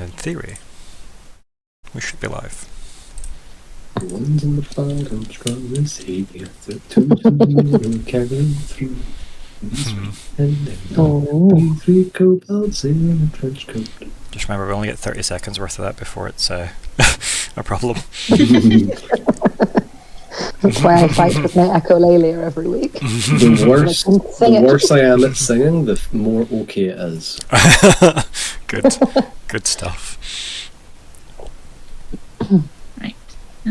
in theory, we should be live. The ones on the bottom strong as he gets it to carrying through. And then three kobolds in a trench coat. Just remember, we only get 30 seconds worth of that before it's a problem. That's why I fight with my echolalia every week. The worse I am at singing, the more okay it is. Good stuff. Right.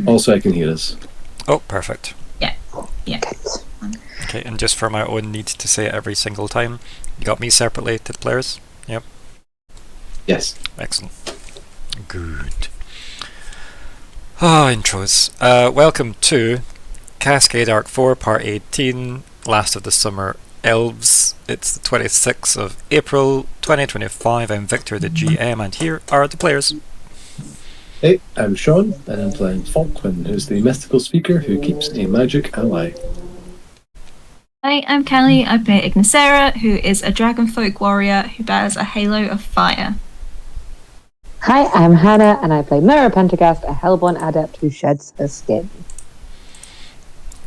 Also, I can hear us. Oh, perfect. Yeah. Okay, and just for my own need to say it every single time, you got me separately to the players? Yep. Yes. Excellent. Good. Intros. Welcome to Cascade Arc 4, Part 18, Last of the Summer Elves. It's the 26th of April, 2025. I'm Viktor, the GM, and here are the players. Hey, I'm Sean, and I'm playing Falkwin, who's the mystical speaker who keeps a magic ally. Hi, I'm Kalli. I play Ignysera, who is a dragonfolk warrior who bears a halo of fire. Hi, I'm Hannah, and I play Myr'ra Pentergast, a Helborn Adept who sheds her skin.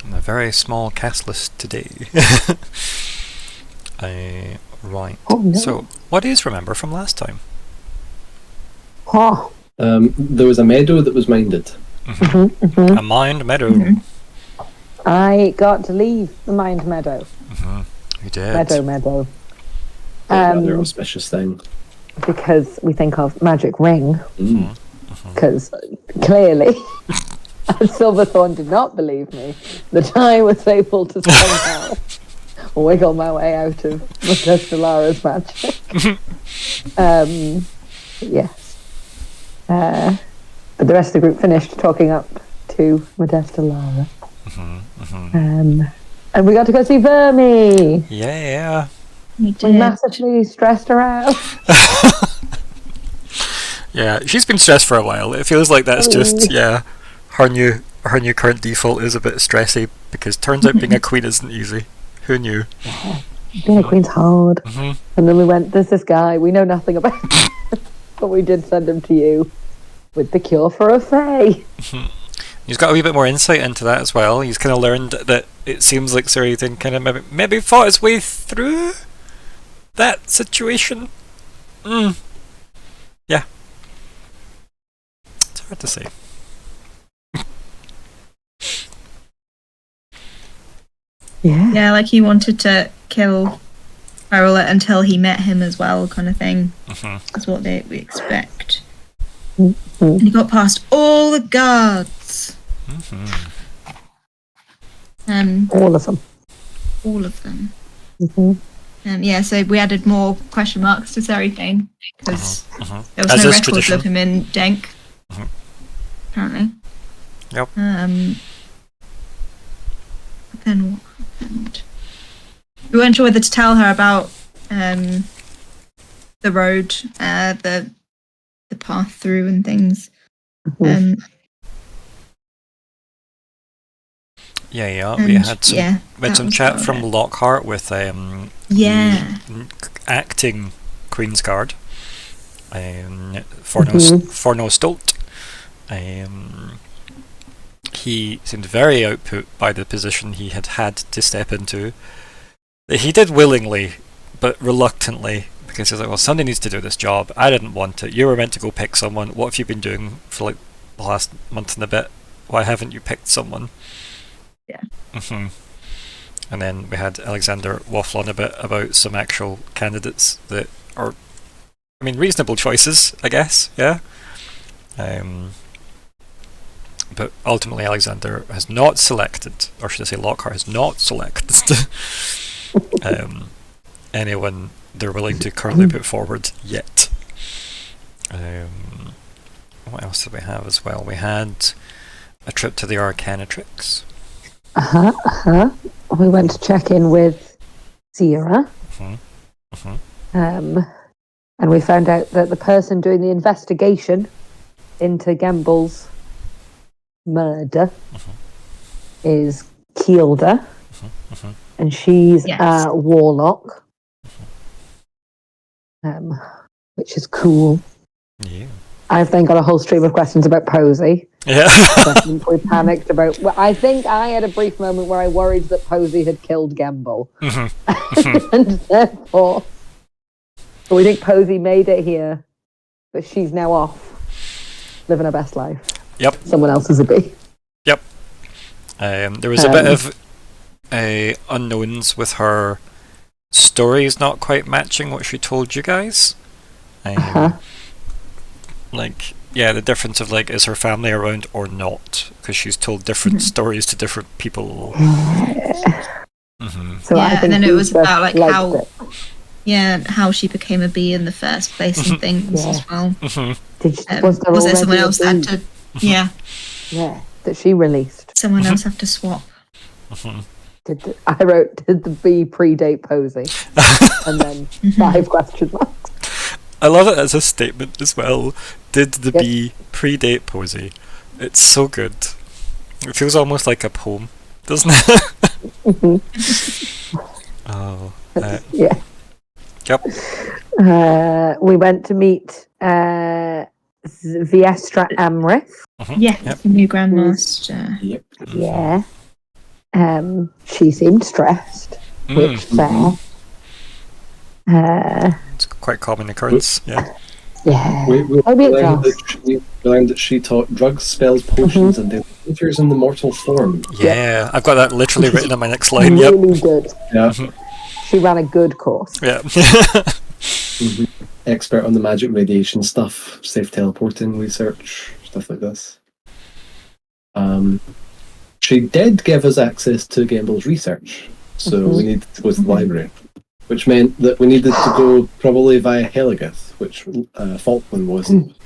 And a very small cast list today. Right. Oh, no. So, what do you remember from last time? Oh. There was a meadow that was minded. A mined meadow. I got to leave the Mind Meadow. You did. Meadow. Another auspicious thing. Because we think of magic ring. Because clearly, Silverthorn did not believe me that I was able to somehow wiggle my way out of Modesta Lara's magic. Yes. But the rest of the group finished talking up to Modesta Lara. And we got to go see Vermi. Yeah. We We massively stressed her out. Yeah, she's been stressed for a while. It feels like that's just, her new current default is a bit stressy, because turns out being a queen isn't easy. Who knew? Being a queen's hard. And then we went, there's this guy, we know nothing about him, but we did send him to you with the cure for a fae. He's got a wee bit more insight into that as well. He's kind of learned that it seems like Sirian kind of maybe fought his way through that situation. Yeah. It's hard to say. Yeah, like he wanted to kill Harold until he met him as well, kind of thing. That's what we expect. And he got past all the guards. All of them. All of them. So we added more question marks to everything because there was no records of him in Denk. Apparently. Yep. Then what happened? We weren't sure whether to tell her about the road, the path through and things. We had some chat from Lockheart with acting Queen's Guard, Forno Stolt. He seemed very output by the position he had to step into. He did willingly, but reluctantly, because he's like, well, somebody needs to do this job. I didn't want it. You were meant to go pick someone. What have you been doing for like the last month and a bit? Why haven't you picked someone? Yeah. And then we had Alexander waffle on a bit about some actual candidates that are, reasonable choices, I guess, yeah? But ultimately Alexander has not selected, or should I say Lockhart has not selected anyone they're willing to currently put forward yet. What else did we have as well? We had a trip to the Arcanatrix. We went to check in with Sierra. And we found out that the person doing the investigation into Gamble's murder is Kielda. And she's a warlock. Which is cool. Yeah. I've then got a whole stream of questions about Posey. Yeah. Questions we panicked about. Well, I think I had a brief moment where I worried that Posey had killed Gemble. And therefore, we think Posey made it here, but she's now off, living her best life. Yep. Someone else is a bee. Yep. There was a bit of unknowns with her stories not quite matching what she told you guys. Like, yeah, the difference of like, is her family around or not? Because she's told different stories to different people. So yeah, I think and then it was about like liked how she became a bee in the first place and things as well. Was there someone else that had to? Yeah. Yeah, that she released. Someone else have to swap. I wrote, did the bee predate Posey? And then 5 question marks. I love it as a statement as well. Did the bee predate Posey? It's so good. It feels almost like a poem, doesn't it? Oh. Yeah. Yep. We went to meet Viestra Amrith. Yeah, the new Grandmaster. Yep. Yeah. She seemed stressed, which fair. It's quite common occurrence, yeah. Yeah. We learned that she taught drugs, spells, potions, and dangers in the mortal form. Yeah, I've got that literally written on my next line, Really good. Yeah. She ran a good course. Yeah. Expert on the magic radiation stuff, safe teleporting research, stuff like this. She did give us access to Gamble's research, so we needed to go to the library, which meant that we needed to go probably via Heligoth, which Falkwin wasn't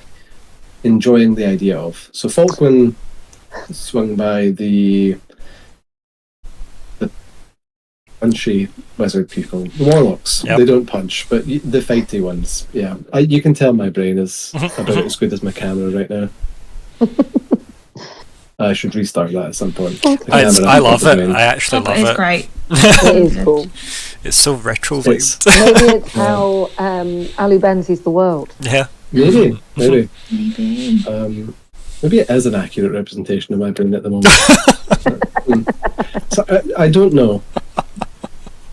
enjoying the idea of. So Falkwin swung by the punchy wizard people, the warlocks. Yep. They don't punch, but the fighty ones. Yeah, you can tell my brain is about as good as my camera right now. I should restart that at some point. I love it. I actually love it. It's great. It is cool. It's so retro Maybe it's how Alu Ben sees the world. Yeah. Maybe. Maybe. Maybe it is an accurate representation of my brain at the moment. So, I don't know.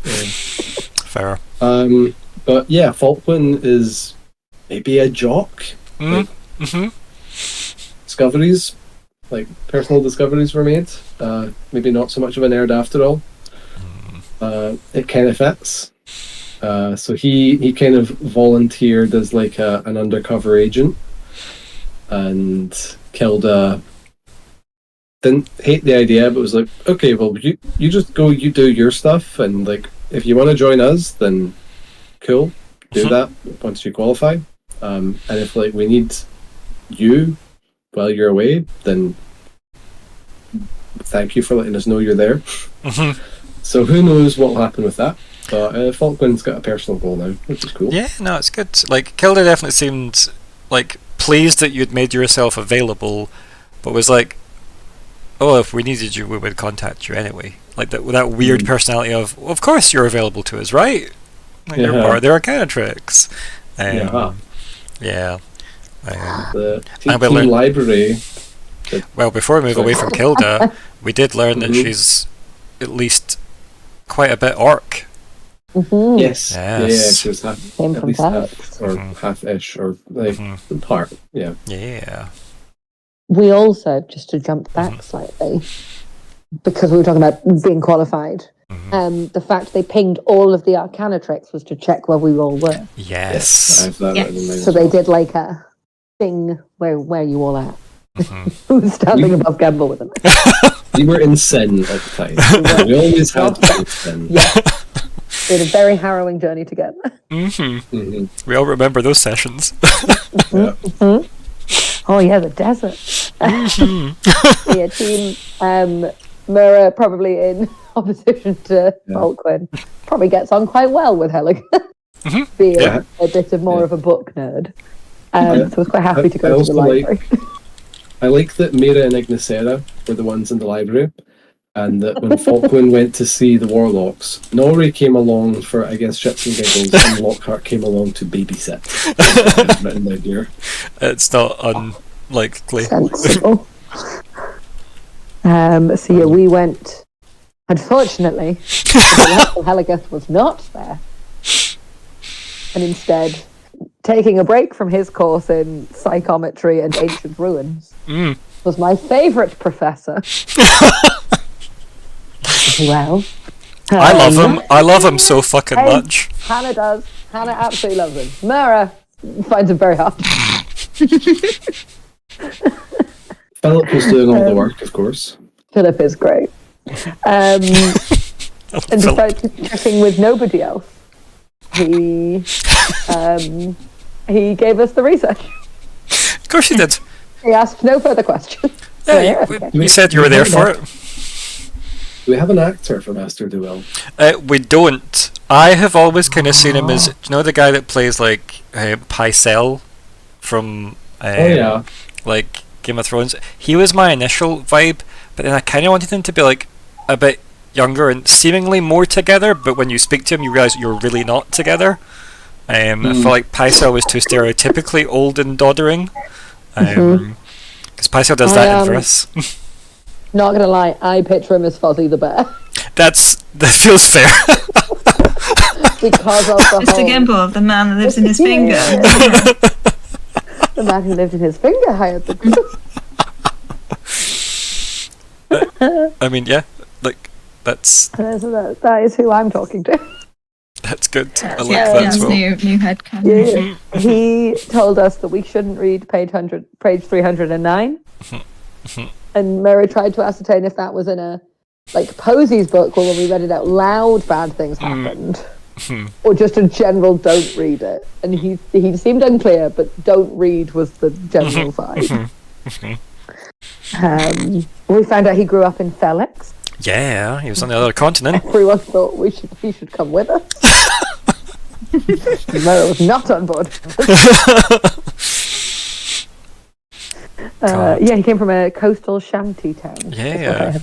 Fair. But yeah, Falkwin is maybe a jock. Discoveries, like personal discoveries were made. Maybe not so much of a nerd after all. It kind of fits. So he kind of volunteered as like an undercover agent, and Kilda didn't hate the idea, but was like, okay, well, you just go, you do your stuff, and like if you want to join us, then cool, do that once you qualify. And if like we need you while you're away, then thank you for letting us know you're there. So who knows what will happen with that? But Falkwin's got a personal goal now, which is cool. Yeah, no, it's good. Like, Kilda definitely seemed like pleased that you'd made yourself available, but was like, oh, if we needed you, we would contact you anyway. Like that weird personality of, well, of course you're available to us, right? Like, you're part of the Arcanatrix. Yeah. The And we team learned- library. Well, before we move away from Kilda, we did learn that she's at least quite a bit orc. Yes. Yeah, Yes. she was half, Came at from least Paris. half, or half-ish, or like part. Yeah. Yeah. We also, just to jump back slightly, because we were talking about being qualified, the fact they pinged all of the Arcanatrix was to check where we all were. I Yes. have that written in mind So as they well. did like a thing where you all at. Who's standing above Gamble with them? We were in sin at the time. We always had been in sin. Yeah. We had a very harrowing journey together. We all remember those sessions. Yeah. Oh yeah, the desert. Yeah, team Myr'ra probably in opposition to Falkwin probably gets on quite well with Helig. Being a bit of more of a book nerd. So I was quite happy to go to the library. I like that Myr'ra and Ignysera were the ones in the library, and that when Falkwin went to see the Warlocks, Nori came along for, I guess, shits and giggles, and Lockheart came along to babysit. It's written down here. It's not unlikely. Sensible. So yeah, we went. Unfortunately, Helgath was not there, and instead, taking a break from his course in psychometry and ancient ruins, was my favourite professor. Well, I love him. I love him so fucking much. Hannah does. Hannah absolutely loves him. Myr'ra finds him very hard. Philip was doing all the work, of course. Philip is great. And despite checking with nobody else, he gave us the research. Of course he did. He asked no further questions. Yeah, you said you were there for it. Do we have an actor for Master Duel? We don't. I have always kind of seen him as, do you know the guy that plays like Pycelle from like Game of Thrones? He was my initial vibe, but then I kind of wanted him to be like a bit younger and seemingly more together, but when you speak to him you realise you're really not together. I feel like Pycelle was too stereotypically old and doddering, because Pycelle does that in Verse. Not gonna lie, I picture him as Fozzie the Bear. That feels fair. Because of the Mr. Gimble, the man that lives in his finger. The man who lived in his finger hired the group. I mean, yeah, like that is who I'm talking to. That's good. I like that as well. New headcanon. Yeah. He told us that we shouldn't read page 309. And Myr'ra tried to ascertain if that was in a Posey's book, where when we read it out loud bad things happened. Or just a general don't read it. And he seemed unclear, but don't read was the general vibe. We found out he grew up in Felix. Yeah, he was on the other continent. Everyone thought he should come with us. Myr'ra was not on board. Yeah, he came from a coastal shanty town. Yeah,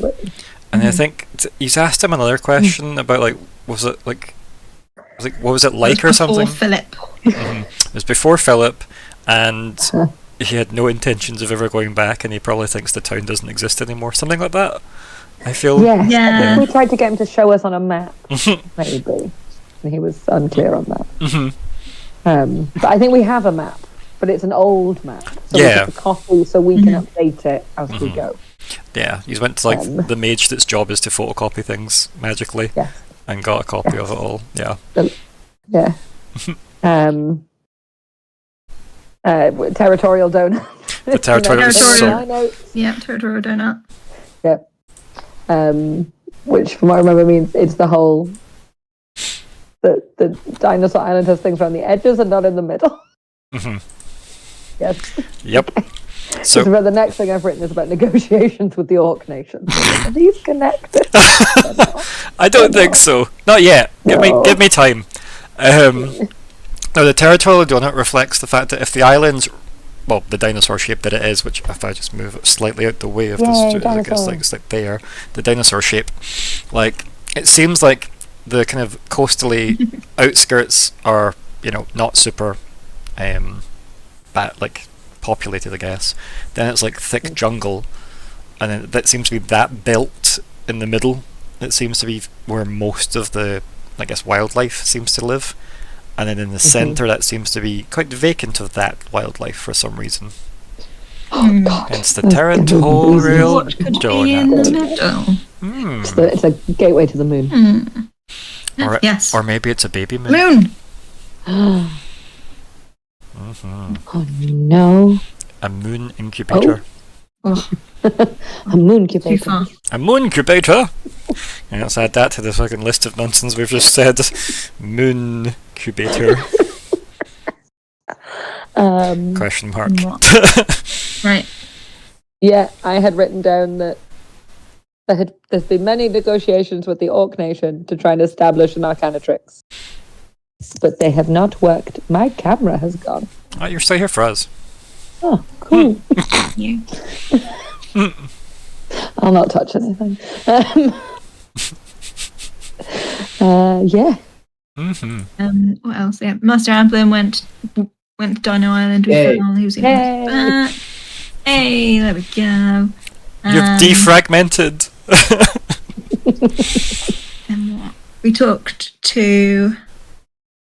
and I think he's asked him another question about what was it like or something? Philip. It was before Philip, and he had no intentions of ever going back, and he probably thinks the town doesn't exist anymore. Something like that. I feel. Yeah. I think we tried to get him to show us on a map, maybe, and he was unclear on that. But I think we have a map. But it's an old map, so we get a copy so we can update it as we go. Yeah, he's went to the mage that's job is to photocopy things magically, and got a copy of it all. Yeah. Territorial donut. The territorial territorial donut. Yeah. Which, from what I remember, means it's the whole. The dinosaur island has things around the edges and not in the middle. Yes. Yep. So the next thing I've written is about negotiations with the Orc nations. Are these connected? I don't think so. Not yet. Give me time. Now the territorial donut reflects the fact that if the islands, the dinosaur shape that it is, which if I just move it slightly out the way of this, I guess it's like there, the dinosaur shape, it seems like the kind of coastally outskirts are not super populated, I guess. Then it's thick jungle, and then that seems to be that belt in the middle. It seems to be where most of the, I guess, wildlife seems to live, and then in the centre that seems to be quite vacant of that wildlife for some reason. Oh God! Hence the territorial donut. It's a gateway to the moon. Or maybe it's a baby moon. Oh no! A moon incubator. A moon incubator. A moon incubator. And let's add that to the fucking list of nonsense we've just said. Moon incubator. Question mark. Right. Yeah, I had written down that there's been many negotiations with the Orc Nation to try and establish an Arcanatrix. But they have not worked. My camera has gone. Oh, you're still here for us. Oh, cool. I'll not touch anything. Yeah. What else? Yeah, Master Amblin went to Dino Island with Yay. Val. He was going to back. Hey, there we go. You've defragmented. And what? We talked to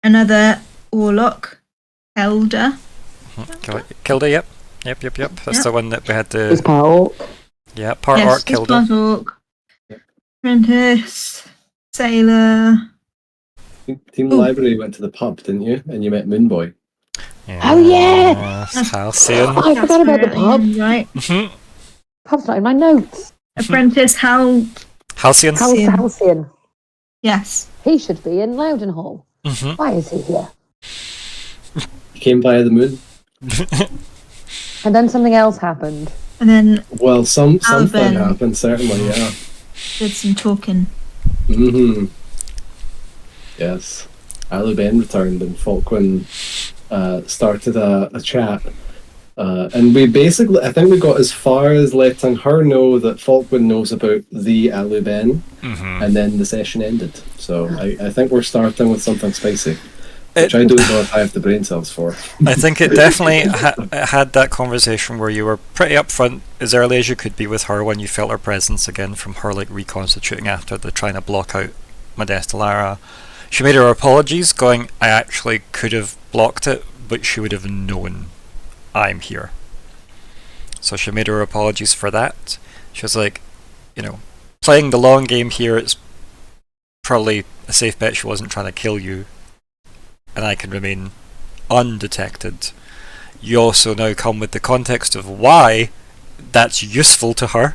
another Warlock, Elder. Kilda, yep. That's the one that we had It's to... part orc. Yeah, part yes, orc, it's Kilda. part orc. Apprentice, Sailor. Team Library went to the pub, didn't you? And you met Moonboy. Oh, yeah! Halcyon. I forgot about the pub. Right. Pub's not in my notes. Apprentice Halcyon. Halcyon. Yes. He should be in Loudonhall. Why is he here? He came via the moon. And then something else happened. And then Well, something Alban. happened, certainly, yeah. did some talking. Yes. Alban returned and Falkwin started a chat. And we basically, I think we got as far as letting her know that Falkwin knows about the Aluben, and then the session ended. So I think we're starting with something spicy, which I don't know if I have the brain cells for. I think it definitely had that conversation where you were pretty upfront as early as you could be with her when you felt her presence again from her like reconstituting after the trying to block out Modesta Lara. She made her apologies, going, I actually could have blocked it, but she would have known I'm here. So she made her apologies for that. She was like, you know, playing the long game here, it's probably a safe bet she wasn't trying to kill you, and I can remain undetected. You also now come with the context of why that's useful to her,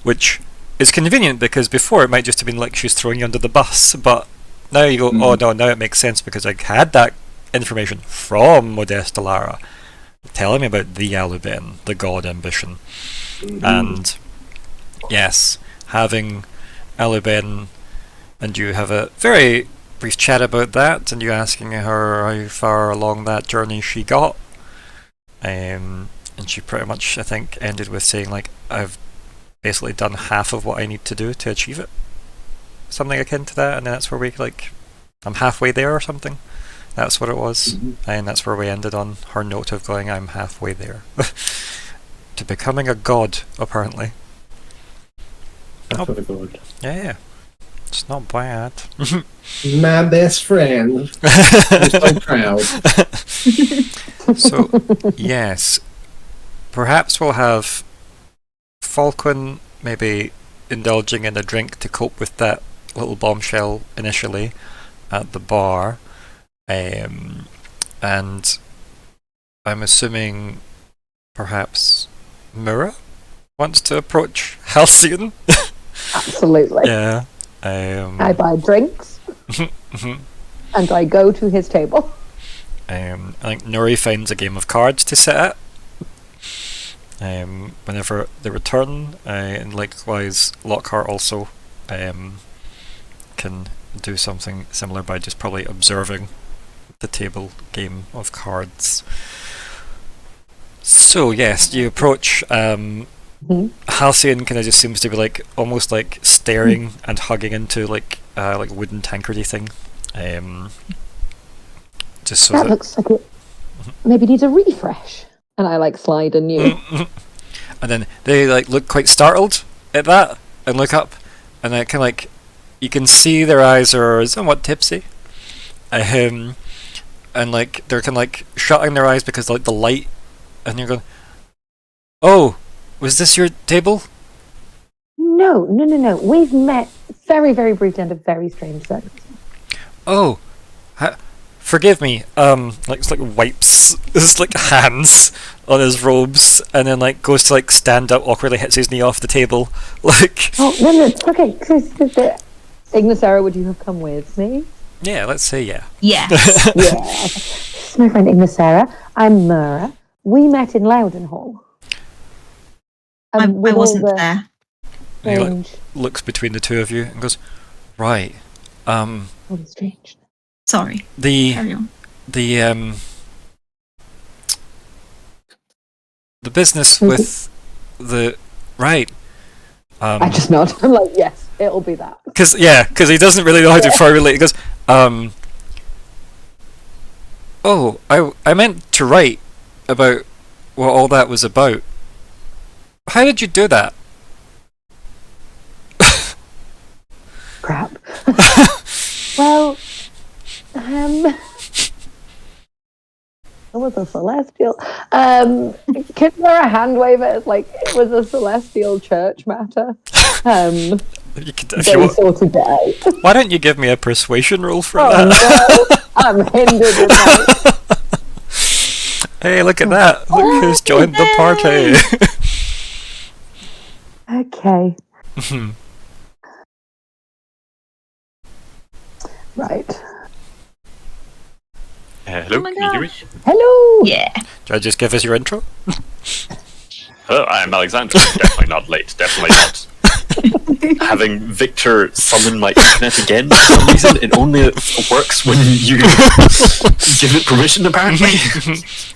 which is convenient because before it might just have been like she's throwing you under the bus, but now you go, oh no, now it makes sense because I had that information from Modesta Lara telling me about the Aluben, the god ambition. And yes, having Aluben and you have a very brief chat about that, and you asking her how far along that journey she got, and she pretty much, I think, ended with saying like, I've basically done half of what I need to do to achieve it, something akin to that, and then that's where we like, I'm halfway there or something. That's what it was, and that's where we ended on her note of going, I'm halfway there to becoming a god, apparently. Half of a god. Yeah, it's not bad. My best friend. I'm so proud. So, yes, perhaps we'll have Falkwin maybe indulging in a drink to cope with that little bombshell initially at the bar, and I'm assuming perhaps Myr'ra wants to approach Halcyon. Absolutely. Yeah. I buy drinks and I go to his table. I think Nori finds a game of cards to sit at whenever they return, and likewise Lockheart also can do something similar by just probably observing the table game of cards. So yes, you approach. Halcyon kind of just seems to be like almost like staring and hugging into like wooden tankardy thing. Just so that looks like it maybe needs a refresh. And I like slide and you. And then they like look quite startled at that and look up, and kind of like you can see their eyes are somewhat tipsy, and like they're kind of like shutting their eyes because like the light, and you're going, oh, was this your table? No. We've met very, very briefly under very strange circumstances. Oh, forgive me. Like wipes his like hands on his robes, and then like goes to like stand up awkwardly, hits his knee off the table, like. Oh no, it's okay. Ignysera, would you have come with me? Yeah, let's say yeah. Yes. Yeah. This is my friend Ignysera. I'm Myr'ra. We met in Loudonhall. I wasn't there. And he like, looks between the two of you and goes, right. Oh, strange. Sorry. The business with the right. I just nod. I'm like, yes, it'll be that. Because he doesn't really know how to formulate. He goes, oh, I meant to write about what all that was about. How did you do that? Crap. Well, it was a celestial. Can there a hand wave it? It's like it was a celestial church matter. You could, if They you want, sorted it out. why don't you give me a persuasion roll for Oh that? no, I'm hindered in that. Hey, look at that! Look who's joined the party. Okay. Right. Hello, Oh my can you hear me? Hello. Yeah. Do I just give us your intro? Hello, I am Alexander. Definitely not late. Definitely not. Having Viktor summon my internet again for some reason, it only works when you give it permission, apparently.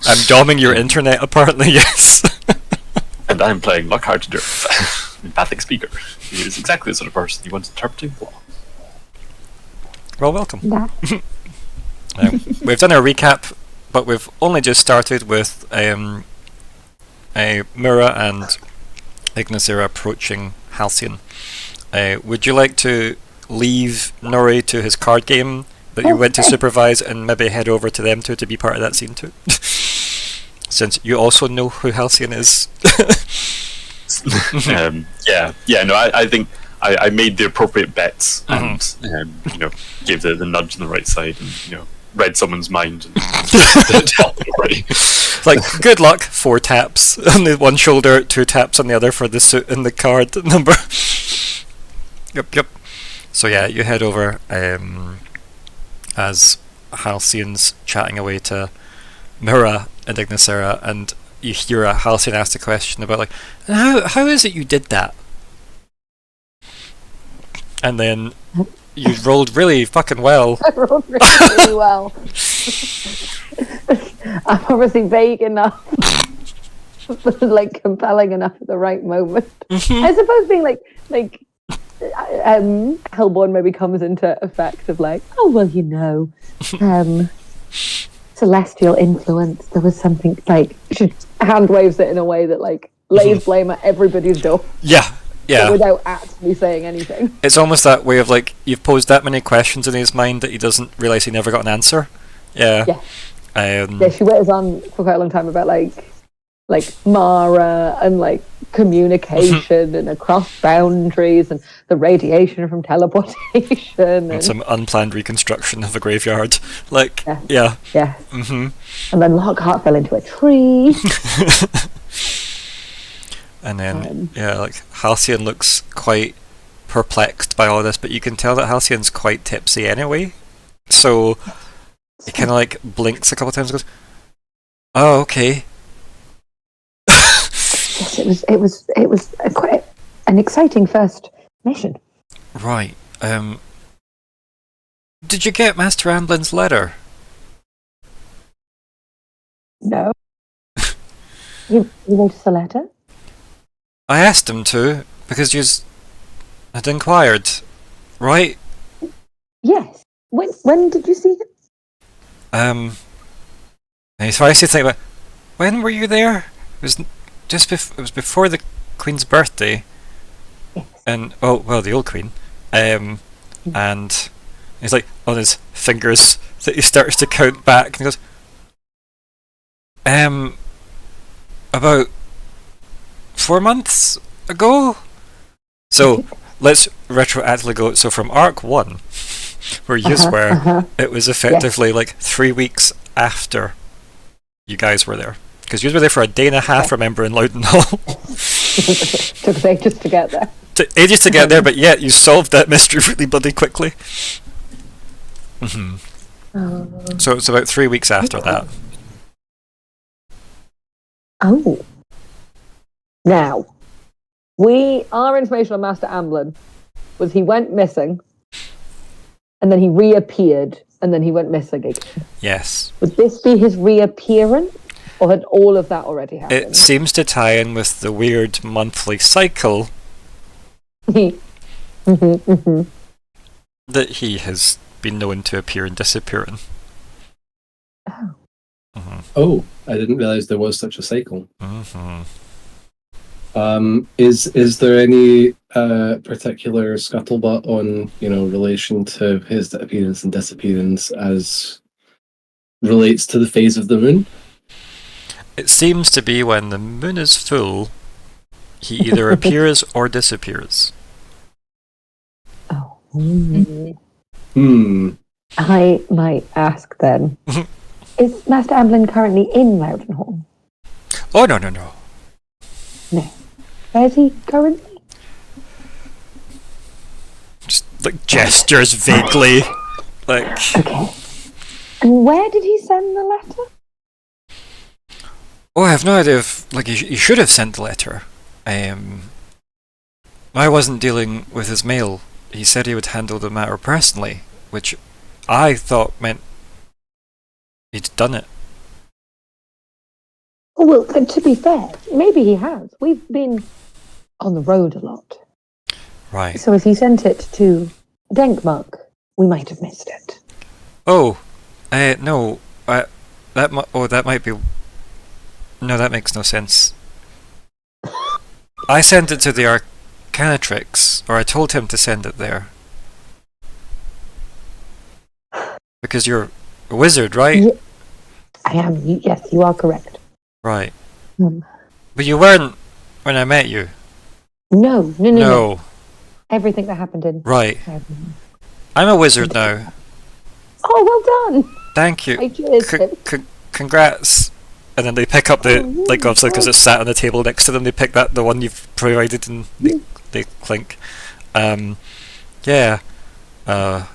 I'm doming your internet, apparently, yes. And I'm playing Lockheart Dourf, Empathic speaker. He is exactly the sort of person you want interpreting law. Well, welcome. Nah. We've done our recap, but we've only just started with Myr'ra and Ignysera approaching Halcyon. Would you like to leave Nori to his card game that you went to supervise and maybe head over to them two to be part of that scene too? Since you also know who Halcyon is. I think I made the appropriate bets and gave the nudge on the right side and read someone's mind and help them already. Like, good luck, 4 taps on the one shoulder, 2 taps on the other for the suit and the card number. Yep. So yeah, you head over as Halcyon's chatting away to Myr'ra and Ignysera, and you hear Halcyon ask the question about like, how is it you did that? And then you rolled really fucking well. I rolled really well. I'm obviously vague enough, but like compelling enough at the right moment. I suppose being like Helborn maybe comes into effect of like, oh well, celestial influence. There was something like she hand waves it in a way that like lays blame at everybody's door. Yeah. But without actually saying anything. It's almost that way of like, you've posed that many questions in his mind that he doesn't realise he never got an answer. Yeah. She wears on for quite a long time about like Myr'ra and like communication and across boundaries and the radiation from teleportation and some unplanned reconstruction of a graveyard. Like, yeah. And then Lockheart fell into a tree. And then, like, Halcyon looks quite perplexed by all this, but you can tell that Halcyon's quite tipsy anyway. So he kind of like blinks a couple of times and goes, "Oh, okay." Yes, it was quite an exciting first mission. Right. Did you get Master Amblin's letter? No. You wrote us a letter? I asked him to, because you had inquired, right? Yes. When did you see him? And he tries to think about, when were you there? It was it was before the Queen's birthday. Yes. And the old Queen. And he's like on his fingers that he starts to count back and he goes, about 4 months ago. So let's retroactively go. So from Arc 1, where you were, it was effectively like 3 weeks after you guys were there. Because you were there for a day and a half, remember, in Loudenhall. Took ages to get there. Ages to get there, but yet you solved that mystery really bloody quickly. So it's about 3 weeks after that. Oh. Now, our information on Master Amblin was he went missing, and then he reappeared, and then he went missing again. Yes. Would this be his reappearance, or had all of that already happened? It seems to tie in with the weird monthly cycle that he has been known to appear and disappear in. Oh. Oh, I didn't realize there was such a cycle. Mm-hmm. Is there any particular scuttlebutt on relation to his appearance and disappearance as relates to the phase of the moon? It seems to be when the moon is full, he either appears or disappears. Oh. I might ask then. Is Master Amblin currently in Loudonhall? Oh, no. No. Where is he currently? Just gestures vaguely. Okay. And where did he send the letter? Oh, I have no idea if he should have sent the letter. I wasn't dealing with his mail. He said he would handle the matter personally, which I thought meant he'd done it. Oh, well, to be fair, maybe he has. We've been on the road a lot. Right. So if he sent it to Denkmark, we might have missed it. Oh, no. That might be... No, that makes no sense. I sent it to the Arcanatrix, or I told him to send it there. Because you're a wizard, right? I am. Yes, you are correct. Right. But you weren't when I met you. No. Everything that happened in... Right. I'm a wizard now. Oh, well done! Thank you. I cheers him. Congrats. And then they pick up the, obviously because it's sat on the table next to them, they pick the one you've provided and they clink. Yeah. And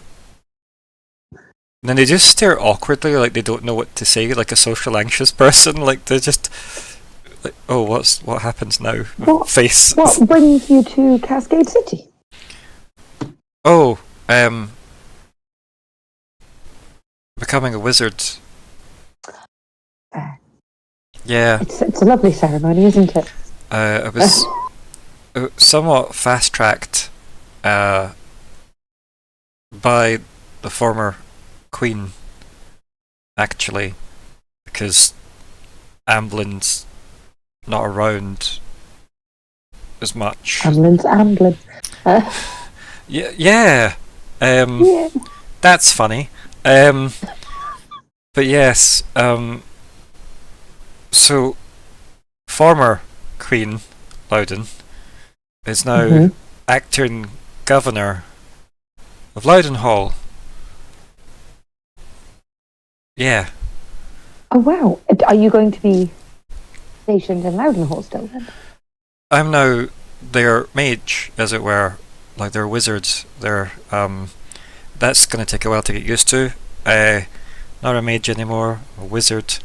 then they just stare awkwardly, like they don't know what to say, like a social anxious person. Like they're just, oh, what happens now? Face. What brings you to Cascade City? Oh, becoming a wizard. Yeah. It's a lovely ceremony, isn't it? It was somewhat fast-tracked by the former queen, actually, because Amblin's not around as much. Amblin's Amblin. Yeah. That's funny. But yes, so former Queen Loudon is now acting governor of Loudonhall. Yeah. Oh wow! Are you going to be stationed in Loudonhall still then? I'm now their mage, as it were. Like they're wizards. They're that's going to take a while to get used to. Not a mage anymore, a wizard.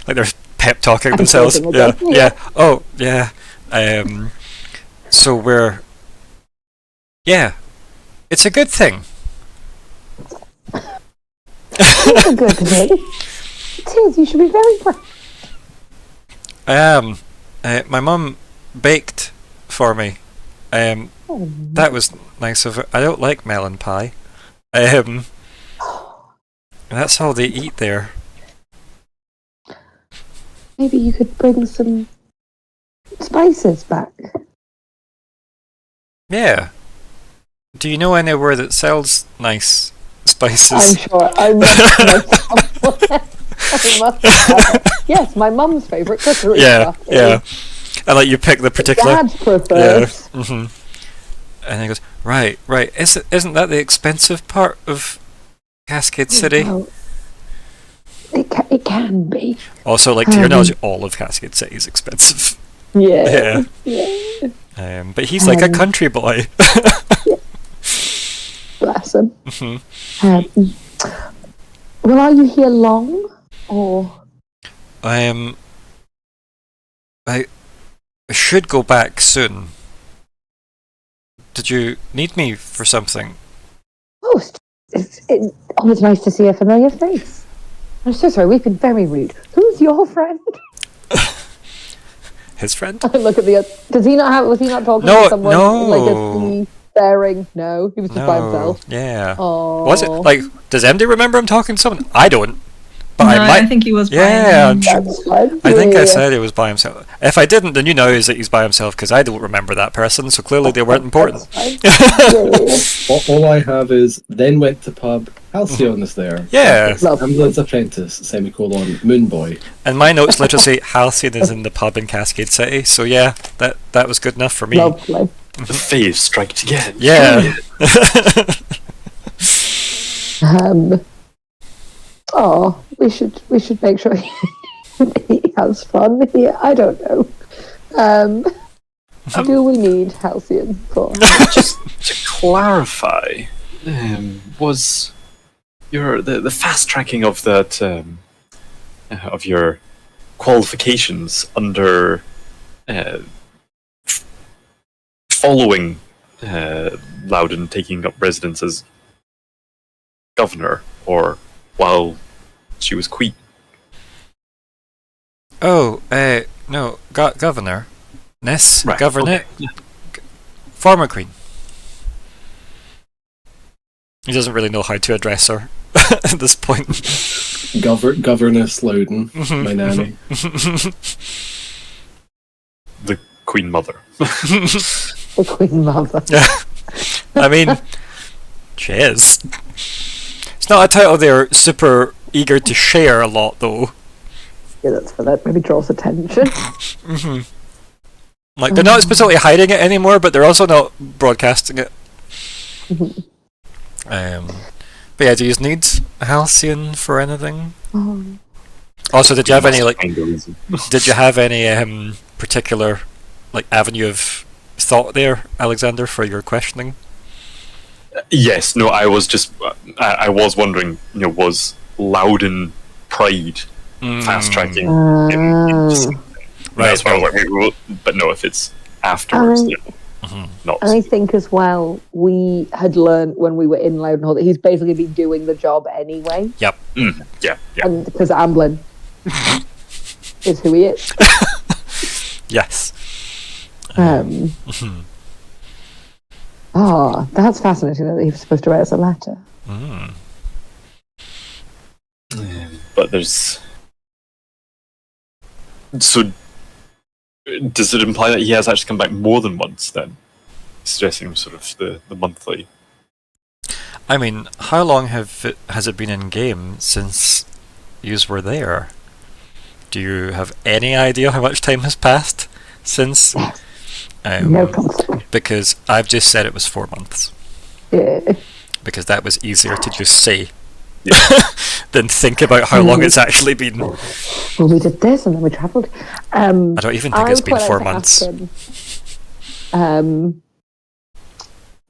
Like they're pep talking themselves. Yeah. Oh, yeah. So we're... Yeah. It's a good thing. It's a good thing. It is, you should be very proud. I am. My mum baked for me. That was nice of her. I don't like melon pie. That's all they eat there. Maybe you could bring some spices back. Yeah. Do you know anywhere that sells nice spices? I'm sure. I must yes, my mum's favourite cookery stuff. Yeah. And like you pick the particular... Dad's preferred. Yeah. Mm-hmm. And he goes, right. Isn't that the expensive part of Cascade City? Well, it can be. Also, like, to your knowledge, all of Cascade City is expensive. Yeah. But he's like a country boy. Bless him. Mm-hmm. Well, are you here long, or? I should go back soon. Did you need me for something? Oh, it's always nice to see a familiar face. I'm so sorry, we've been very rude. Who's your friend? His friend? I look at the. Does he not have? Was he not talking No, to someone? no. Like a bearing? No, he was just by himself. Yeah. Oh. Was it like? Does MD remember him talking to someone? I don't. But No, I might. I think he was. Yeah, I'm sure. That's fine. I think Yeah, I yeah. said he was by himself. If I didn't, then you know is that he's by himself because I don't remember that person. So clearly they weren't important. That's fine. Yeah. All I have is then went to pub. Halcyon is there. Yeah. Ambulance apprentice, semicolon, moon boy. And my notes literally say Halcyon is in the pub in Cascade City. So yeah, that was good enough for me. Lovely. The faves strike again. Yeah. Oh, we should make sure he has fun here. I don't know. Do we need Halcyon for? Just to clarify, was your the fast tracking of that of your qualifications under following Loudon taking up residence as governor, or while she was queen? Oh, no, governor. Ness, Right, governor, okay, yeah. former queen. He doesn't really know how to address her at this point. Governess Loudon, my nanny. The Queen Mother. The Queen Mother. I mean, she is. It's not a title they're super eager to share a lot, though. Yeah, that's for that. Maybe draws attention. Like, they're not specifically hiding it anymore, but they're also not broadcasting it. But yeah, do you need Halcyon for anything? Also, did you have any Did you have any particular avenue of thought there, Alexander, for your questioning? Yes, no, I was just I was wondering, was Loudon Pride fast tracking? Right. That's why I was like, but no, if it's afterwards, then not. And I think as well, we had learned when we were in Loudon Hall that he's basically been doing the job anyway. Yep. Yeah. And because Amblin is who he is. Yes. Oh, that's fascinating that he was supposed to write us a letter. But there's. So, does it imply that he has actually come back more than once then? Suggesting sort of the monthly. I mean, how long has it been in game since yous were there? Do you have any idea how much time has passed since? No concept. Because I've just said it was 4 months. Yeah. Because that was easier to just say than think about how long it's actually been. Well, we did this and then we travelled. I don't even think it's been 4 months.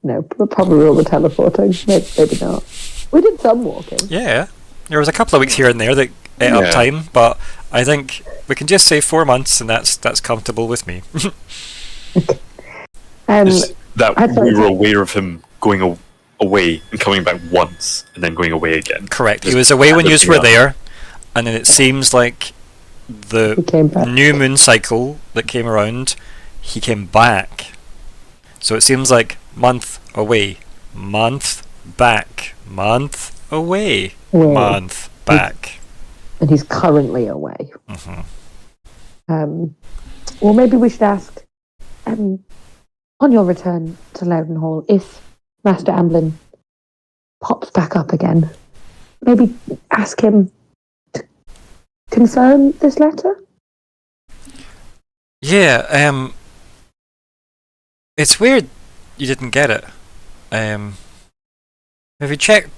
No, probably all the teleporting. Maybe not. We did some walking. Yeah. There was a couple of weeks here and there that ate up time, but I think we can just say 4 months and that's comfortable with me. That we were aware of him going away and coming back once and then going away again. Correct. He was away when you were there, and then it seems like the new moon cycle that came around, he came back. So it seems like month away, month back, month away, month back. And he's currently away. Well, maybe we should ask, on your return to Loudon Hall, if Master Amblin pops back up again, maybe ask him to confirm this letter? Yeah, it's weird you didn't get it. Have you checked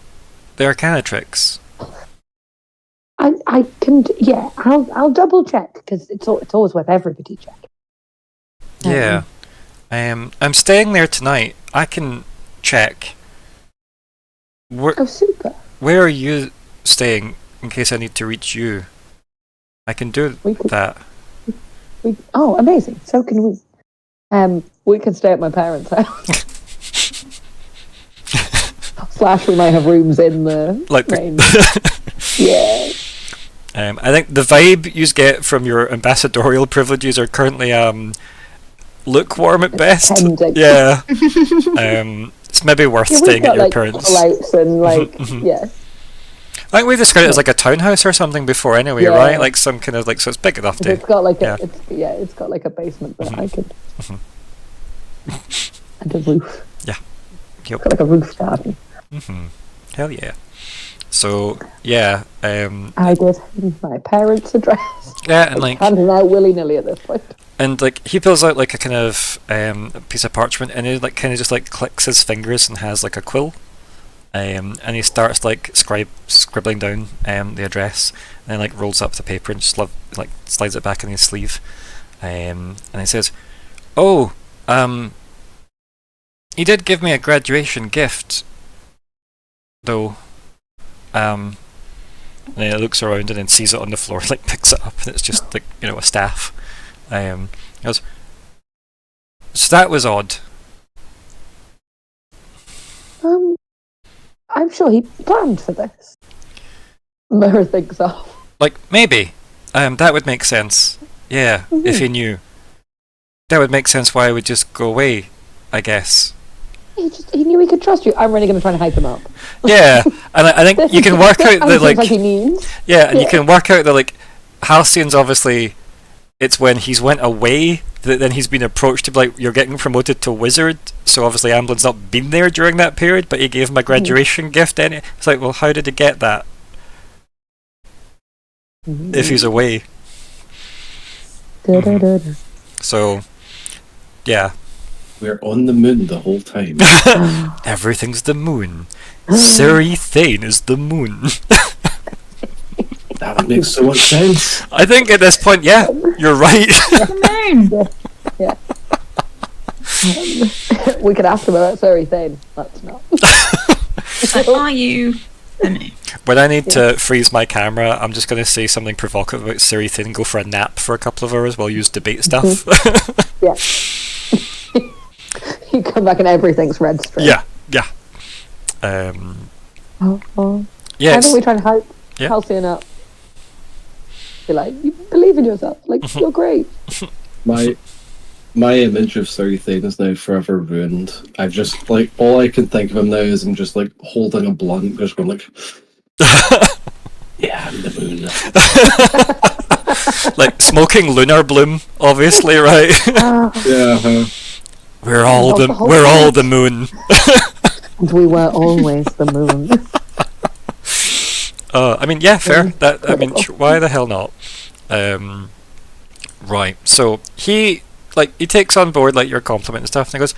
the Arcana tricks? I can, yeah, I'll double check, because it's always worth everybody checking. Yeah. I'm staying there tonight. I can check. Oh, super. Where are you staying in case I need to reach you? I can do that. Oh, amazing. So can we. We can stay at my parents' house. / we might have rooms in the range. Yeah. I think the vibe you get from your ambassadorial privileges are currently lukewarm at best. Pending. Yeah. It's maybe worth Yeah, we've staying got at your like parents'. call-outs and like yeah. I think we described it as like a townhouse or something before anyway, Yeah. right? Like some kind of like, so it's big enough to. It's got like yeah. it's got like a basement that I could and a roof. Yeah. It's got like a roof garden. Hell yeah. So yeah, I did my parents' address. yeah, and like Handing out willy-nilly at this point. and like he pulls out like a kind of a piece of parchment and he like kind of just like clicks his fingers and has like a quill. And he starts like scribbling down the address, and then like rolls up the paper and just like slides it back in his sleeve, and he says, "Oh, he did give me a graduation gift, though." And then he looks around and then sees it on the floor, like picks it up, and it's just like a staff. He goes, "So that was odd." I'm sure he planned for this. Myr'ra thinks so. Like, maybe. That would make sense. Yeah, if he knew. That would make sense why I would just go away, I guess. He knew he could trust you. I'm really going to try and hype him up. Yeah, and I think you can work out that, like... he means. Yeah, and you can work out that, like, Halcyon's obviously... It's when he's went away that then he's been approached to be like, you're getting promoted to wizard, so obviously Amblin's not been there during that period, but he gave him a graduation gift anyway. It's like, well, how did he get that? If he's away. So, yeah. We're on the moon the whole time. Everything's the moon. Siri Thane is the moon. That would make so much sense. I think at this point, yeah, you're right. Yeah. We could ask him about Siri Thane. Let's not. Are you? When I need to freeze my camera, I'm just going to say something provocative about Siri Thane and go for a nap for a couple of hours while you use debate stuff. Yeah. You come back and everything's red straight. Yeah. Yeah, How do we try and hype Yeah. Halcyon up? Be like, you believe in yourself. Like, you're great. My image of Siri Thane is now forever ruined. I've just, like, all I can think of him now is him just, like, holding a blunt, just going, like, yeah, I'm the moon. Like, smoking lunar bloom, obviously, right? Yeah, We're all the moon. And we were always the moon. I mean, yeah, fair. I mean, why the hell not? Right. So he takes on board like your compliment and stuff, and he goes,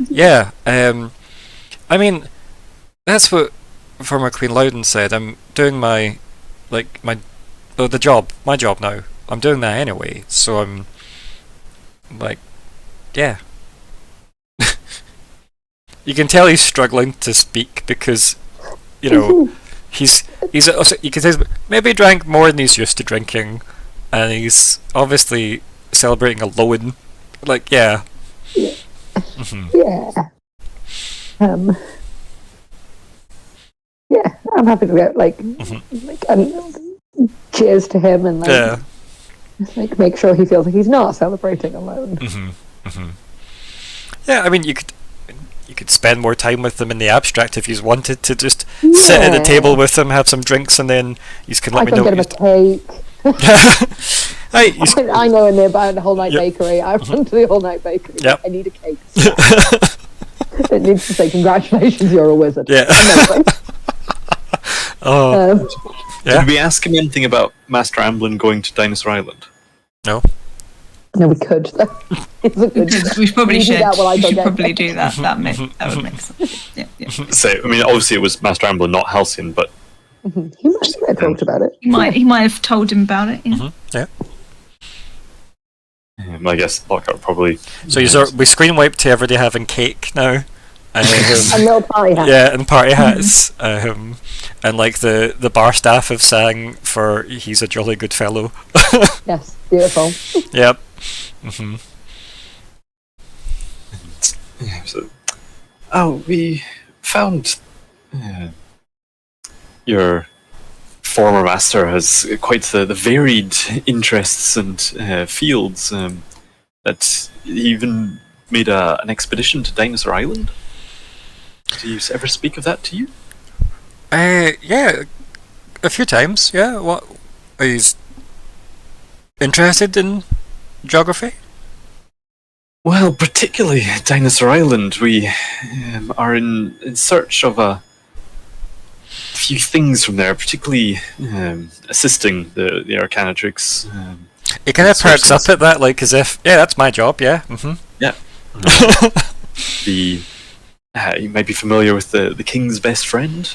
"Yeah. I mean, that's what former Queen Loudon said. I'm doing my job now. I'm doing that anyway. So I'm like, yeah." You can tell he's struggling to speak because, he's also, you can say maybe he drank more than he's used to drinking, and he's obviously celebrating a loan. Like, yeah. Yeah. Yeah. Yeah, I'm happy to get cheers to him and make sure he feels like he's not celebrating alone. Yeah, I mean, you could spend more time with them in the abstract if you wanted to just sit at a table with them, have some drinks, and then you can let me know. I can get him a cake. I know in nearby the whole night bakery. I run to the whole night bakery. Yep. I need a cake. It needs to say congratulations, you're a wizard. Yeah. Did we ask him anything about Master Amblin going to Dinosaur Island? No. No, we could. It's a good. We probably should. We should probably do that. That would make sense. Yeah. So, I mean, obviously it was Master Amblin, not Halcyon, but He might have talked about it. He might have told him about it. Yeah. I guess Lockheart probably. So we screen wipe to everybody having cake now. And little party hats. Yeah, and party hats. And like the bar staff have sang for "He's a Jolly Good Fellow." Yes, beautiful. Yep. So, we found your former master has quite the varied interests and fields that he even made an expedition to Dinosaur Island. Did he ever speak of that to you? Yeah, a few times. Yeah, what? He's interested in geography. Well, particularly Dinosaur Island, we are in search of a few things from there, particularly assisting the Arcanatrix. He kind of perks up at that, like as if, yeah, that's my job. Yeah. Yeah. You might be familiar with the King's best friend.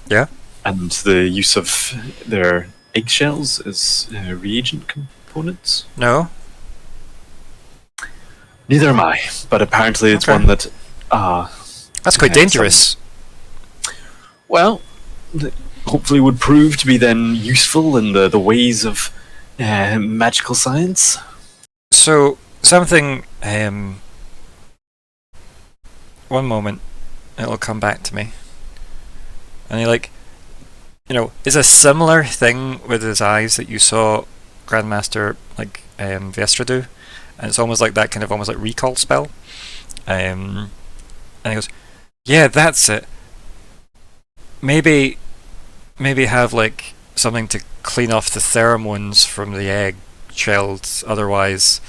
Yeah. And the use of their eggshells as reagent components. No. Neither am I, but apparently it's one that... that's quite dangerous. Well, hopefully would prove to be then useful in the ways of magical science. So, something... one moment, it'll come back to me. And is a similar thing with his eyes that you saw Grandmaster, Vestra do. And it's almost like that kind of almost like recall spell. And he goes, yeah, that's it. Maybe have something to clean off the pheromones from the egg shells, otherwise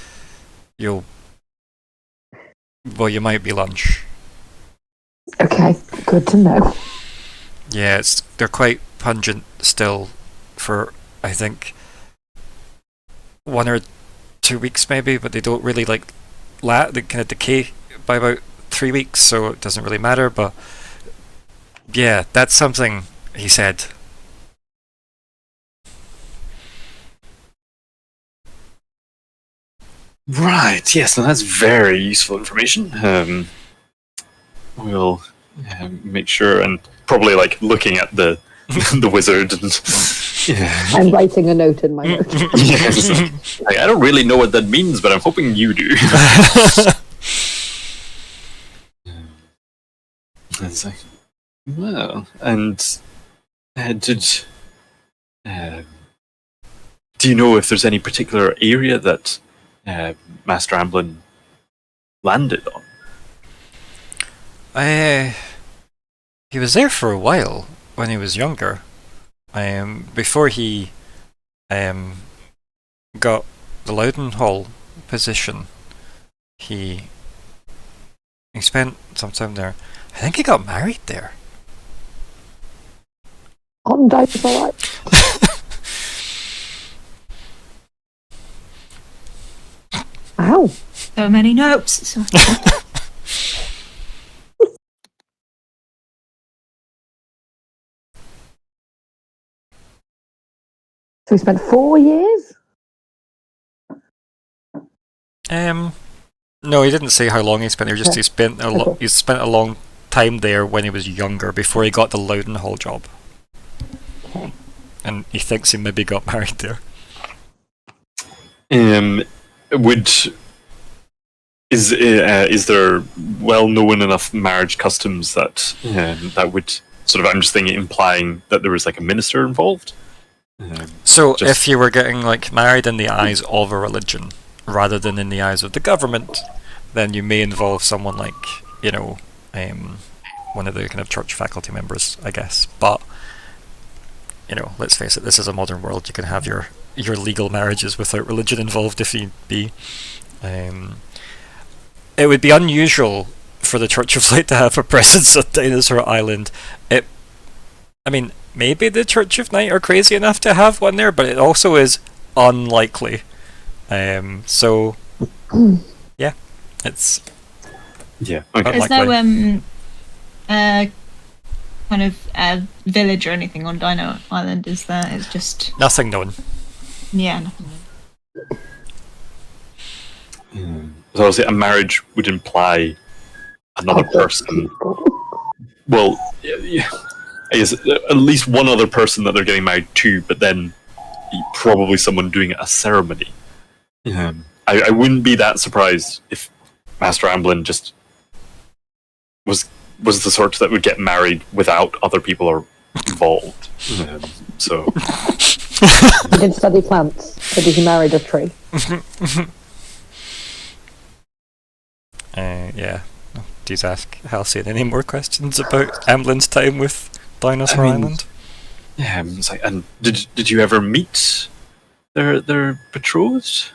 you might be lunch. Okay, good to know. Yeah, they're quite pungent still for, I think, 1 or 2 weeks maybe, but they don't really they kind of decay by about 3 weeks, so it doesn't really matter. But yeah, that's something he said. Right, yes, and that's very useful information. We'll make sure, and probably looking at the the wizard and I'm writing a note in my note. yes. I don't really know what that means, but I'm hoping you do. It's well, and do you know if there's any particular area that Master Amblin landed on? He was there for a while when he was younger. Before he got the Loudenhall position, he spent some time there. I think he got married there. On Dinosaur Island. Ow. So many notes. So he spent 4 years? No, he didn't say how long he spent there. Just he spent a long time there when he was younger, before he got the Loudenhall job. Okay. And he thinks he maybe got married there. Is there well-known enough marriage customs that that would sort of, I'm just thinking, implying that there was a minister involved? So if you were getting married in the eyes of a religion rather than in the eyes of the government, then you may involve someone one of the kind of church faculty members, I guess. But let's face it, this is a modern world. You can have your legal marriages without religion involved if need be. It would be unusual for the Church of Light to have a presence on Dinosaur Island. Maybe the Church of Night are crazy enough to have one there, but it also is unlikely. So, yeah, it's okay. There's no kind of village or anything on Dino Island, is there? It's just nothing known. Yeah, nothing known. So obviously a marriage would imply another person. Well, yeah, I guess at least one other person that they're getting married to, but then probably someone doing a ceremony. I wouldn't be that surprised if Master Amblin just was the sort that would get married without other people involved. So He did study plants. Maybe he married a tree. Yeah. Do you ask Halcyon any more questions about Amblin's time with Dinosaur Island? yeah, it's like, and did you ever meet their betrothed?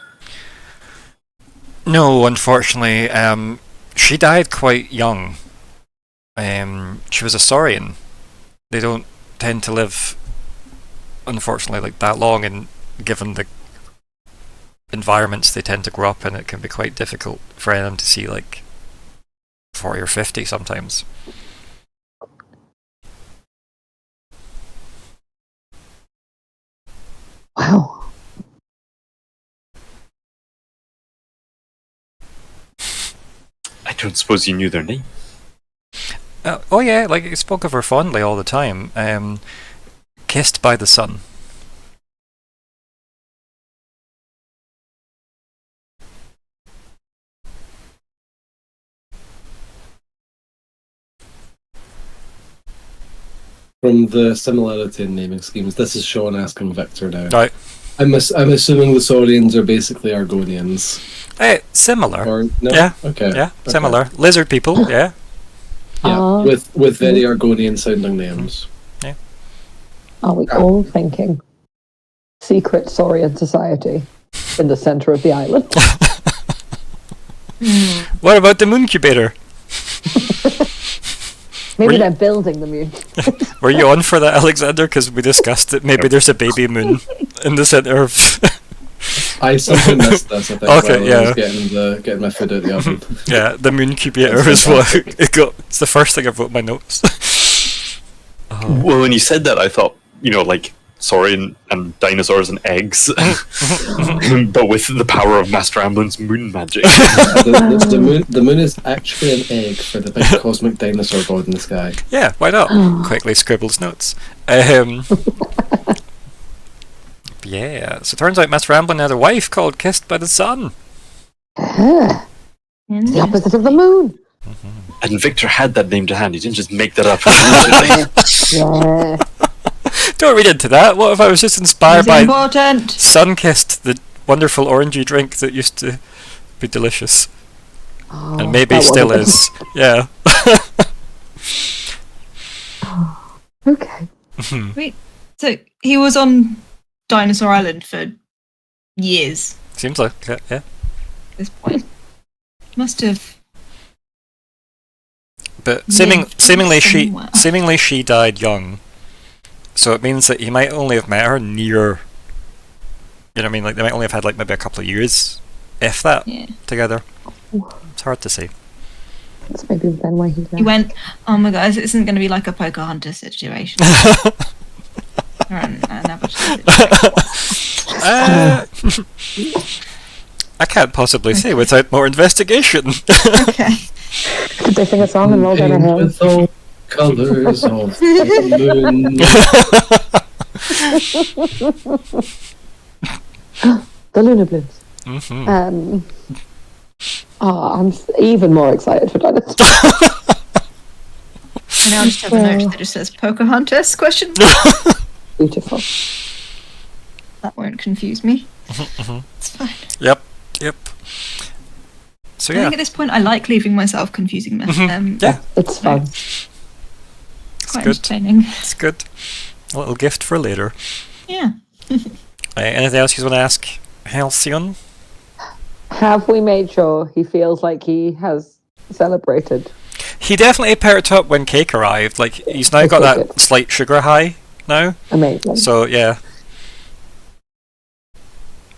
No, unfortunately. She died quite young. She was a Saurian. They don't tend to live, unfortunately, like that long, and given the environments they tend to grow up in, it can be quite difficult for them to see like 40 or 50 sometimes. Wow. I don't suppose you knew their name. Oh yeah, like I spoke of her fondly all the time. Kissed by the sun. From the similarity in naming schemes, this is Sean asking Victor now. Right. I'm assuming the Saurians are basically Argonians. Similar. Or no? Yeah. Okay. Yeah, Okay. similar. Lizard people, yeah. Yeah, with very Argonian sounding names. Are we all thinking secret Saurian society in the center of the island? What about the mooncubator? Maybe they're building the moon. Were you on for that, Alexander? Because we discussed that maybe there's a baby moon in the center of... I somehow missed this, I think. Okay, while yeah. I was getting my food out the oven. Yeah, the mooncubator is what it got. It's the first thing I wrote in my notes. Oh. Well, when you said that, I thought, like Saurian and dinosaurs and eggs, but with the power of Master Amblin's moon magic. The moon is actually an egg for the big cosmic dinosaur god in the sky. Yeah, why not? Quickly scribbles notes. Yeah, so it turns out Master Amblin had a wife called Kissed by the Sun. The opposite of the moon. And Victor had that name to hand. He didn't just make that up. Yeah. Don't read into that. What if I was just inspired by important. Sun-Kissed, the wonderful orangey drink that used to be delicious? Oh, And maybe that still wasn't- is. Yeah. Okay. Wait, so he was on Dinosaur Island for years Seems like it, yeah. at this point. Must have. But Lived seemingly somewhere. she died young. So it means that he might only have met her near... You know what I mean? Like, they might only have had, like, maybe a couple of years, if that, Yeah. together. It's hard to say. That's maybe then why he left. He went, oh my god, this isn't going to be like a Pocahontas situation. Or an Avatar situation. I can't possibly say without more investigation. Okay. Did they sing a song and roll down her hair? With all colours of the moon. The Lunar Blues. Mm-hmm. I'm even more excited for Dinosaur. And now I just have a note that just says Pocahontas question. Beautiful. That won't confuse me. It's fine. Yep. So I yeah. think at this point I like leaving myself confusing them. Yeah, It's fun. It's quite good. entertaining. it's good. A little gift for later. Yeah. Anything else you want to ask Halcyon? Have we made sure he feels like he has celebrated? He definitely perked up when cake arrived. Like, he's now got Okay, that good. slight sugar high now. Amazing. So yeah.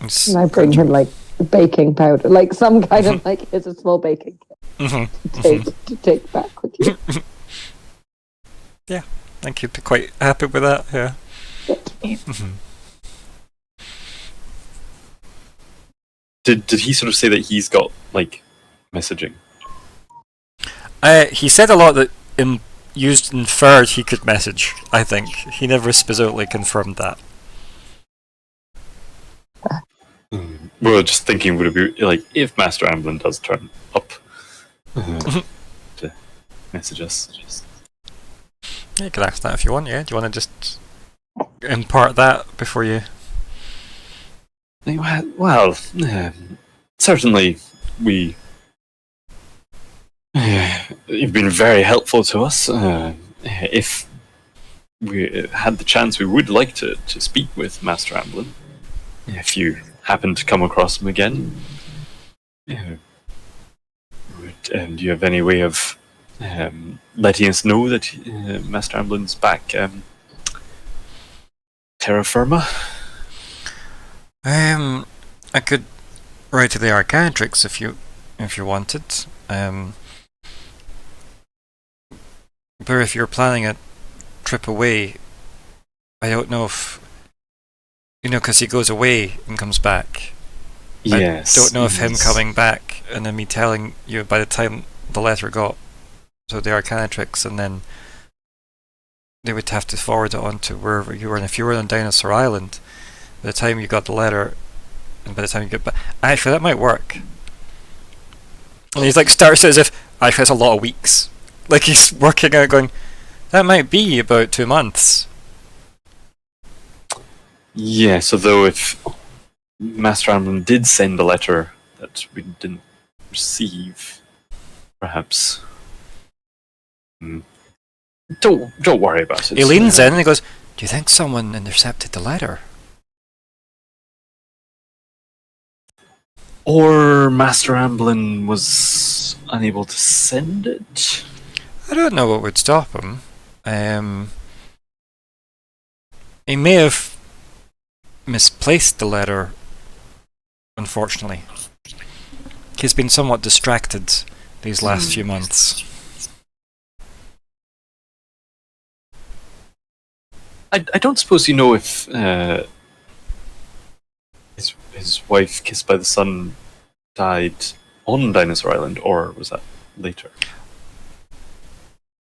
It's And I bring him like baking powder, like some kind of like here's a small baking Mhm. kit to take back with you. I think he'd be quite happy with that. Yeah. Did he sort of say that he's got, like, messaging? He said a lot that inferred he could message. I think he never specifically confirmed that. We were just thinking, would it be, like, if Master Amblin does turn up to message us? You can ask that if you want, yeah? Do you want to just impart that before you... Well, certainly we... you've been very helpful to us. If we had the chance, we would like to speak with Master Amblin. If you happen to come across him again. Do you have any way of letting us know that Master Amblin's back terra firma? I could write to the Arcantrix if you wanted. But if you're planning a trip away, I don't know if... because he goes away and comes back. Yes. I don't know if him coming back and then me telling you by the time the letter got to the Arcanatrix, and then they would have to forward it on to wherever you were. And if you were on Dinosaur Island, by the time you got the letter, and by the time you get back... Actually, that might work. And he's like, starts it as if, actually, that's a lot of weeks. Like, he's working out going, that might be about 2 months. Yes, although if Master Amblin did send a letter that we didn't receive, perhaps... Don't worry about it. He leans in and he goes, do you think someone intercepted the letter? Or Master Amblin was unable to send it? I don't know what would stop him. He may have misplaced the letter, unfortunately. He's been somewhat distracted these last few months. I don't suppose you know if his wife, kissed by the sun, died on Dinosaur Island, or was that later?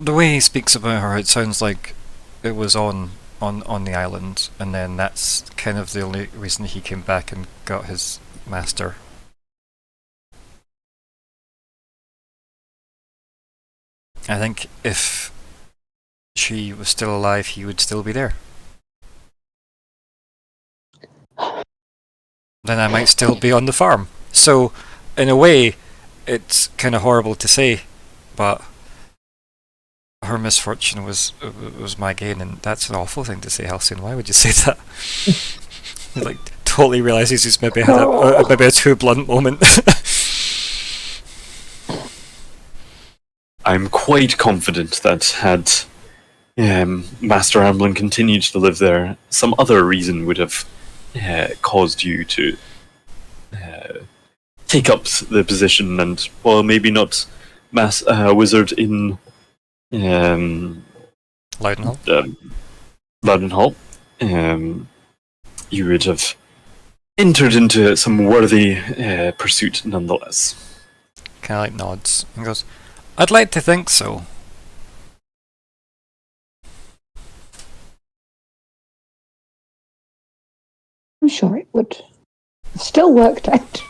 The way he speaks about her, it sounds like it was on the island, and then that's kind of the only reason he came back and got his master. I think if she was still alive, he would still be there. Then I might still be on the farm. So, in a way, it's kind of horrible to say, but her misfortune was my gain, and that's an awful thing to say, Halcyon. Why would you say that? He like totally realizes he's maybe had maybe a too blunt moment. I'm quite confident that had Master Amblin continued to live there, some other reason would have caused you to take up the position, and well, maybe not wizard in Loudenhall. Loudenhall. You would have entered into some worthy pursuit nonetheless. Kind of like nods and goes, I'd like to think so. I'm sure it would. Still worked out.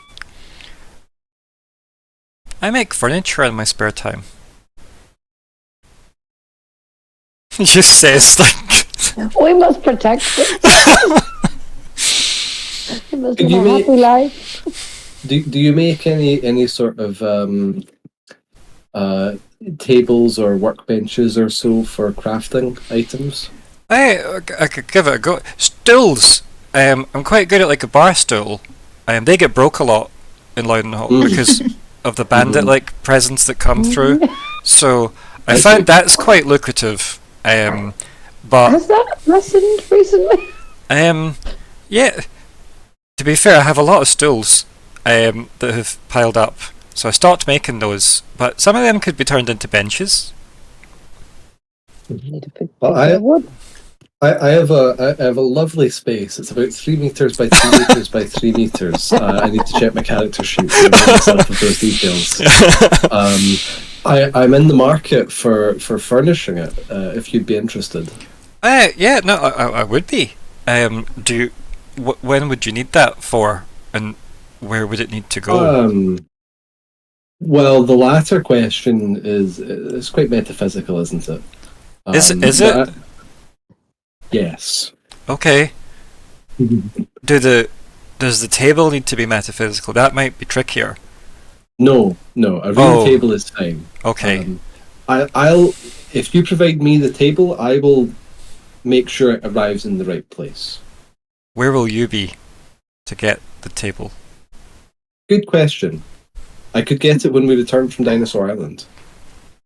I make furniture in my spare time. He just says like... We must protect it. We must have a happy life. Do you make any sort of tables or workbenches or so for crafting items? I could give it a go. Stools! I'm quite good at like a bar stool. They get broke a lot in Loudenhall because of the bandit-like presence that come through. So I found that's quite lucrative. But has that lessened recently? Yeah. To be fair, I have a lot of stools that have piled up. So I stopped making those, but some of them could be turned into benches. Well, I have a lovely space. It's about 3 meters by 3 meters by 3 meters. I need to check my character sheet to remind myself of those details. I'm in the market for furnishing it. If you'd be interested. Yeah, no, I would be. When would you need that for, and where would it need to go? Well, the latter question is quite metaphysical, isn't it? Is it? that- Yes. Okay. Does the table need to be metaphysical? That might be trickier. No. A real Oh. table is fine. Okay. I'll if you provide me the table, I will make sure it arrives in the right place. Where will you be to get the table? Good question. I could get it when we return from Dinosaur Island.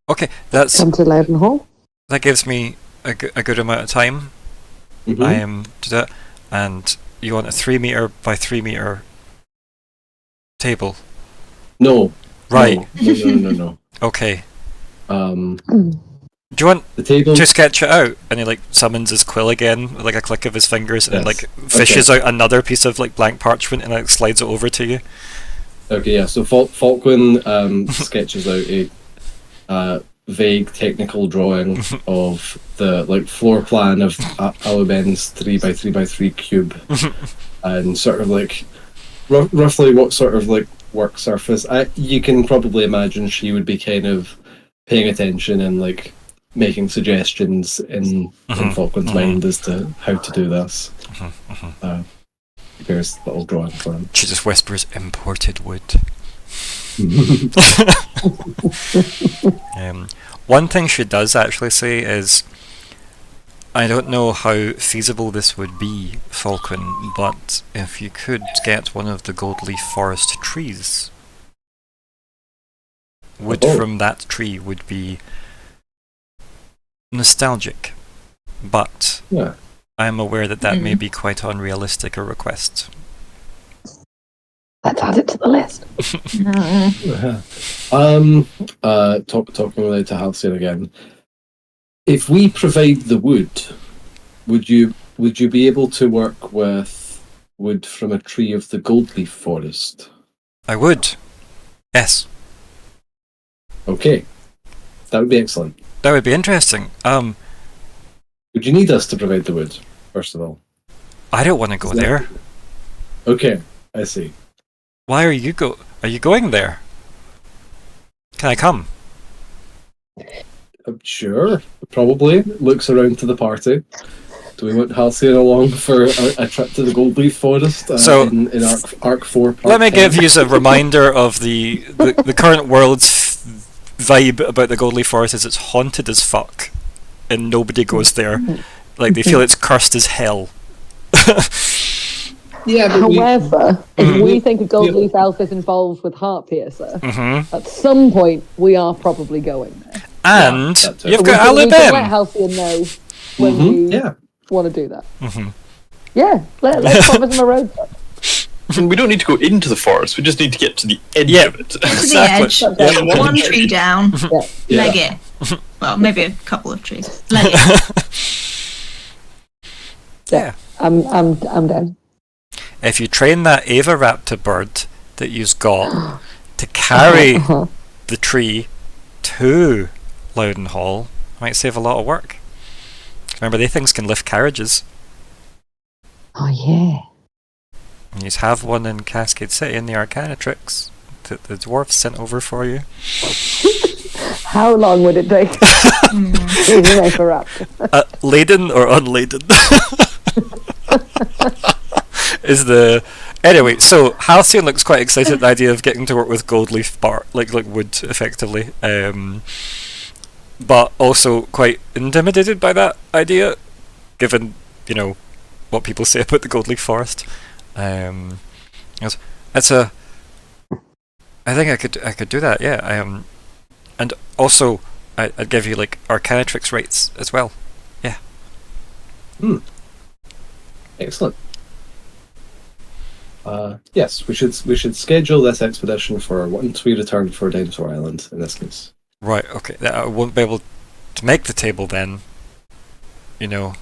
Okay, that's Come to Loudon Hall. that gives me a good amount of time. Mhm. I am to that, and you want a 3 meter by 3 meter table, No. right? No. Okay. Um, Do you want the table. to sketch it out? And he like summons his quill again with like a click of his fingers, and then Yes. like fishes out another piece of like blank parchment and like slides it over to you. Okay, yeah. So Falkwin sketches out a vague technical drawing of the like floor plan of Aluben's 3x3x3 cube, and sort of like roughly what sort of like work surface. You can probably imagine she would be kind of paying attention and like making suggestions in Falkwin's mind as to how to do this. There's the little drawing for him. She just whispers, "Imported wood." One thing she does actually say is, I don't know how feasible this would be, Falkwin, but if you could get one of the gold leaf forest trees, wood from that tree would be nostalgic, but Yeah. I'm aware that may be quite unrealistic a request. Let's add it to the list. Talking aloud to Halcyon again. If we provide the wood, would you be able to work with wood from a tree of the goldleaf forest? I would. Yes. Okay. That would be excellent. That would be interesting. Would you need us to provide the wood, first of all? I don't want to go there. Okay, I see. Why are you going there? Can I come? Sure, probably. Looks around to the party. Do we want Halcyon along for a trip to the Goldleaf Forest in Arc 4? Let me give you a reminder of the current world's vibe about the Goldleaf Forest is it's haunted as fuck, and nobody goes there. Like they feel it's cursed as hell. Yeah, but however, if we think a Goldleaf elf is involved with Heart Piercer, Mm-hmm. at some point we are probably going there. And Yeah, you've We got can let Adept. Halcyon know when we yeah. want to do that. Mhm. Yeah, let's pop us on the road. We don't need to go into the forest. We just need to get to the edge Yeah. of it. To the Exactly. edge, Yeah. one tree down, Yeah. leg it. Well, maybe a couple of trees. Leg it. Yeah. I'm down. If you train that Ava Raptor bird that you've got to carry the tree to Loudon Hall, might save a lot of work. Remember, they things can lift carriages. Oh yeah. And you have one in Cascade City in the Arcanatrix that the dwarves sent over for you. How long would it take to make a raptor? Laden or unladen? Is the anyway? So Halcyon looks quite excited at the idea of getting to work with gold leaf like wood, effectively. But also quite intimidated by that idea, given what people say about the gold leaf forest. It's a. I think I could do that. Yeah. And also I'd give you like Arcanatrix rates as well. Yeah. Excellent. Yes, we should schedule this expedition for once we return for Dinosaur Island. In this case. Right. Okay. I won't be able to make the table then. Yeah,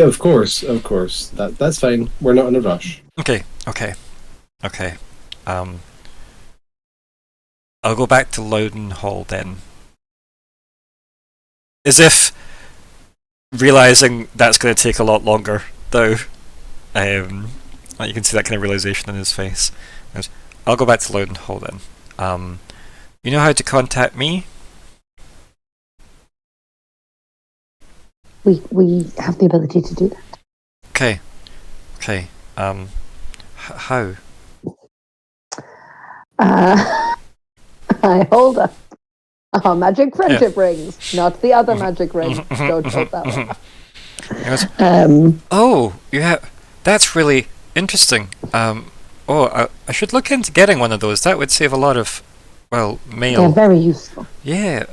of course. That's fine. We're not in a rush. Okay. I'll go back to Loudon Hall then. As if realizing that's going to take a lot longer, though. Like you can see that kind of realization in his face. I'll go back to Loudon Hall then. You know how to contact me? We have the ability to do that. Okay. How? I hold up our magic friendship rings, not the other magic rings. Don't hold that one. Oh, you have. That's really interesting. I should look into getting one of those. That would save a lot of, mail. They're very useful. Yeah.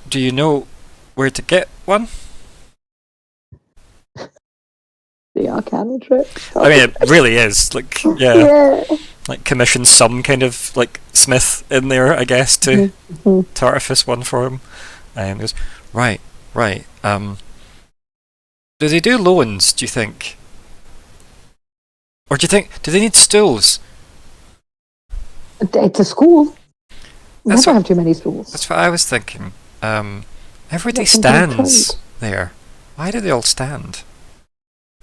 Do you know where to get one? The Arcana trick. I mean, it really is. Like, yeah. Like, commission some kind of, like, smith in there, I guess, to artifice one for him. He goes, right. Do they do loans, do you think? Or do they need stools? It's a school. We That's never have too many schools. That's what I was thinking. Everybody stands there. Why do they all stand?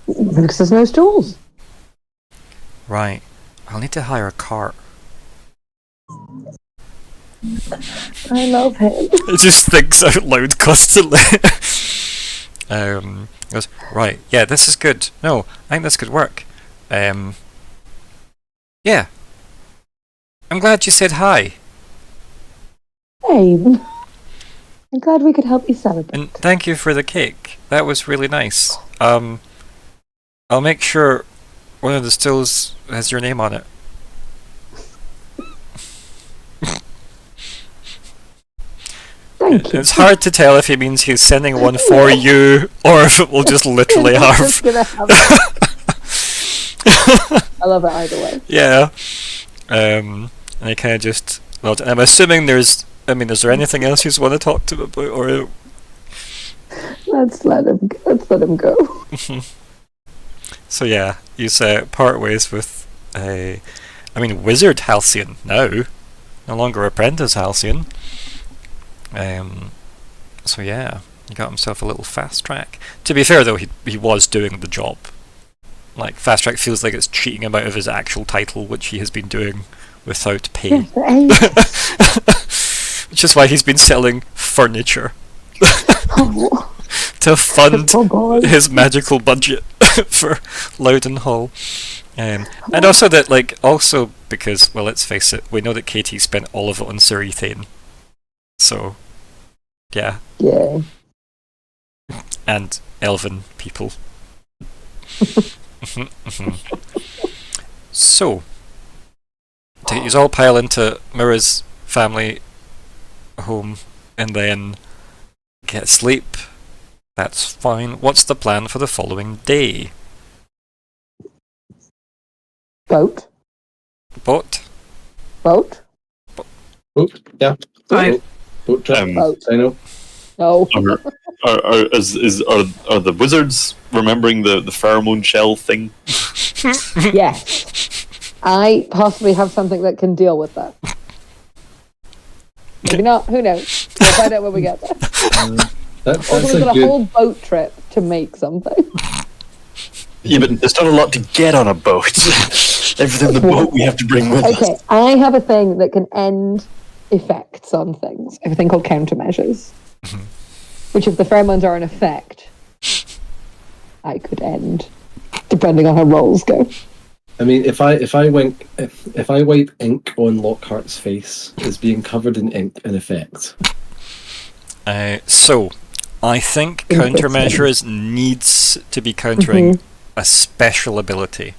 Because there's no stools. Right. I'll need to hire a cart. I love him. It just thinks out loud constantly. Goes, right, yeah, this is good. No, I think this could work. Yeah. I'm glad you said hi. Hey, I'm glad we could help you celebrate. And thank you for the cake. That was really nice. I'll make sure one of the stills has your name on it. Thank you. It's hard to tell if he means he's sending one for you or if it will just literally have. Just gonna have I love it either way. Yeah. And I kind of just. Well, I'm assuming is there anything else you want to talk to him about, or? Let's let him go. So yeah, you part ways with Wizard Halcyon now, no longer Apprentice Halcyon. So yeah, he got himself a little fast track. To be fair though, he was doing the job. Like, fast track feels like it's cheating him out of his actual title, which he has been doing without pay. Which is why he's been selling furniture. To fund his magical budget for Loudon Hall. And also that, because, well, let's face it, we know that Katie spent all of it on Cerethane. So, yeah. Yeah. And elven people. So, you all pile into Myr'ra's family home and then get sleep. That's fine. What's the plan for the following day? Boat. Yeah. Boat trip. I know. No. Are the wizards remembering the pheromone shell thing? Yes. I possibly have something that can deal with that. Maybe not. Who knows? We'll find out when we get there. That's we've got a whole boat trip to make something. Yeah, but there's not a lot to get on a boat. Everything in the boat we have to bring with us. Okay, I have a thing that can end effects on things. I have a thing called countermeasures. Which, if the pheromones are an effect, I could end, depending on how rolls go. I mean, if I wipe ink on Lockhart's face, is being covered in ink an effect? So, I think countermeasures needs to be countering a special ability.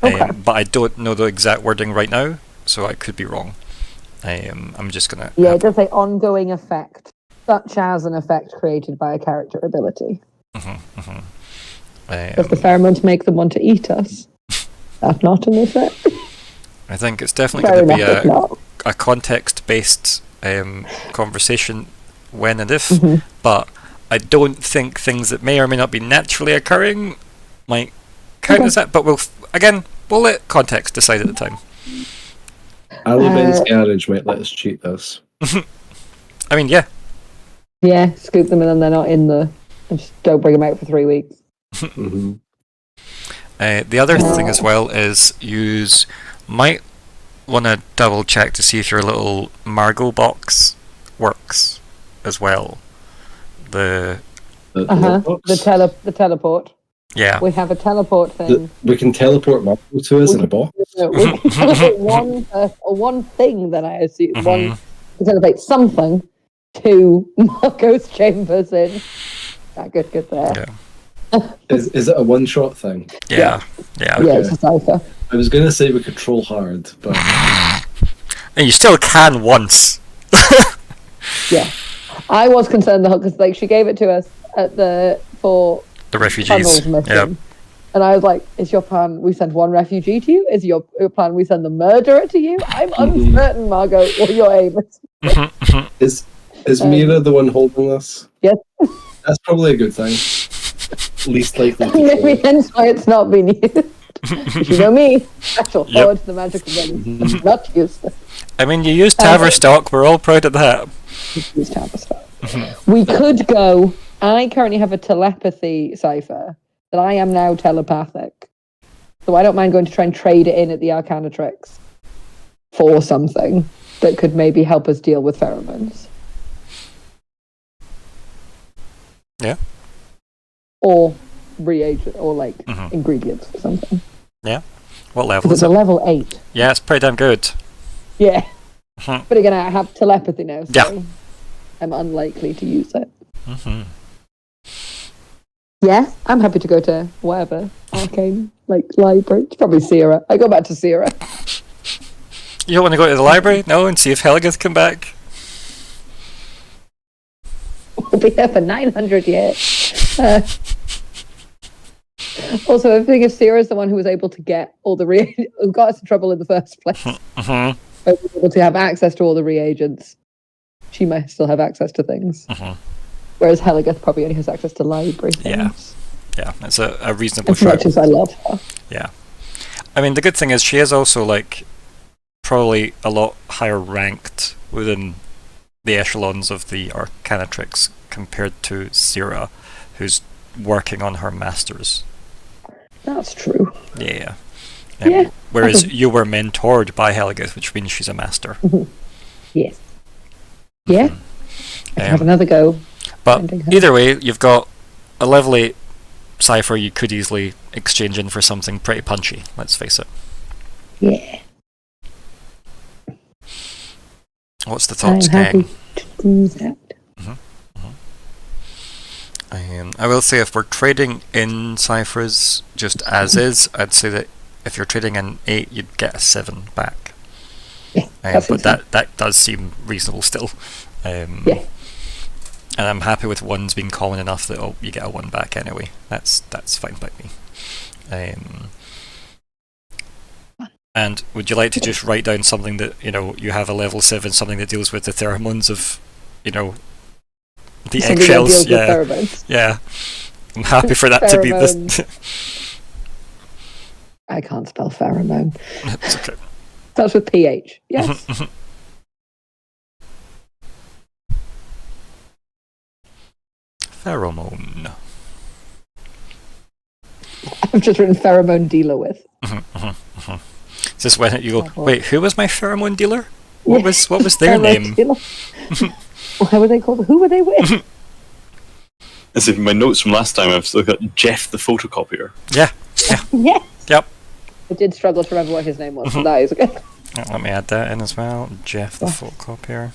Okay. But I don't know the exact wording right now, so I could be wrong. I'm just gonna. Yeah, it does say ongoing effect, such as an effect created by a character ability. Does the pheromones make them want to eat us? That's not an effect. I think it's definitely going to be a context-based conversation when and if, but I don't think things that may or may not be naturally occurring might count as that. But we'll let context decide at the time. Aliben's garage might let us cheat this. I mean, yeah. Yeah, scoop them in and they're not in and just don't bring them out for 3 weeks. The other thing as well is you might want to double check to see if your little Margot box works as well. The The teleport. Yeah. We have a teleport thing. We can teleport Marco to us in a box. We can teleport one thing that I assume. One to teleport something to Marco's chambers in. Good there. Yeah. Is it a one-shot thing? Yeah. Yeah, it's a cipher. I was going to say we could troll hard, but... And you still can once. Yeah. I was concerned because like she gave it to us for the refugees. Yep. And I was like, is your plan we send one refugee to you? Is your plan we send the murderer to you? I'm uncertain, Margot, what your aim is. Is Myr'ra the one holding us? Yes. That's probably a good thing. Least likely to maybe hence why it's not been used. You know me, I shall forward the magic again. Not useless. I mean, you used Tavistock, we're all proud of that. Use Tavistock. We could go. I currently have a telepathy cipher that I am now telepathic. So I don't mind going to try and trade it in at the Arcanatrix for something that could maybe help us deal with pheromones. Yeah. Or reagent, or like ingredients or something. Yeah. What level is it's it? A level 8. Yeah, it's pretty damn good. Yeah. But again, I have telepathy now, so yeah. I'm unlikely to use it. Yeah, I'm happy to go to whatever arcane, like, library. It's probably Sierra. I go back to Sierra. You don't want to go to the library? No, and see if Helga's come back? We'll be there for 900 years. Also, I think if Sierra's the one who was able to get all the who got us in trouble in the first place, able to have access to all the reagents, she might still have access to things. Whereas Helga probably only has access to library things. Yeah, it's a reasonable as much as I love her. Yeah. I mean, the good thing is she is also, like, probably a lot higher ranked within the echelons of the Arcanatrix compared to Sierra, who's working on her masters. That's true. Yeah. Yeah. Whereas you were mentored by Helga, which means she's a master. Yes. Yeah. I can have another go. But either way, you've got a level 8 cipher you could easily exchange in for something pretty punchy, let's face it. Yeah. What's the thoughts, gang? To do that. I will say if we're trading in ciphers just as is, I'd say that if you're trading in 8, you'd get a 7 back. Yeah, but that does seem reasonable still. Yeah. And I'm happy with 1s being common enough that you get a 1 back anyway. That's fine by me. And would you like to just write down something that, you have a level 7, something that deals with the pheromones of, the eggshells? Yeah. I'm happy for that to be this. I can't spell pheromone. It's okay. Starts with PH. Yes. Pheromone. I've just written pheromone dealer with. Is this when you go, wait, who was my pheromone dealer? What was their name? Why were they called? Who were they with? As if my notes from last time, I've still got Jeff the photocopier. Yeah. Yes. Yep. I did struggle to remember what his name was. So that is okay. Let me add that in as well. Jeff the photocopier.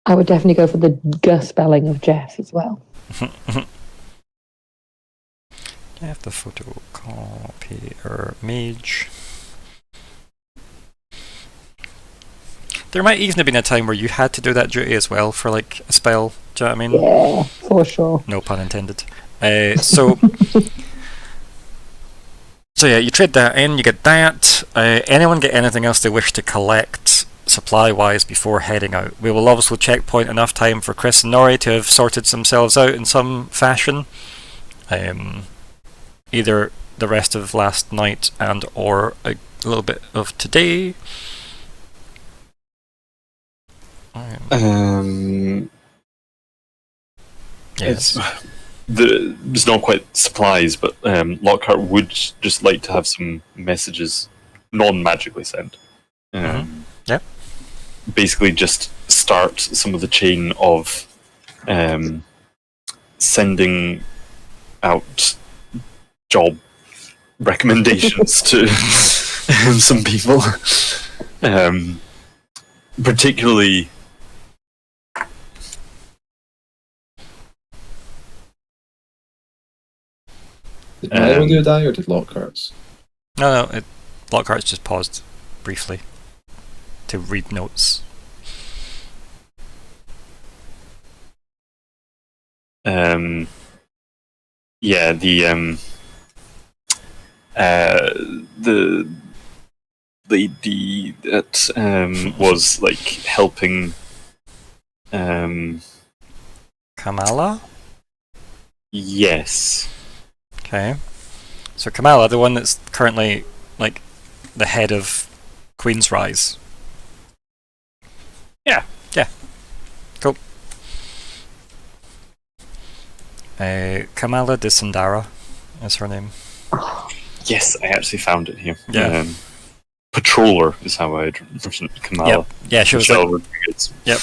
I would definitely go for the spelling of Jeff as well. Jeff the photocopier mage. There might even have been a time where you had to do that duty as well for like a spell. Do you know what I mean? Yeah, for sure. No pun intended. So yeah, you trade that in, you get that. Anyone get anything else they wish to collect supply-wise before heading out? We will also checkpoint enough time for Chris and Nori to have sorted themselves out in some fashion. Either the rest of last night and or a little bit of today. Yes. It's not quite supplies, but Lockheart would just like to have some messages non-magically sent. Yep. Basically just start some of the chain of sending out job recommendations to some people, particularly. Did my audio die or did Lockhart's? No, Lockhart's just paused briefly to read notes. Yeah, the lady that was like helping Kamala? yes. Okay. So Kamala, the one that's currently like the head of Queen's Rise. Yeah. Yeah. Cool. Kamala de Sandara is her name. Yes, I actually found it here. Yeah. Patroller is how I'd written Kamala. Yep. Yeah, she was Michelle like, Rodriguez. yep.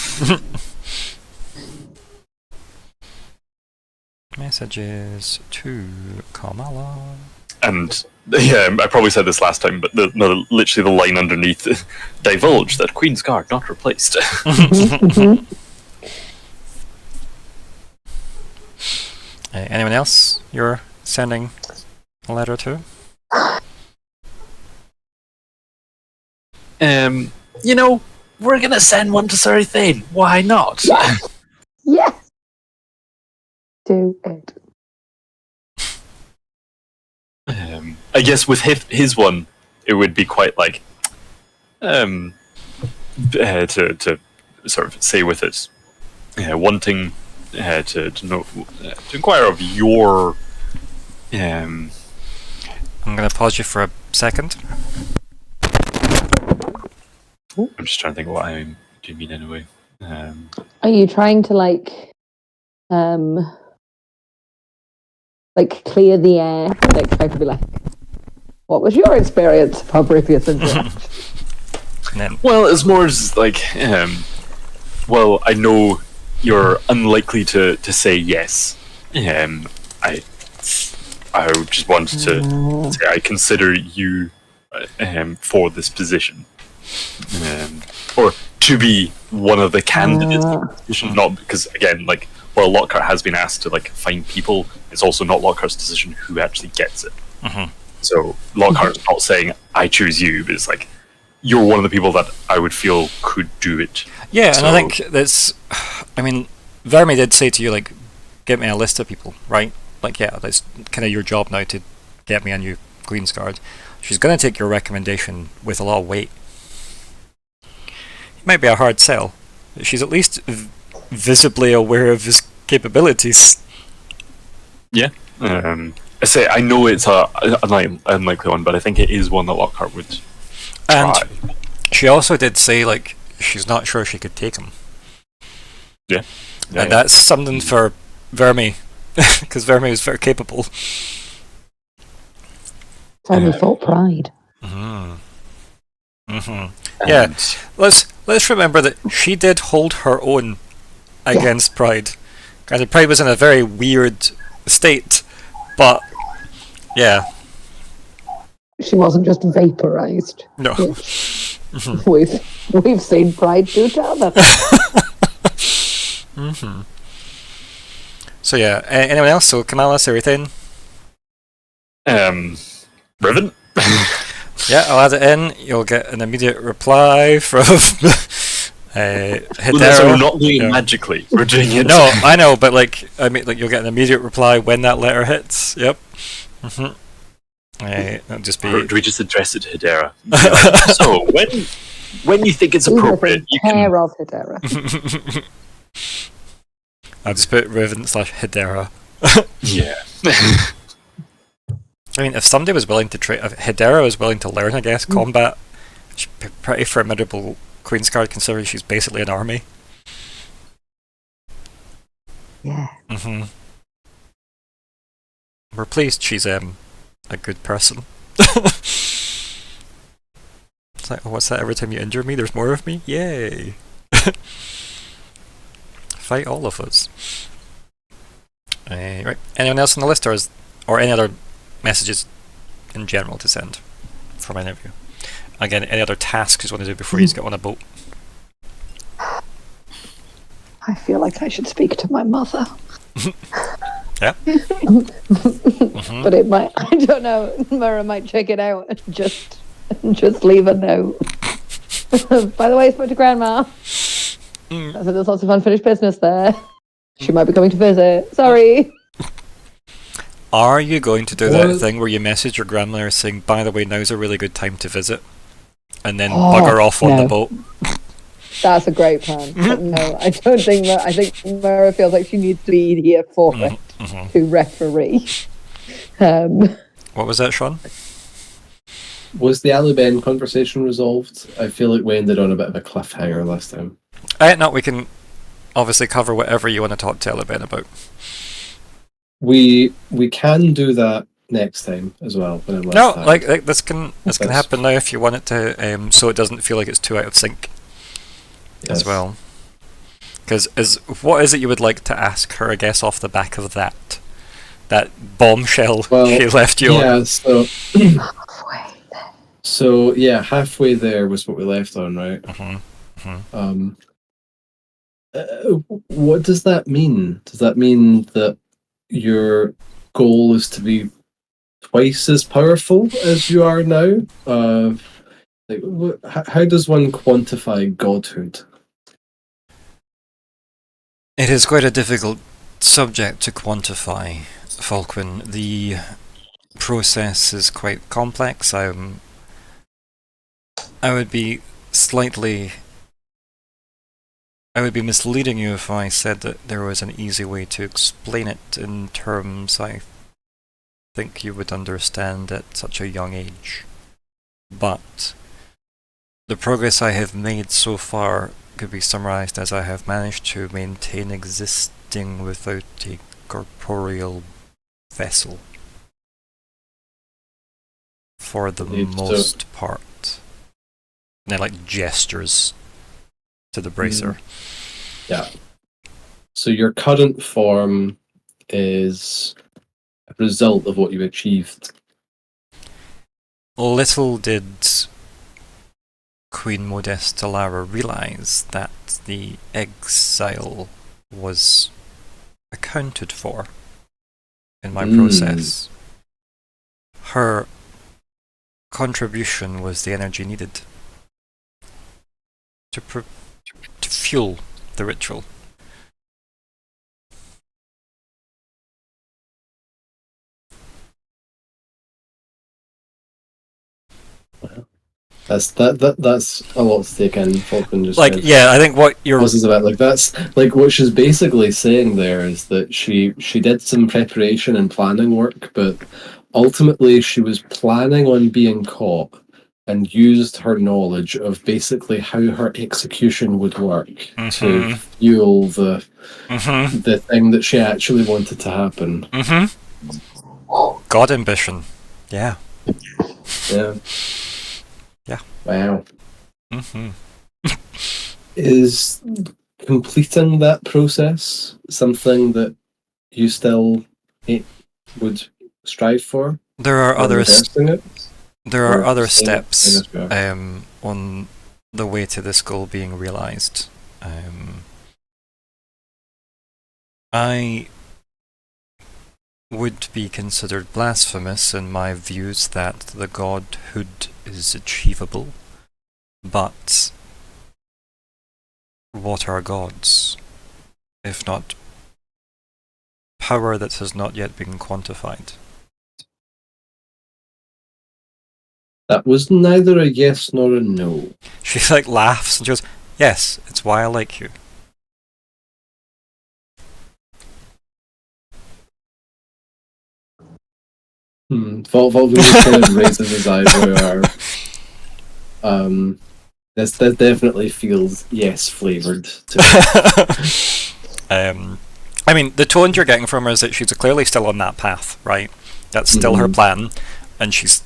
Messages to Kamala. And yeah, I probably said this last time, but literally the line underneath divulge that Queen's Guard not replaced. Anyone else you're sending a letter to? You know, we're gonna send one to Surrey Thane. Why not? Yes. Yes. Do it. I guess with his one, it would be quite like to sort of say with it, wanting to know to inquire of your. I'm going to pause you for a second. I'm just trying to think what I do mean anyway. Are you trying to like clear the air? Like try to be like, what was your experience of our previous interaction? Well, it's more just like, well, I know you're unlikely to say yes. I just wanted to say I consider you for this position, or to be one of the candidates for this position. Not because, again, like, while Lockhart has been asked to like find people, it's also not Lockhart's decision who actually gets it. So Lockhart's not saying I choose you, but it's like you're one of the people that I would feel could do it. Yeah, so, and I think that's. I mean, Vermi did say to you like, get me a list of people, right? Like, yeah, that's kind of your job now to get me a new Queen's Guard. She's going to take your recommendation with a lot of weight. It might be a hard sell. She's at least visibly aware of his capabilities. Yeah. I say I know it's a unlikely one, but I think it is one that Lockhart would try. And she also did say like she's not sure she could take him. Yeah. And that's something for Vermi, because Vermi was very capable. Vermi fought pride. Yeah, let's remember that she did hold her own against Pride. Granted, Pride was in a very weird state, but yeah, she wasn't just vaporized. no. We've seen Pride do to others. So yeah, anyone else? So Kamala, everything. Riven. Yeah, I'll add it in. You'll get an immediate reply from Hedera. So we're not doing it magically. We're doing it. No, I know, but like, I mean, like you'll get an immediate reply when that letter hits. Yep. That'll just be. Or do we just address it to Hedera? So when you think it's appropriate, you can. Care of Hedera. I'll just put Riven/Hedera. Yeah. I mean, if somebody was willing to train, if Hedera was willing to learn, I guess, combat, she's a pretty formidable Queen's Guard, considering she's basically an army. Yeah. We're pleased she's a good person. It's like, oh, what's that? Every time you injure me, there's more of me? Yay! Fight all of us. Right. Anyone else on the list, or any other messages in general to send from any of you? Again, any other tasks you want to do before you get on a boat? I feel like I should speak to my mother. Yeah. But it might, I don't know, Myr'ra might check it out and just leave a note. By the way, I spoke to Grandma. I said there's lots of unfinished business there. She might be coming to visit. Sorry. Are you going to do that thing where you message your grandmother saying, by the way, now's a really good time to visit, and then bugger off on the boat? That's a great plan. But no, I don't think I think Myr'ra feels like she needs to be here for it to referee. What was that, Sean? Was the Ali Ben conversation resolved? I feel like we ended on a bit of a cliffhanger last time. No, we can obviously cover whatever you want to talk to Ali Ben about. We can do that next time as well. No, like this can happen now if you want it to, so it doesn't feel like it's too out of sync. As well. Because what is it you would like to ask her, I guess, off the back of that bombshell she left you on? So halfway there was what we left on, right? What does that mean? Does that mean that your goal is to be twice as powerful as you are now? How does one quantify godhood? It is quite a difficult subject to quantify, Falkwin. The process is quite complex. I would be misleading you if I said that there was an easy way to explain it in terms I think you would understand at such a young age. But the progress I have made so far could be summarized as I have managed to maintain existing without a corporeal vessel. For the most part. And then like gestures to the bracer. Yeah. So your current form is a result of what you achieved. Little did Queen Modesta Lara realize that the exile was accounted for in my process. Her contribution was the energy needed to fuel the ritual. That's a lot to take in. Falkwin just like, yeah, I think what you're about, like, that's like what she's basically saying there is that she did some preparation and planning work, but ultimately she was planning on being caught and used her knowledge of basically how her execution would work to fuel the thing that she actually wanted to happen. God ambition. Yeah. Yeah. Yeah. Wow. Is completing that process something that you still would strive for? There are other steps on the way to this goal being realized. I would be considered blasphemous in my views that the godhood is achievable, but what are gods, if not power that has not yet been quantified? That was neither a yes nor a no. She like laughs and she goes, "Yes, it's why I like you." Falkwin just kind of raises his eyebrow. That definitely feels yes flavored to me. I mean, the tone you're getting from her is that she's clearly still on that path, right? That's still her plan, and she's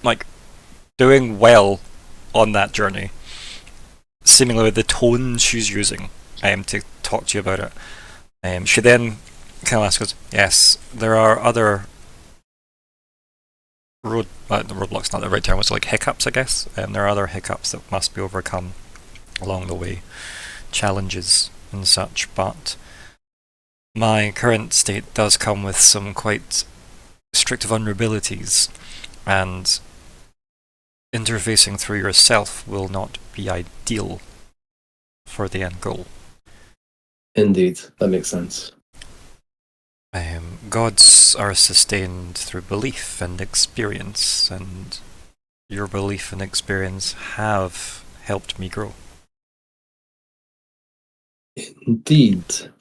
like doing well on that journey. Seemingly with the tone she's using to talk to you about it. She then Kalas goes, yes, there are other roadblocks, not the right term, it's like hiccups, I guess. There are other hiccups that must be overcome along the way, challenges and such, but my current state does come with some quite strict vulnerabilities, and interfacing through yourself will not be ideal for the end goal. Indeed, that makes sense. Gods are sustained through belief and experience, and your belief and experience have helped me grow. Indeed.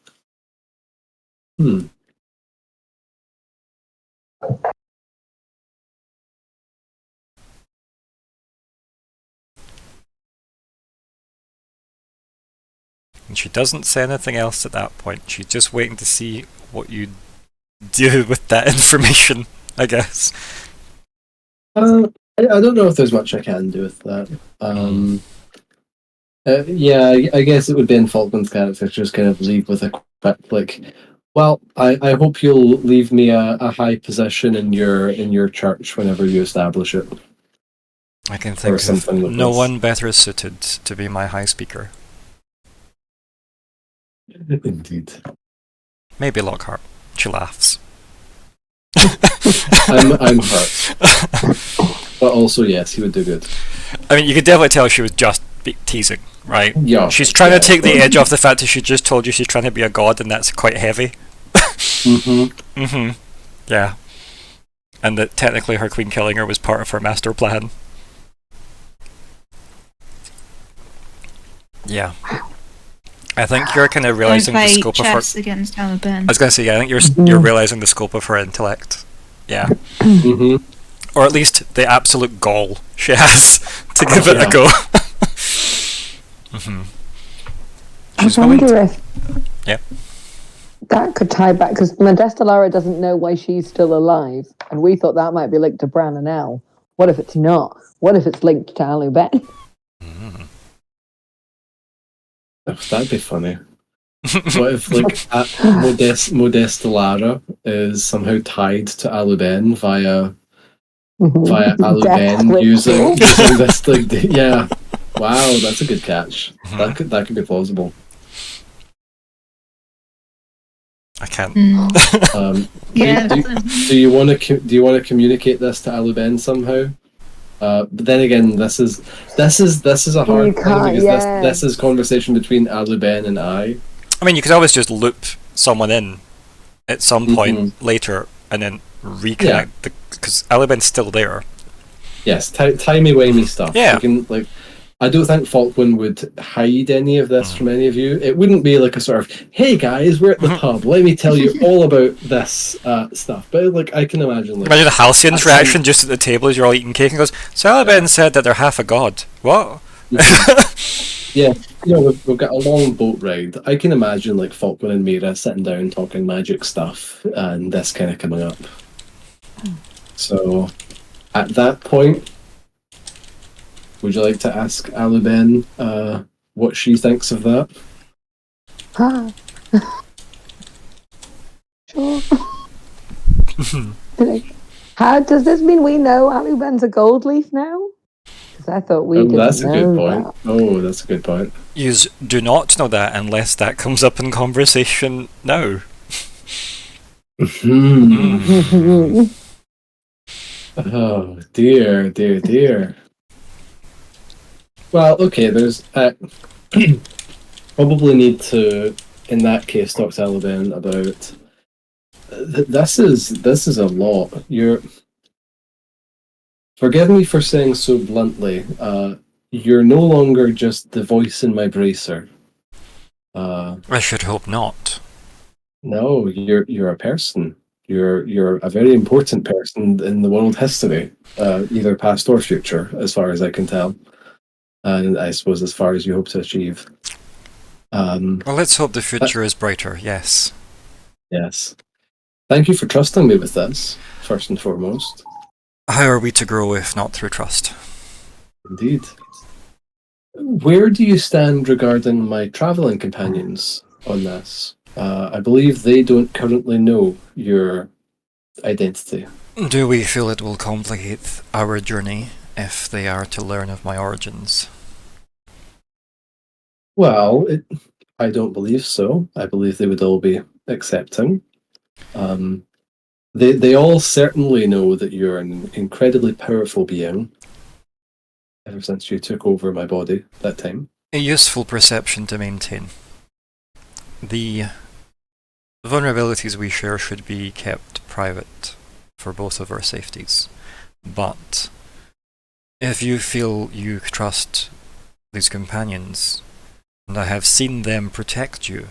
And she doesn't say anything else at that point. She's just waiting to see what you do with that information, I guess. I don't know if there's much I can do with that. I guess it would be in Falkwin's character to just kind of leave with a quick, like, well, I hope you'll leave me a high position in your church whenever you establish it. I can think of no one better suited to be my high speaker. Indeed. Maybe Lockhart. She laughs. I'm hurt. But also, yes, he would do good. I mean, you could definitely tell she was just teasing, right? Yeah. She's trying to take the edge off the fact that she just told you she's trying to be a god, and that's quite heavy. Yeah. And that technically her queen killing her was part of her master plan. Yeah. I think you're kind of realizing the scope of her. Against Halibin. I was going to say, yeah, I think you're realizing the scope of her intellect. Yeah. Or at least the absolute gall she has to give it a go. I wonder if yeah, that could tie back, because Modesta Lara doesn't know why she's still alive, and we thought that might be linked to Bran and Elle. What if it's not? What if it's linked to Aluben? That'd be funny. What if, like, Modesta Lara is somehow tied to Aluben via Aluben using this, like, yeah. Wow, that's a good catch. That could be plausible. I can't. Do you want to communicate this to Aluben somehow? But then again, this is a hard thing, because this is conversation between Aluben and I. I mean, you could always just loop someone in at some point later and then reconnect because Aluben's still there. Yes, timey-wimey stuff. Yeah. I don't think Falkwin would hide any of this from any of you. It wouldn't be like a sort of, hey guys, we're at the pub, let me tell you all about this stuff. But like, I can imagine. Like, imagine Halcyon's reaction just at the table as you're all eating cake and goes, so Aluben said that they're half a god. What? Yeah, we've got a long boat ride. I can imagine like Falkwin and Myr'ra sitting down talking magic stuff and this kind of coming up. So, at that point, would you like to ask Aluben what she thinks of that? Sure. How does this mean we know Aluben's a gold leaf now? Because I thought we didn't that's a good know point. that. Oh, that's a good point. You do not know that unless that comes up in conversation now. Oh, dear. Well, okay, there's probably need to, in that case, talk to Aluben about this is a lot. Forgive me for saying so bluntly, you're no longer just the voice in my bracer. I should hope not. No, you're a person. You're a very important person in the world history, either past or future, as far as I can tell. And I suppose as far as you hope to achieve. Well, let's hope the future is brighter, yes. Yes. Thank you for trusting me with this, first and foremost. How are we to grow if not through trust? Indeed. Where do you stand regarding my travelling companions on this? I believe they don't currently know your identity. Do we feel it will complicate our journey if they are to learn of my origins? Well, I don't believe so. I believe they would all be accepting. They all certainly know that you're an incredibly powerful being. Ever since you took over my body that time. A useful perception to maintain. The vulnerabilities we share should be kept private for both of our safeties. But if you feel you trust these companions, and I have seen them protect you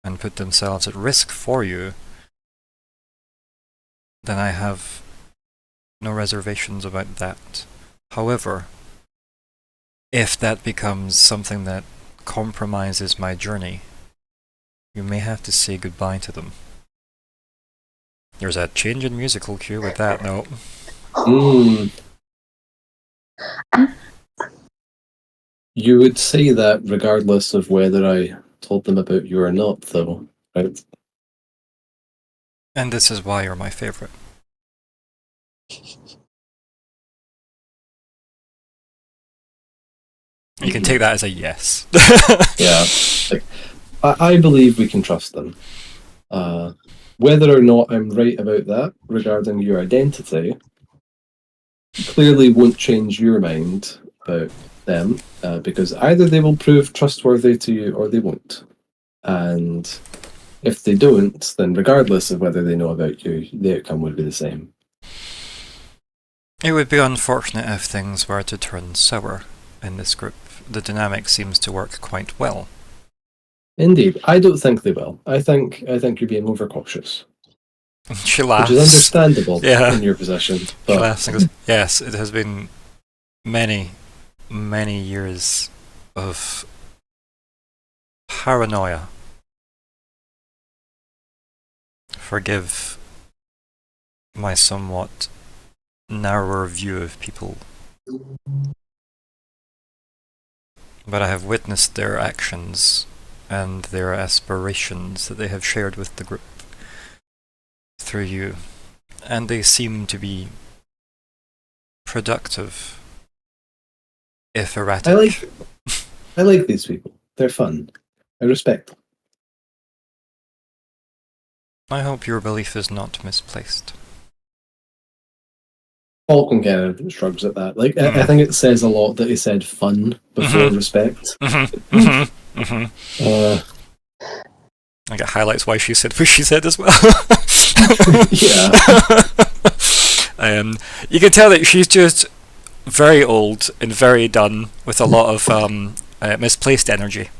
and put themselves at risk for you, then I have no reservations about that. However, if that becomes something that compromises my journey, you may have to say goodbye to them. There's a change in musical cue with that note. You would say that regardless of whether I told them about you or not, though, right? And this is why you're my favorite. You can take that as a yes. Yeah. I believe we can trust them. Whether or not I'm right about that regarding your identity clearly won't change your mind about them, because either they will prove trustworthy to you or they won't. And if they don't, then regardless of whether they know about you, the outcome would be the same. It would be unfortunate if things were to turn sour in this group. The dynamic seems to work quite well. Indeed, I don't think they will. I think you're being overcautious. She laughs. Which is understandable in your position. She laughs and goes, yes, it has been many, many years of paranoia. Forgive my somewhat narrower view of people. But I have witnessed their actions and their aspirations that they have shared with the group through you, and they seem to be productive, if erratic. I like these people. They're fun. I respect them. I hope your belief is not misplaced. Falkwin kind of shrugs at that. I think it says a lot that he said fun before respect. I think it highlights why she said what she said as well. You can tell that she's just very old and very done with a lot of misplaced energy.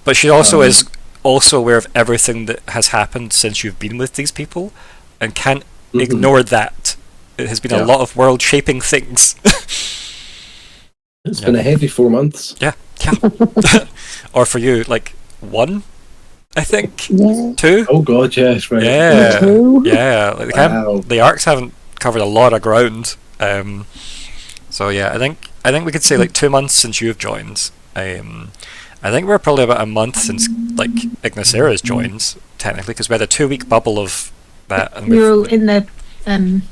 But she also is also aware of everything that has happened since you've been with these people, and can't ignore that. It has been a lot of world-shaping things. It's been a heavy 4 months. Yeah. Or for you, like 1, I think. Yeah. 2. Oh god, yes, right. Yeah. 2. Yeah. Like the arcs haven't covered a lot of ground. So yeah, I think we could say like 2 months since you've joined. I think we're probably about a month since like Ignysera has joined, technically, because we had a 2-week bubble of that. And we were in the the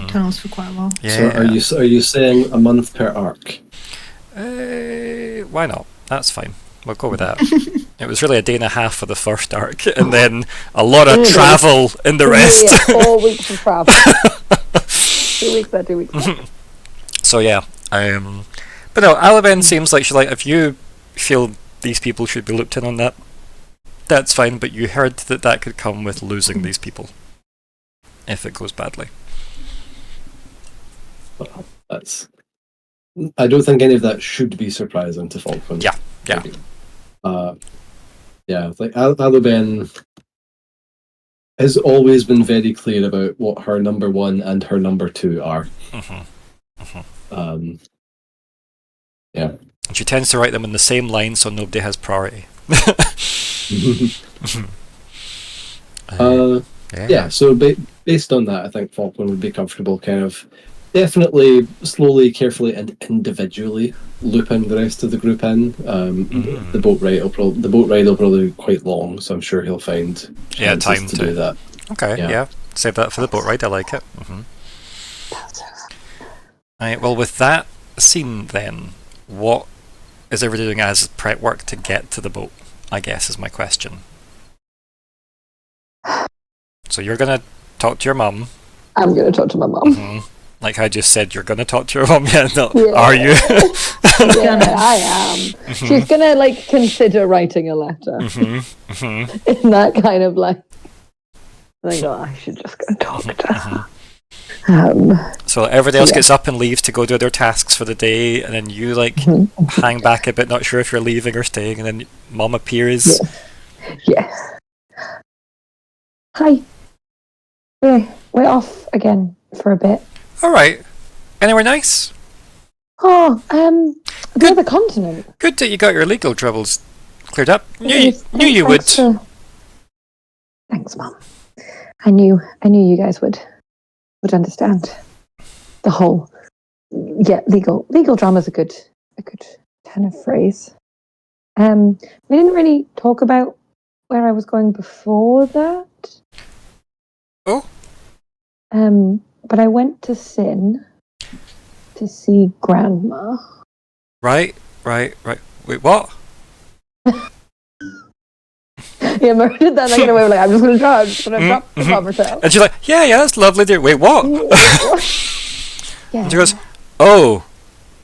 tunnels for quite a while. Yeah. So are you saying a month per arc? Why not? That's fine. We'll go with that. It was really a day and a half for the first arc, and then a lot of travel in the rest. 4 weeks of travel. 2 weeks there, 2 weeks there. So yeah, but no, Half-Elven seems like if you feel these people should be looked in on that, that's fine, but you heard that could come with losing these people if it goes badly. Well, I don't think any of that should be surprising to Falkwin. Yeah. Like Half-Elven has always been very clear about what her number 1 and her number 2 are. And she tends to write them in the same line so nobody has priority. So based on that, I think Falkwin would be comfortable kind of definitely slowly, carefully, and individually looping the rest of the group in. The boat ride will probably be quite long, so I'm sure he'll find chances time to do that. Okay, yeah. Save that for the boat ride. I like it. Right. Well, with that scene, then, what is everybody doing as prep work to get to the boat? I guess is my question. So you're gonna talk to your mum. I'm gonna talk to my mum. Like I just said, you're gonna talk to your mum. Yeah, no, Yeah. are you? Yeah, I am. She's gonna like consider writing a letter. In that kind of like, I should just go talk to her. So everybody else gets up and leaves to go do their tasks for the day, and then you like hang back a bit, not sure if you're leaving or staying, and then mum appears. Yes. Hi. We're off again for a bit. All right. Anywhere nice? Oh, the other continent. Good that you got your legal troubles cleared up. Knew you would. Thanks, Mum. I knew you guys would understand the whole. Yeah, legal drama's a good kind of phrase. We didn't really talk about where I was going before that. Oh. But I went to Sin to see Grandma. Right. Wait, what? Yeah, Myr'ra did that. I get away with I'm just going to try. I'm just going to drop the bomb herself. And she's like, yeah, that's lovely, dear. Wait, what? Yeah. And she goes, oh,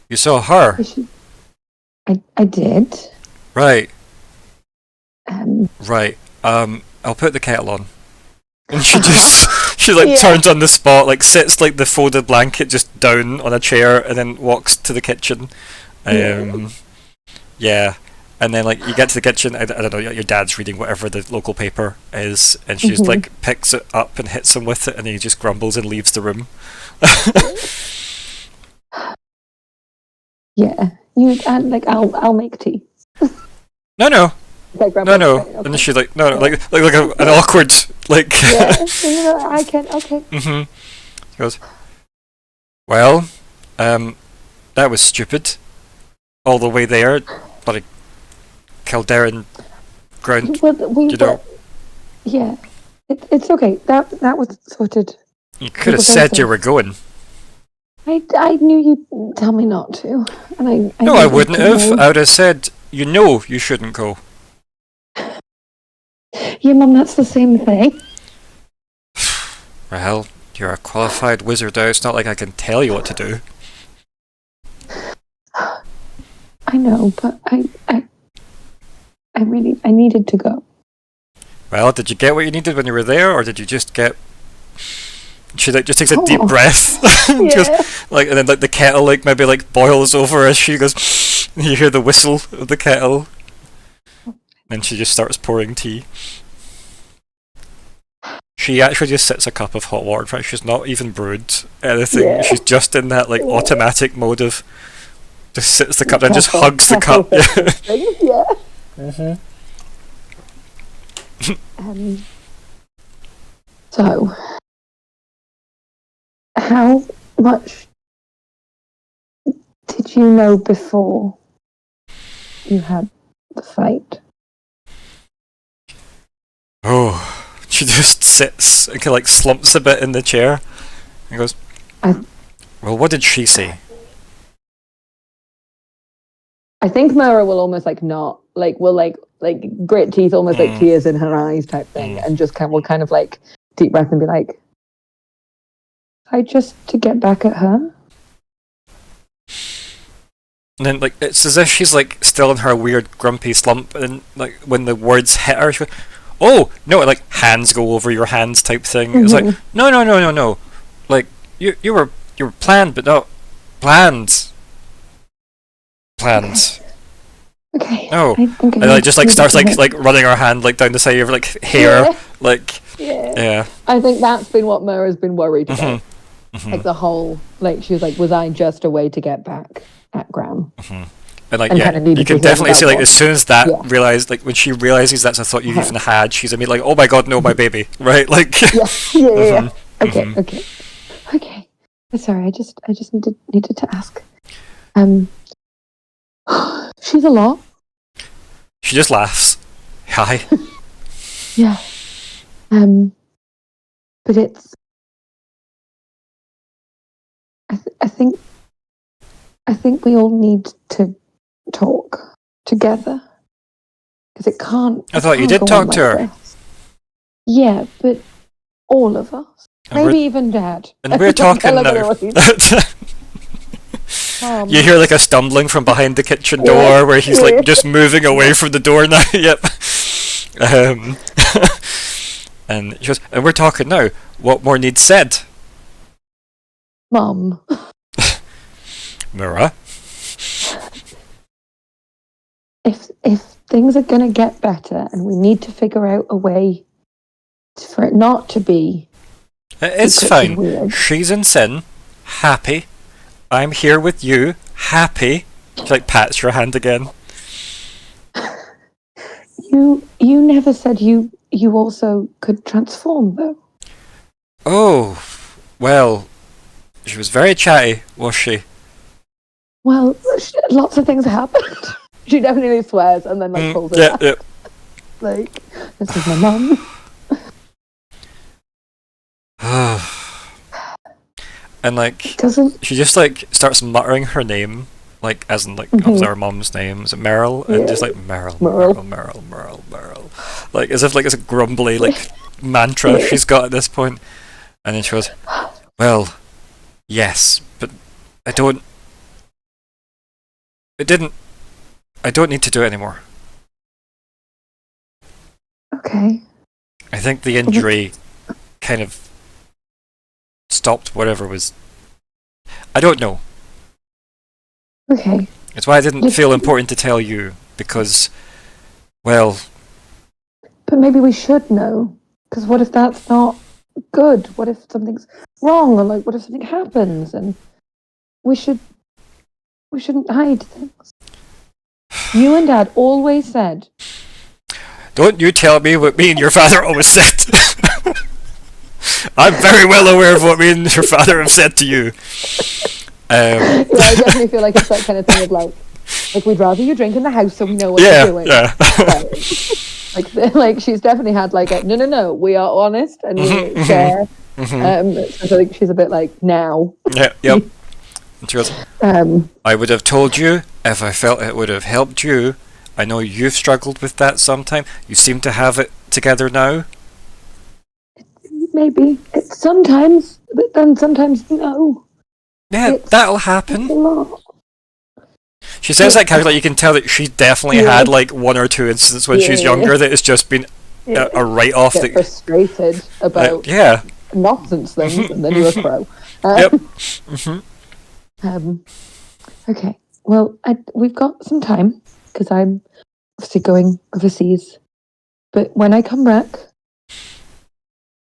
you saw her. I did. Right. Right. I'll put the kettle on. And she turns on the spot, like sits like the folded blanket just down on a chair, and then walks to the kitchen. Yeah. And then like you get to the kitchen, I don't know, your dad's reading whatever the local paper is, and she just like picks it up and hits him with it, and he just grumbles and leaves the room. Yeah. I'll make tea. No. Like No. Okay. And then she's like, no, like an awkward, like. Yeah. I can. Okay. She goes, well, that was stupid. All the way there, bloody Calderan ground. Yeah. It's okay. That was sorted. You could have said you were going. I knew you'd tell me not to, and I. No, I wouldn't have. I would have said, you shouldn't go. Yeah, Mum, that's the same thing. Well, you're a qualified wizard now. It's not like I can tell you what to do. I know, but I needed to go. Well, did you get what you needed when you were there, or did you just get? She like just takes a deep breath, and goes, and then like the kettle maybe boils over as she goes. You hear the whistle of the kettle, and she just starts pouring tea. She actually just sets a cup of hot water in front. She's not even brewed anything. Yeah. She's just in that automatic mode of just sits the cup down, just hugs the cup. Yeah. So, how much did you know before you had the fight? Oh, she just sits and kind of slumps a bit in the chair and goes, well, what did she say? I think Myr'ra will almost not will grit teeth, almost tears in her eyes type thing, and just will kind of deep breath and be like, I just to get back at her. And then it's as if she's still in her weird grumpy slump, and when the words hit her, she goes, oh no, hands go over your hands type thing. It's no. You were planned, but not planned. Okay. No. And just starts running her hand running the side of her hair. Yeah. I think that's been what Myr'ra's been worried about. The whole she was I just a way to get back at Graham? And you can definitely see as soon as that realized when she realizes that's a thought you've even had, she's immediately oh my god, no, my baby, right? Yeah. Okay. Sorry, I just needed to ask. She's a lot. She just laughs. Hi. Yeah. But it's. I think we all need to talk together because it can't. I thought you did talk to her. Yeah, but all of us. And Maybe even Dad. And we're talking now. You hear like a stumbling from behind the kitchen door where he's like just moving away from the door now. Yep. And she goes, and we're talking now. What more needs said? Mum. Myr'ra. If things are gonna get better and we need to figure out a way for it not to be. It's fine. Weird. She's in sin. Happy. I'm here with you. Happy. She like pats your hand again. You never said you also could transform though. Oh, well, she was very chatty, was she? Well, lots of things happened. She definitely swears and then like pulls it back. Yeah. Like, this is my mum. And like, she just like starts muttering her name, like as in like obviously our mum's name, is it Meryl? And just like Meryl. Like as if like it's a grumbly like mantra she's got at this point. And then she goes, well, yes, but I don't need to do it anymore. Okay. I think the injury kind of stopped whatever was. I don't know. Okay. It's why I didn't feel important to tell you, because, well. But maybe we should know, because what if that's not good? What if something's wrong, or like what if something happens, and we shouldn't hide things. You and Dad always said. Don't you tell me what me and your father always said. I'm very well aware of what me and your father have said to you. Yeah, I definitely feel like it's that kind of thing of like we'd rather you drink in the house so we know what you're doing. Yeah. like she's definitely had like a no, we are honest and we share. So I think she's a bit like now. Yeah, yep. And she goes, I would have told you if I felt it would have helped you. I know you've struggled with that sometime. You seem to have it together now. Maybe. It's sometimes, but then sometimes no. Yeah, that'll happen. It's a lot. She says that kind of like you can tell that she definitely had like one or two incidents when she was younger that it's just been a write-off. Get frustrated about nonsense things and then you're a crow. Okay, well, we've got some time because I'm obviously going overseas. But when I come back,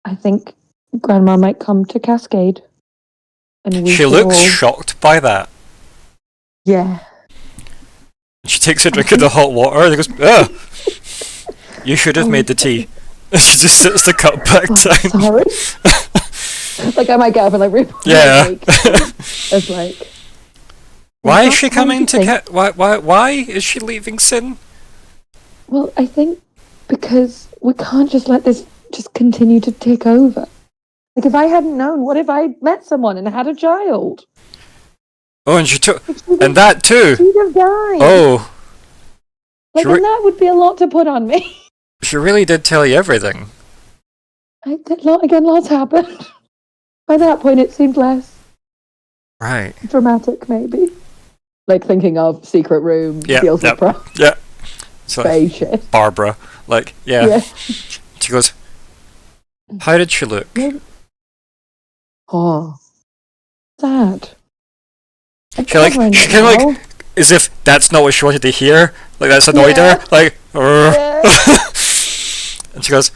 I think Grandma might come to Cascade. And she looks shocked by that. Yeah. She takes a drink of the hot water and goes, ugh! You should have made the tea. She just sits the cup back down. Sorry. Like I might get up and like rip. Yeah. It's like. Why is she coming to why is she leaving Sin? Well, I think because we can't just let this just continue to take over. Like if I hadn't known, what if I met someone and had a child? Oh, and she took, and that too. She'd have died. Oh. Like, and that would be a lot to put on me. She really did tell you everything. Lots happened. By that point, it seemed less dramatic, maybe. Like thinking of Secret Room, Seals of Pro. Yeah. So shit. Barbara. Like, yeah. She goes, how did she look? Oh. Sad. She kind of like, as if that's not what she wanted to hear. Like, that's annoyed her. Like, and she goes,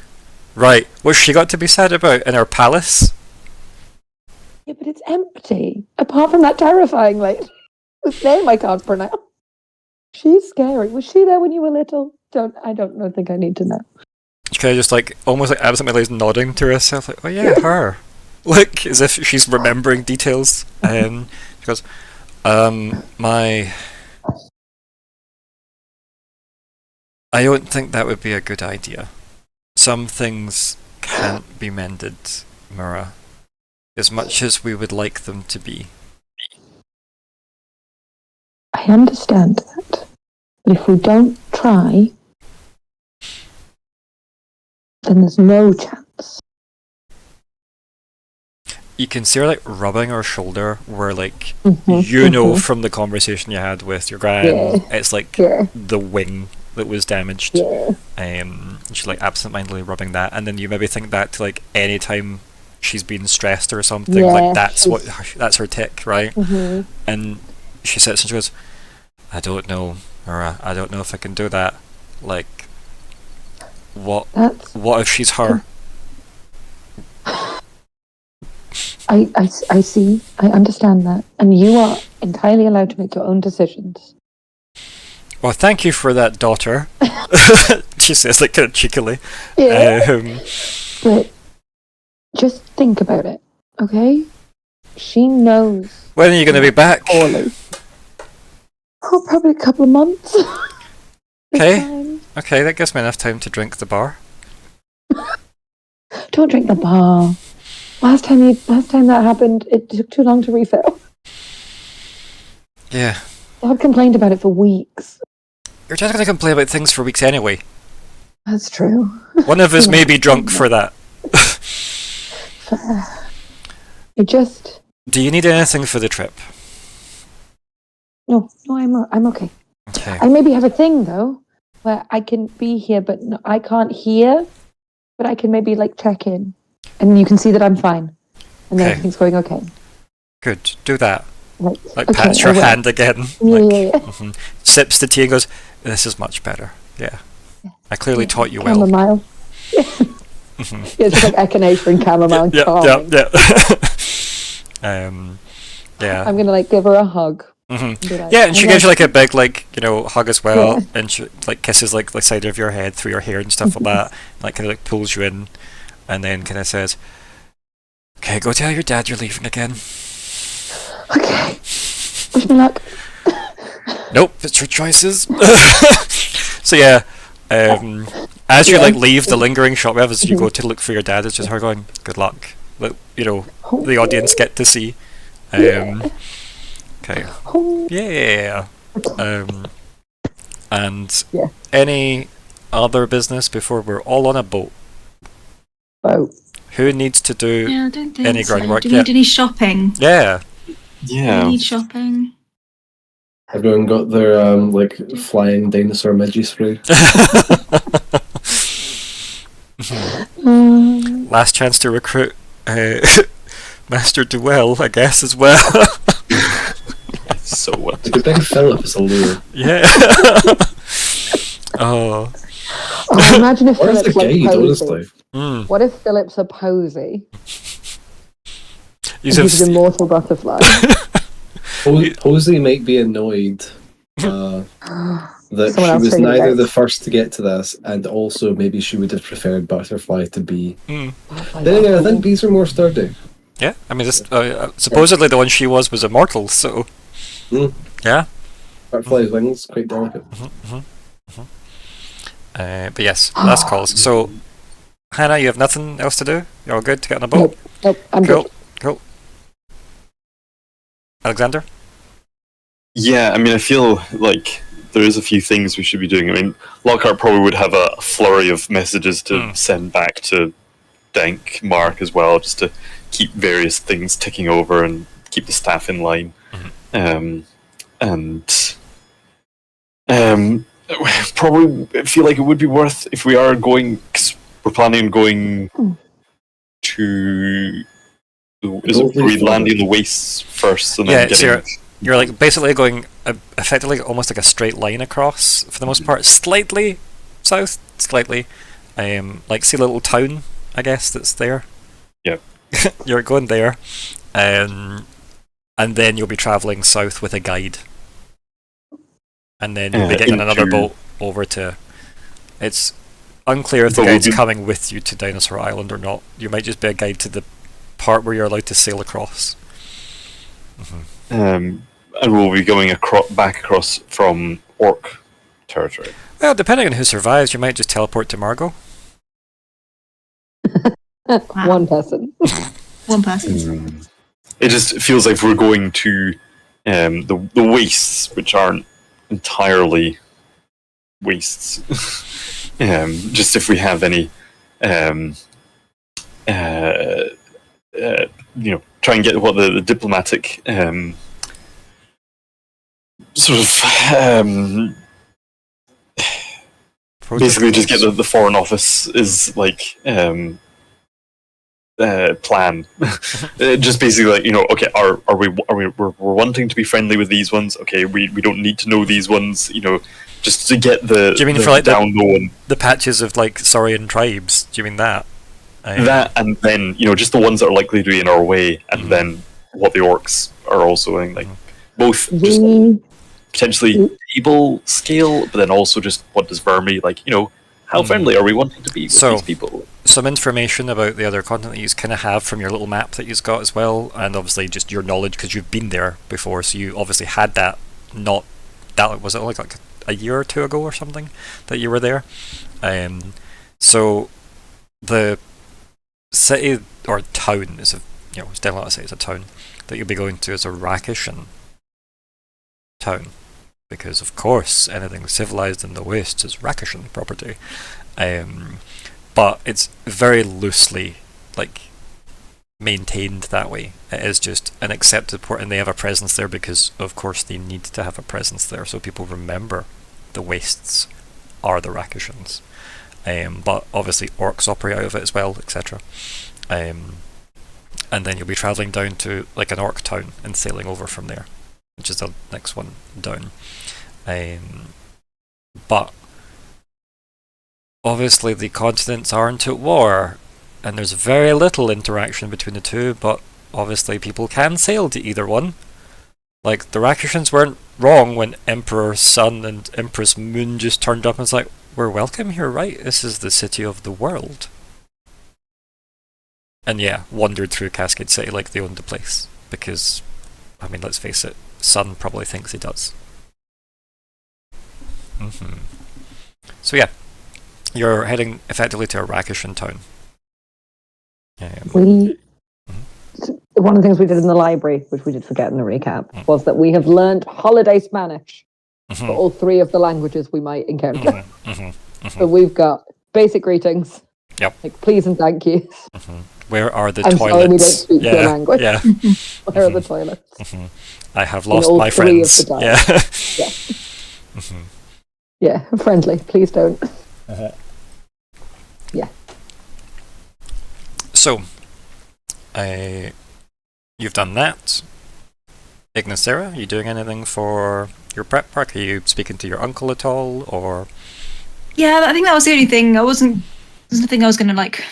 right, what's she got to be sad about in her palace? Yeah, but it's empty. Apart from that terrifying, like, whose name I can't pronounce. She's scary. Was she there when you were little? I don't think I need to know. She kind of just like, almost like absentmindedly nodding to herself, like, oh yeah, her. like as if she's remembering details. She goes, my. I don't think that would be a good idea. Some things can't be mended, Myr'ra, as much as we would like them to be. I understand that. But if we don't try, then there's no chance. You can see her like rubbing her shoulder where like you know from the conversation you had with your gran, it's like the wing that was damaged. She's like absentmindedly rubbing that, and then you maybe think back to like any time she's been stressed or something, like that's her tick, right? And she sits and she goes, I don't know, Myr'ra, I don't know if I can do that. Like, what if she's her? I see, I understand that, and you are entirely allowed to make your own decisions. Well, thank you for that, daughter. She says, like, kind of cheekily. But just think about it, okay? She knows. When are you going to be back? Poorly. Oh, probably a couple of months. Okay, that gives me enough time to drink the bar. Don't drink the bar. Last time that happened, it took too long to refill. Yeah. Dad complained about it for weeks. You're just going to complain about things for weeks anyway. That's true. One of us may be drunk for that. Do you need anything for the trip? No, I'm okay. Okay. I maybe have a thing though, where I can be here, but I can't hear. But I can maybe like check in, and you can see that I'm fine, and then everything's going okay. Good. Do that. Like okay, pats your hand again. Yeah. Sips the tea and goes, "This is much better." Yeah. I clearly taught you well. Chamomile. Yeah, it's like echinacea and chamomile and charming. Yeah. I'm gonna like give her a hug. Like, and she gives you like a big like hug as well, and she like kisses like the side of your head through your hair and stuff like that, like kind of like pulls you in, and then kind of says, "Okay, go tell your dad you're leaving again." Okay. Wish me luck. Nope, it's your choices. So yeah, as you like leave the lingering shot, as you go to look for your dad, it's just her going, "Good luck." Like, the audience get to see. Okay. Yeah. And any other business before we're all on a boat? Boat. Who needs to do I don't think any groundwork? Do we need any shopping? Yeah. Do we need shopping? Everyone got their like flying dinosaur midgie spray. Last chance to recruit Master Duell, I guess, as well. So what? Good thing Philip is a lure. Yeah. Oh, imagine if Where's the Philip's like guide, posy. honestly? What if Philip's a posy? He's an immortal butterfly. Posey might be annoyed that Someone she was figured it neither out. the first to get to this, and also maybe she would have preferred Butterfly to be. Then again, I think bees are more sturdy. Yeah, I mean, this, supposedly the one she was immortal, so... Yeah. Butterfly's wings, quite delicate. But yes, last calls. So, Hannah, you have nothing else to do? You're all good to get on a boat? Nope, I'm good. Cool. Alexander? Yeah, I mean, I feel like there is a few things we should be doing. I mean, Lockhart probably would have a flurry of messages to send back to Dank Mark as well, just to keep various things ticking over and keep the staff in line. Probably feel like it would be worth, if we are going, because we're planning on going to... Are we landing the wastes first and then getting... You're like basically going effectively almost like a straight line across for the most part, slightly south, slightly. Like see a little town, I guess, that's there. Yeah. You're going there, and then you'll be travelling south with a guide, and then you'll be getting on another boat over to. It's unclear if the guide's coming with you to Dinosaur Island or not. You might just be a guide to the part where you're allowed to sail across. And we'll be going back across from Orc territory. Well, depending on who survives, you might just teleport to Margot. One person. One person. It just feels like we're going to the wastes, which aren't entirely wastes. Just if we have any, try and get what the diplomatic sort of. Basically, just get the Foreign Office is like plan. Just basically like, okay, we're wanting to be friendly with these ones. Okay, we don't need to know these ones. Just to get the. Do you mean the for like down low the patches of like Saurian tribes? Do you mean that? That and then just the ones that are likely to be in our way, and then what the orcs are also in, like both just potentially table scale, but then also just what does Vermi like? How friendly are we wanting to be with these people? Some information about the other continent that you kind of have from your little map that you've got as well, and obviously just your knowledge because you've been there before, so you obviously had that. Not that was it like a year or two ago or something that you were there. So the city or town is it's definitely not a city, it's a town that you'll be going to is a Rakishan town, because of course anything civilized in the West is Rakishan property. But it's very loosely maintained that way. It is just an accepted port, and they have a presence there because of course they need to have a presence there so people remember the Wastes are the Rakishans. But obviously orcs operate out of it as well, etc. And then you'll be travelling down to an orc town and sailing over from there, which is the next one down. But obviously the continents aren't at war, and there's very little interaction between the two, but obviously people can sail to either one. Like, the Rakishans weren't wrong when Emperor Sun and Empress Moon just turned up and was like, we're welcome here, right? This is the city of the world. And yeah, wandered through Cascade City like they owned the place. Because, let's face it, Sun probably thinks he does. So yeah, you're heading effectively to a Rakishan town. One of the things we did in the library, which we did forget in the recap, was that we have learned holiday Spanish for all three of the languages we might encounter. So we've got basic greetings, please and thank you. Where are the I'm toilets? sorry we don't speak your language. Yeah. Where are the toilets? I have lost my friends. Yeah, friendly. Please don't. Yeah. So, you've done that. Ignysera, are you doing anything for your prep work? Are you speaking to your uncle at all, or? Yeah, I think that was the only thing. There's nothing I was going to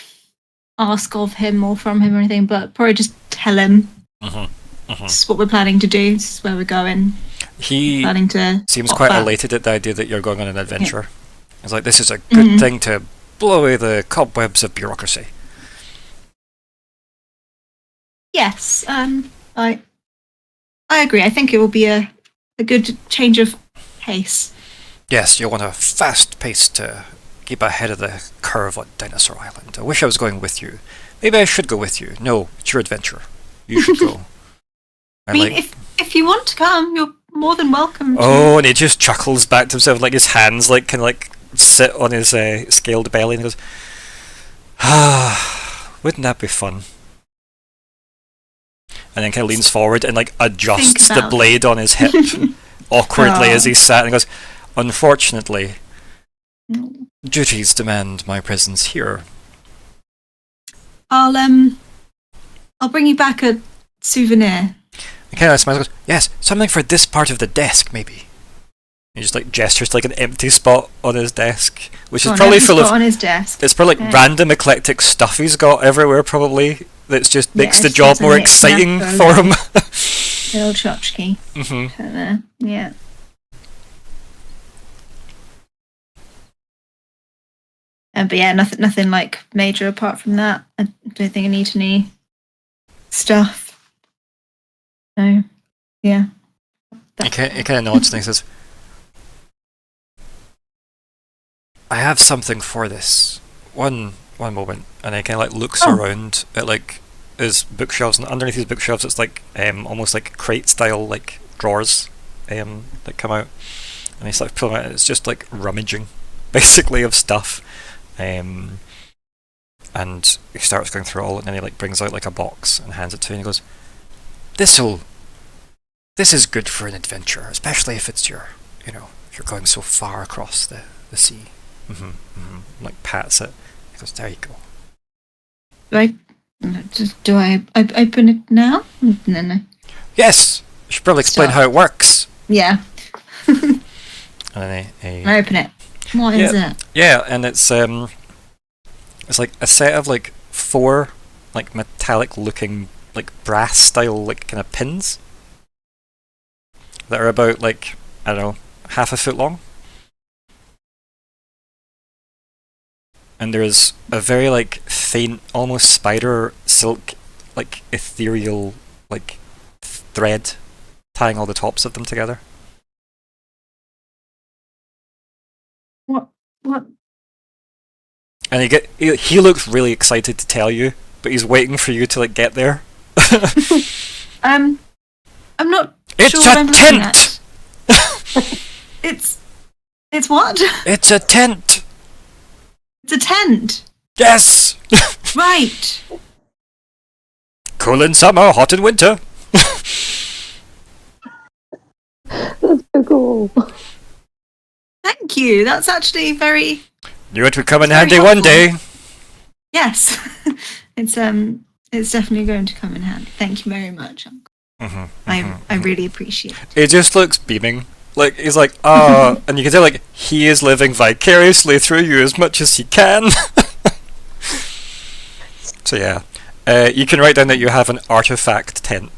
ask of him or from him or anything, but probably just tell him this is what we're planning to do. This is where we're going. He planning to seems quite elated at the idea that you're going on an adventure. He's like, this is a good thing to blow away the cobwebs of bureaucracy. Yes, I agree. I think it will be a good change of pace. Yes, you want a fast pace to keep ahead of the curve on Dinosaur Island. I wish I was going with you. Maybe I should go with you. No, it's your adventure. You should go. I mean, if you want to come, you're more than welcome to. Oh, and he just chuckles back to himself, his hands sit on his scaled belly, and he goes, wouldn't that be fun? And then kind of leans forward and adjusts the blade on his hip awkwardly as he sat and goes, unfortunately, duties demand my presence here. I'll bring you back a souvenir. And kind of smiles and goes, yes, something for this part of the desk, maybe. He just gestures to an empty spot on his desk, which is probably full of. On his desk. It's probably random eclectic stuff he's got everywhere, probably. That's just makes the job more exciting for him. Little tchotchke. Yeah. But yeah, nothing major apart from that. I don't think I need any stuff. So, yeah. He kind of nods and he says, I have something for this. One moment. And he kind of like looks around at like his bookshelves, and underneath his bookshelves it's like almost like crate style like drawers that come out, and he starts pulling out. It's just like rummaging basically of stuff, and he starts going through it all, and then he like brings out like a box and hands it to you, and he goes, this is good for an adventure, especially if it's if you're going so far across the sea. Like pats it. He goes, there you go. Do I open it now? No. Yes! You should probably explain how it works. Yeah. And then I open it. What is it? Yeah, and it's like a set of like 4 like metallic looking like brass style like kind of pins that are about like, I don't know, half a foot long. And there's a very like faint, almost spider silk, like ethereal, like thread tying all the tops of them together. What? And he looks really excited to tell you, but he's waiting for you to like get there. I'm not it's sure what I'm a looking tent. It's what? It's a tent. It's a tent. Yes. Right. Cool in summer, hot in winter. That's so cool. Thank you. That's actually very. Knew it would come in very handy helpful. one day. Yes. It's definitely going to come in handy. Thank you very much, Uncle. I really appreciate it. It just looks beaming. Like he's like, and you can tell like he is living vicariously through you as much as he can. So yeah, you can write down that you have an artifact tent.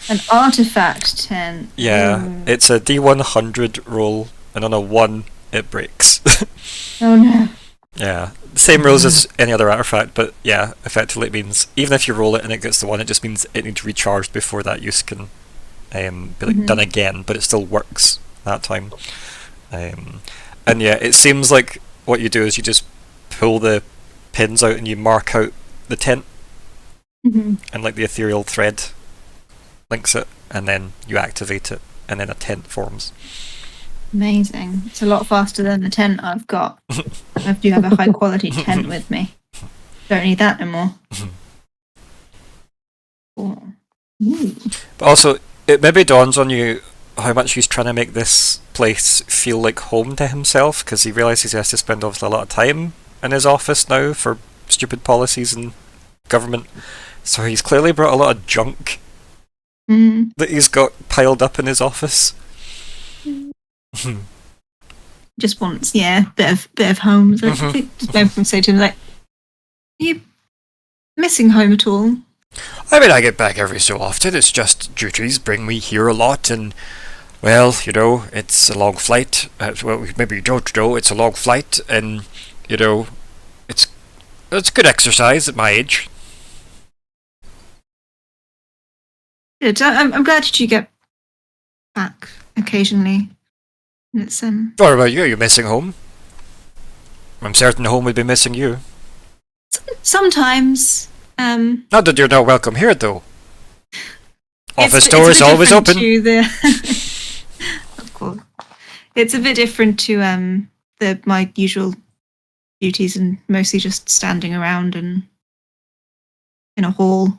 An artifact tent. Yeah, it's a D100 roll, and on a 1 it breaks. Oh no. Yeah, the same rules as any other artifact, but yeah, effectively it means even if you roll it and it gets the 1, it just means it needs recharged before that use can be like done again, but it still works that time. And yeah, it seems like what you do is you just pull the pins out and you mark out the tent, and like the ethereal thread links it, and then you activate it, and then a tent forms. Amazing. It's a lot faster than the tent I've got. I do have a high quality tent with me. Don't need that no more. But also, it maybe dawns on you how much he's trying to make this place feel like home to himself, because he realises he has to spend obviously a lot of time in his office now for stupid policies and government. So he's clearly brought a lot of junk that he's got piled up in his office. Just wants, bit of home. So I think just maybe we can say to him like, "Are you missing home at all?" I mean, I get back every so often. It's just duties bring me here a lot, and well, it's a long flight. Well, maybe you don't know, it's a long flight, and it's good exercise at my age. Good. I'm glad that you get back occasionally. It's What about you? Are you missing home? I'm certain home would be missing you. Sometimes. Not that you're not welcome here, though. Office It's door is always open. Of course, it's a bit different to my usual duties, and mostly just standing around and in a hall.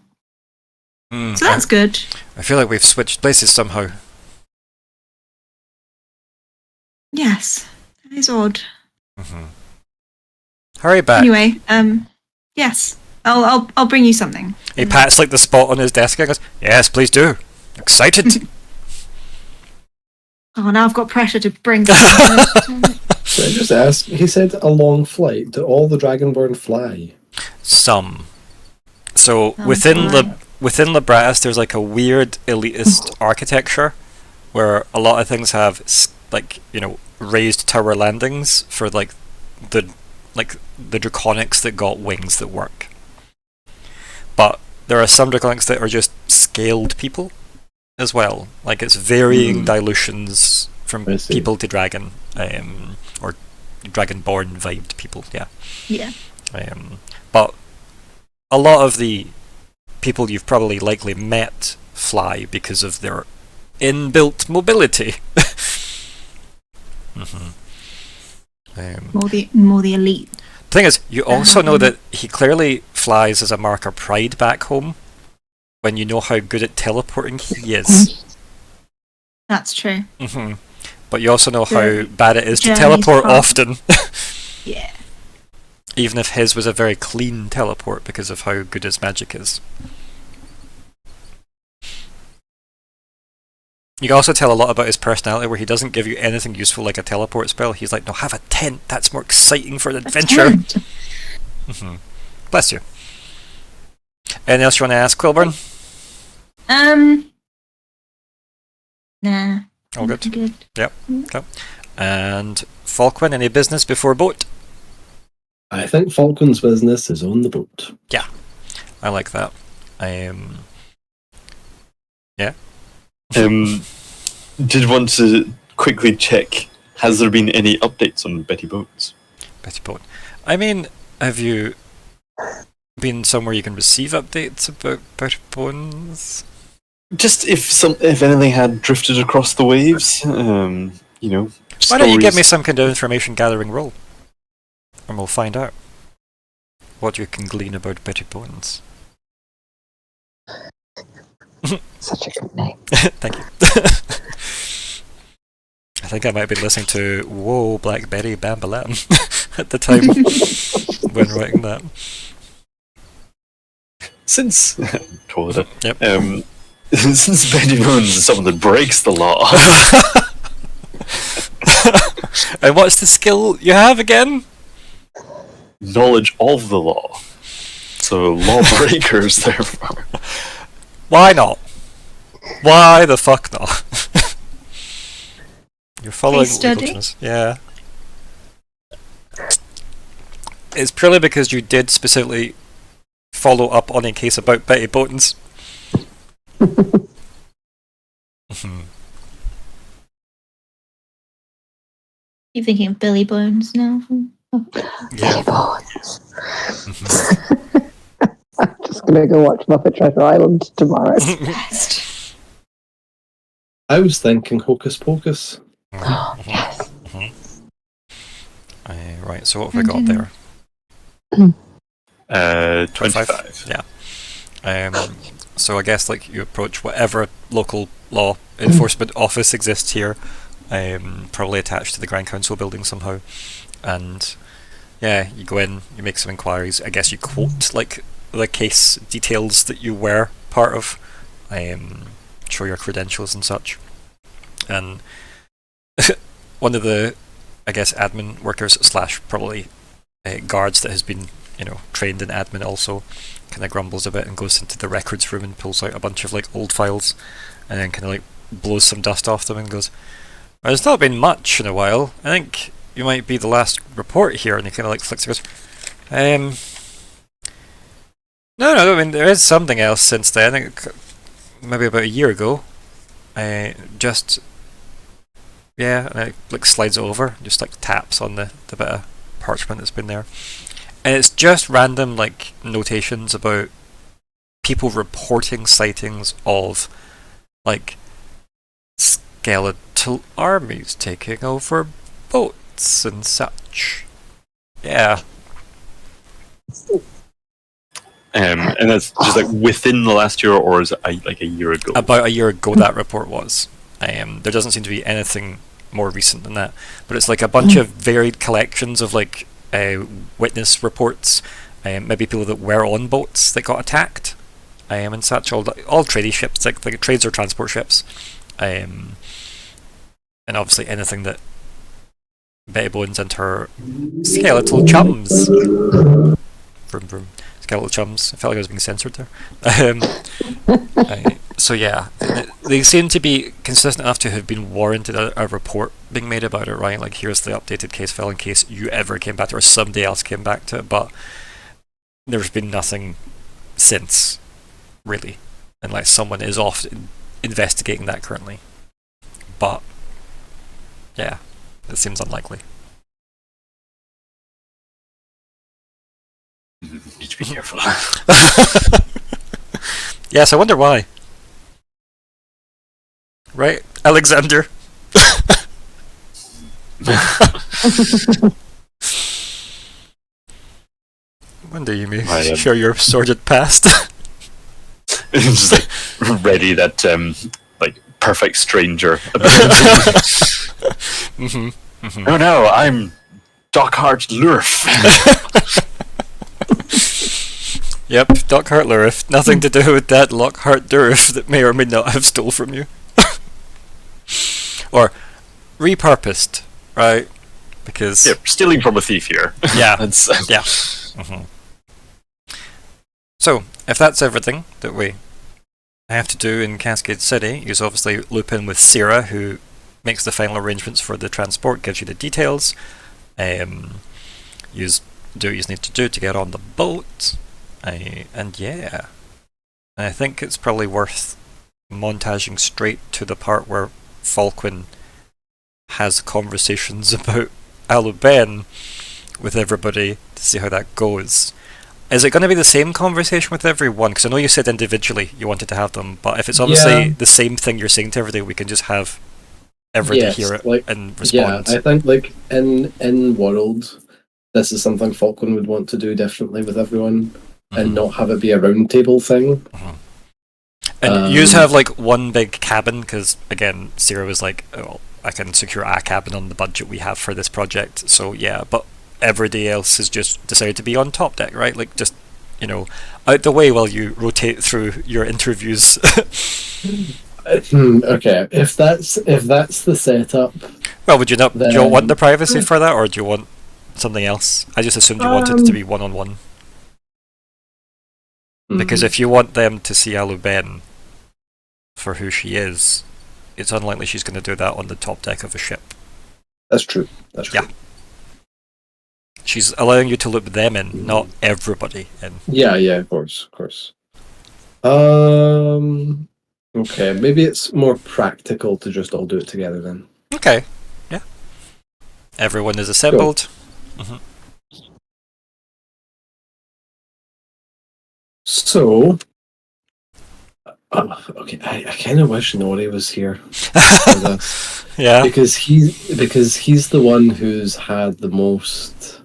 So that's good. I feel like we've switched places somehow. Yes, that is odd. Hurry back. Anyway, yes, I'll bring you something. He pats like the spot on his desk and goes, "Yes, please do. Excited." Oh, now I've got pressure to bring something. So I just asked, he said a long flight. Do all the Dragonborn fly? Some. So within Labratis, there's like a weird elitist architecture where a lot of things have raised tower landings for the Draconics that got wings that work. But there are some Draconics that are just scaled people as well. Like it's varying dilutions from people to dragon, or dragonborn vibed people. Yeah. Yeah. But a lot of the people you've probably likely met fly because of their inbuilt mobility. More the elite. The thing is, you also know that he clearly flies as a mark of pride back home when you know how good at teleporting he is. That's true. But you also know how bad it is to journey's teleport hard. often. Yeah. Even if his was a very clean teleport because of how good his magic is. You can also tell a lot about his personality where he doesn't give you anything useful like a teleport spell. He's like, no, have a tent, that's more exciting for an adventure. Bless you. Anything else you want to ask, Quilburn? Nah. All good? Good. Yep. Okay. And Falkwin, any business before boat? I think Falkwin's business is on the boat. Yeah. I like that. Yeah. Did want to quickly check, has there been any updates on Betty Bones? Betty Boat. I mean, have you been somewhere you can receive updates about Betty Bones? Just if anything had drifted across the waves, you know. Why don't you give me stories. some kind of information gathering roll? And we'll find out what you can glean about Betty Bones. Such a good name. Thank you. I think I might be listening to Whoa Blackberry Bambalam at the time when writing that. Since told it. Yep. Since Betty Bones is someone that breaks the law. And what's the skill you have again? Knowledge of the law. So lawbreakers, therefore. Why not? Why the fuck not? You're following Case study? legalisms. Yeah. It's purely because you did specifically follow up on a case about Betty Bones. You thinking of Billy Bones now? Yeah. I'm just going to go watch Muppet Treasure Island tomorrow. Best. I was thinking Hocus Pocus. Yes. Right, so what have we got there? 25. Yeah. So I guess like you approach whatever local law enforcement office exists here, probably attached to the Grand Council building somehow, and yeah, you go in, you make some inquiries. I guess you quote like the case details that you were part of, show your credentials and such, and one of the, I guess, admin workers slash probably guards that has been, you know, trained in admin also, kind of grumbles a bit and goes into the records room and pulls out a bunch of like old files, and then kind of like blows some dust off them and goes, well, there's not been much in a while. I think you might be the last report here. And he kind of like flicks and goes, no, I mean there is something else since then. I think maybe about a year ago. Just yeah, and it like slides it over, just like taps on the bit of parchment that's been there, and it's just random like notations about people reporting sightings of like skeletal armies taking over boats and such. Yeah. And that's just like within the last year, or is it like a year ago? About a year ago that report was. There doesn't seem to be anything more recent than that, but it's like a bunch of varied collections of like witness reports, maybe people that were on boats that got attacked, and such. All tradie ships, like trades or transport ships, and obviously anything that Betty Bones and her skeletal chums. Vroom vroom. Skeletal chums. I felt like I was being censored there. So yeah, they seem to be consistent enough to have been warranted a report being made about it, right? Like, here's the updated case file in case you ever came back to it or somebody else came back to it, but there's been nothing since. really, unless someone is off investigating that currently. But yeah, it seems unlikely. Need to be careful. Yes, I wonder why. Right, Alexander? Wonder you may share your sordid past. Just like ready that like perfect stranger. Oh no, I'm Dourf Lurf. Yep, Dourf Lurf. Nothing to do with that Lockheart Dourf that may or may not have stole from you. Or repurposed, right? Because Stealing from a thief here. Yeah, That's, yeah. So, if that's everything that we have to do in Cascade City, you obviously loop in with Myr'ra, who makes the final arrangements for the transport, gives you the details. You do what you need to do to get on the boat. And yeah, I think it's probably worth montaging straight to the part where Falkwin has conversations about Aluben with everybody to see how that goes. Is it going to be the same conversation with everyone? Because I know you said individually you wanted to have them, but if it's obviously the same thing you're saying to everybody, we can just have everybody hear it and respond. Yeah, I think like in world, this is something Falkwin would want to do definitely with everyone, and not have it be a round table thing. And you just have like one big cabin, because again, Myr'ra was like, oh, I can secure a cabin on the budget we have for this project. So yeah, but everybody else has just decided to be on top deck, right? Like just, out the way while you rotate through your interviews. Okay, if that's the setup. Well, would you not? Do you want the privacy for that, or do you want something else? I just assumed you wanted it to be one-on-one. Because if you want them to see Aluben for who she is, it's unlikely she's going to do that on the top deck of a ship. That's true. That's true. Yeah. She's allowing you to loop them in, not everybody in. Yeah, of course. Okay, maybe it's more practical to just all do it together then. Okay, yeah. Everyone is assembled. So, okay, I kind of wish Nori was here. Yeah. Because he's the one who's had the most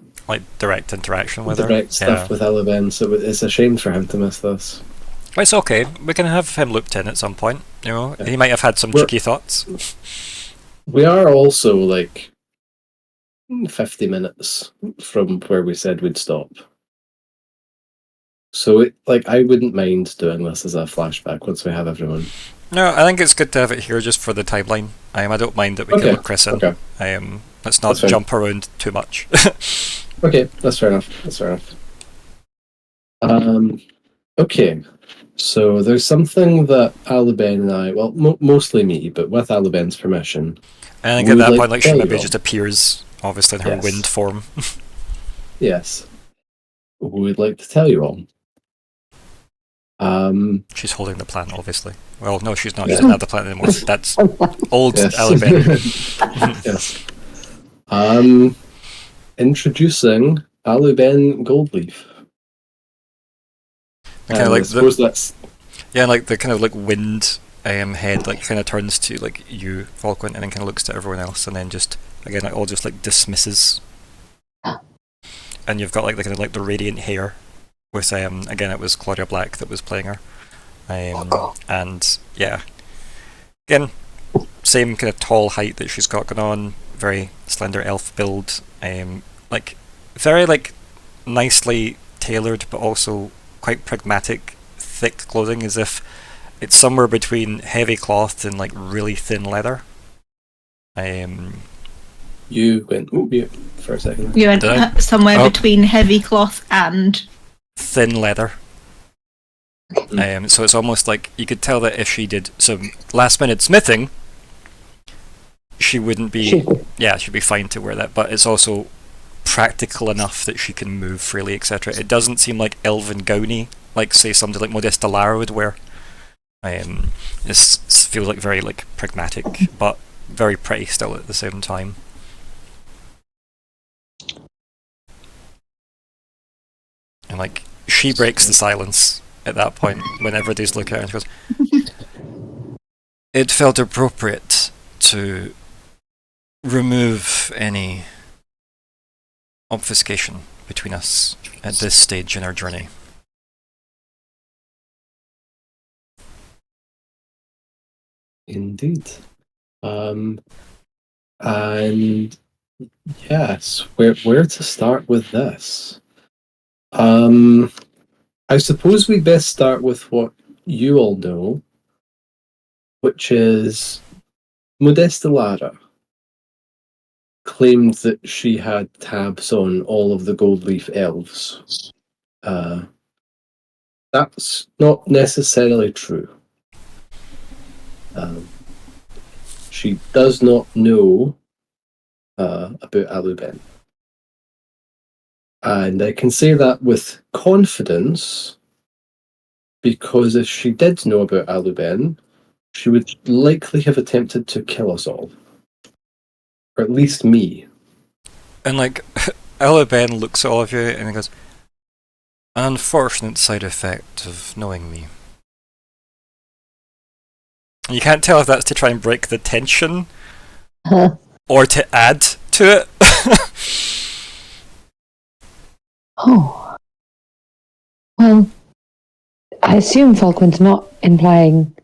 direct interaction with direct stuff with Aluben, so it's a shame for him to miss this. Well, it's okay. We can have him looped in at some point. He might have had some tricky thoughts. We are also like 50 minutes from where we said we'd stop. So I wouldn't mind doing this as a flashback once we have everyone. No, I think it's good to have it here just for the timeline. I don't mind that we can look Chris in. Okay. Let's not jump around too much. Okay, that's fair enough. Okay, so there's something that Aluben and I, well, mostly me, but with Aluben's permission. I think at that point, she maybe just appears, obviously, in her wind form. Yes. We'd like to tell you all. She's holding the plant, obviously. Well, no, she's not. She doesn't have the plant anymore. That's old Aluben. Yes. Introducing Aluben Goldleaf. Kind of like that's... Yeah, like the kind of like wind head kind of turns to you, Falkwin, and then kind of looks to everyone else, and then just again all just dismisses. And you've got the kind of the radiant hair with again it was Claudia Black that was playing her, and yeah, again same kind of tall height that she's got going on, very slender elf build, very nicely tailored but also quite pragmatic, thick clothing, as if it's somewhere between heavy cloth and really thin leather. You went mute for a second. You went somewhere between heavy cloth and thin leather. So it's almost like you could tell that if she did some last minute smithing, she wouldn't be. Yeah, she'd be fine to wear that. But it's also practical enough that she can move freely, etc. It doesn't seem like elven gowny, like say somebody like Modesta Lara would wear. This feels like very like pragmatic, but very pretty still at the same time. And like she breaks the silence at that point when everybody's looking at her and she goes, "It felt appropriate to remove any obfuscation between us at this stage in our journey." Indeed. And yes, where to start with this? I suppose we best start with what you all know, which is Modesta Lara claimed that she had tabs on all of the Gold Leaf elves. That's not necessarily true. She does not know about Aluben. And I can say that with confidence because if she did know about Aluben, she would likely have attempted to kill us all. Or at least me. And like, Aluben looks at all of you and he goes, "An unfortunate side effect of knowing me." You can't tell if that's to try and break the tension or to add to it. Oh. Well, I assume Falkwin's not implying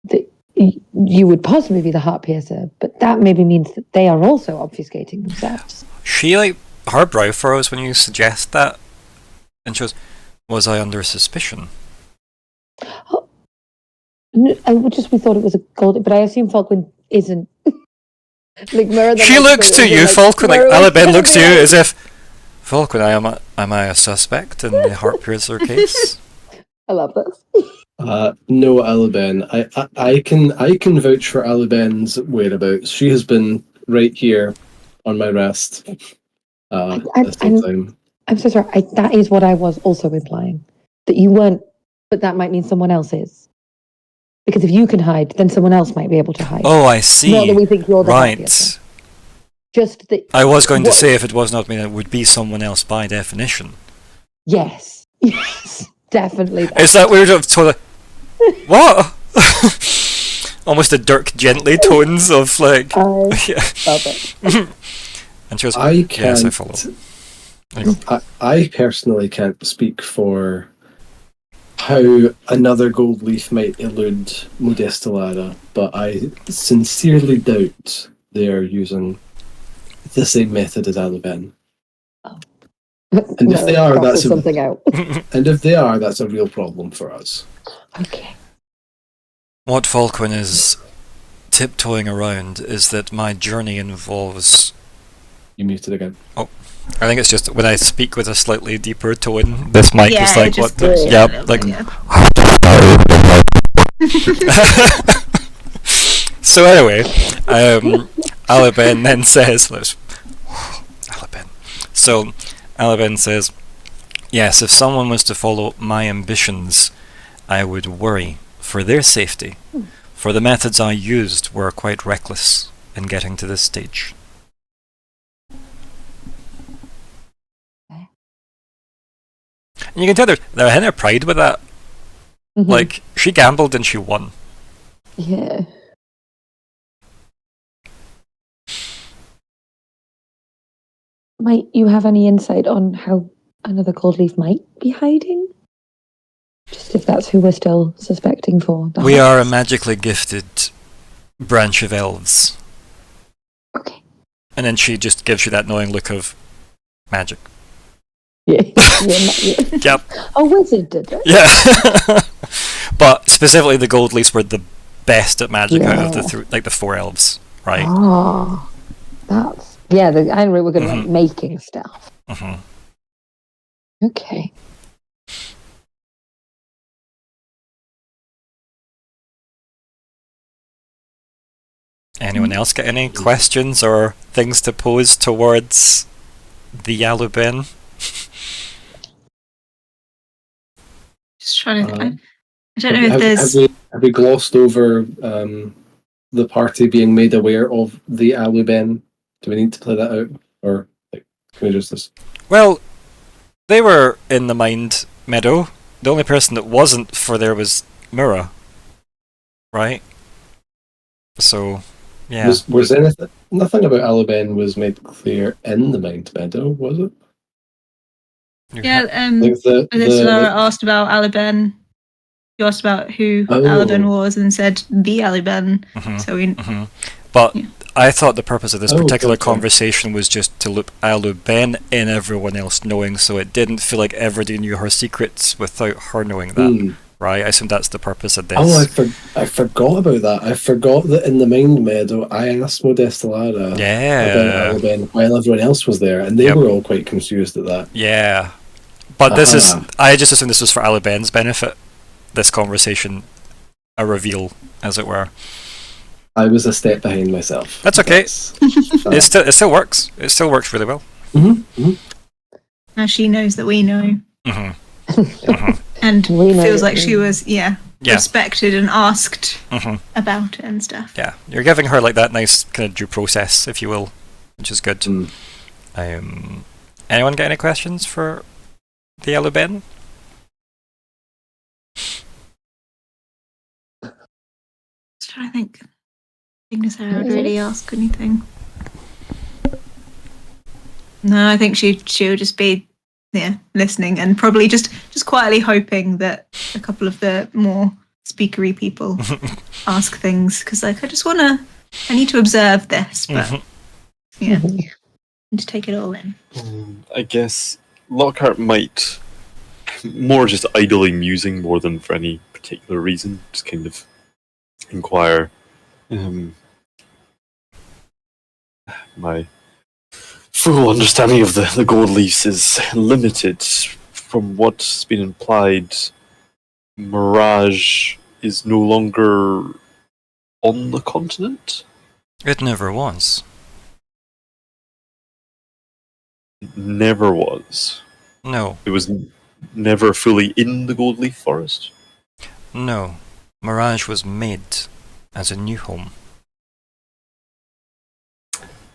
that you would possibly be the heart piercer, but that maybe means that they are also obfuscating themselves. She, like, her brow furrows when you suggest that, and she goes, "Was I under suspicion?" Oh, we thought it was a gold, but I assume Falkwin isn't. Like Myr'ra, she looks to you, Falkwin, like Aluben looks to you as if, "Falkwin, am I a suspect in the heart piercer case?" I love this. No, Aluben. I can vouch for Aluben's whereabouts. She has been right here on my wrist this whole time. I'm so sorry. That is what I was also implying. That you weren't, but that might mean someone else is. Because if you can hide, then someone else might be able to hide. Oh, I see. Not that we think you're the right. happiest. Just that. I was going to say if it was not me, it would be someone else by definition. Yes. Yes. Definitely. Is that weird? Totally. What? Almost the Dirk Gently tones of like. I love it. And she goes, I can't. "Yes, I follow." I personally can't speak for how another gold leaf might elude Modesta Lara, but I sincerely doubt they are using the same method as Aluben. Oh. And if they are, that's something out. And if they are, that's a real problem for us. Okay. What Falkwin is tiptoeing around is that my journey involves. You muted again. Oh, I think it's just when I speak with a slightly deeper tone, this mic is like what? Like. So anyway, Aluben then says, Aluben. So Aluben says, "Yes, if someone was to follow my ambitions, I would worry for their safety, for the methods I used were quite reckless in getting to this stage." And you can tell they're in their pride with that. Mm-hmm. Like, she gambled and she won. Yeah. Might you have any insight on how another gold leaf might be hiding? Just if that's who we're still suspecting for. We are a magically gifted branch of elves. Okay. And then she just gives you that knowing look of magic. Yeah. Yeah. Yep. A wizard did it. Yeah. But specifically the gold leafs were the best at magic out of the four elves, right? Oh, that's I know we're good at making stuff. Mm-hmm. Okay. Anyone else get any questions or things to pose towards the Aluben? Just trying to. Uh, I don't know if there's. Have we glossed over the party being made aware of the Aluben? Do we need to play that out, or like, can we just? Oh. Well, they were in the Mind Meadow. The only person that wasn't for there was Myr'ra, right? So, yeah. Was anything? Nothing about Aluben was made clear in the Mind Meadow, was it? Yeah, Like Laura asked about Aliben. You asked about who Aliben was and said the Aliben. So we. But yeah. I thought the purpose of this particular okay. conversation was just to loop Aluben in everyone else knowing, so it didn't feel like everybody knew her secrets without her knowing that. Right? I assume that's the purpose of this. Oh, I forgot about that. I forgot that in the Mind Meadow, I asked Modesta Lara about Aluben while everyone else was there, and they were all quite confused at that. Yeah. But this is... I just assumed this was for Aluben's benefit. This conversation, a reveal, as it were. I was a step behind myself. That's okay. It still works. It still works really well. Now she knows that we know. And feels like she was, respected and asked about it and stuff. Yeah, you're giving her like that nice kind of due process, if you will, which is good. Anyone got any questions for the Aluben? Just trying to think. Ignysera would really ask anything. No, I think she would just be listening and probably just quietly hoping that a couple of the more speakery people ask things, because like I need to observe this, but need to take it all in. I guess Lockhart might more just idly musing more than for any particular reason, just kind of inquire. My full understanding of the gold leaves is limited. From what's been implied, Mirage is no longer on the continent? It never was. It never was. No. It was never fully in the gold leaf forest? No. Mirage was made as a new home.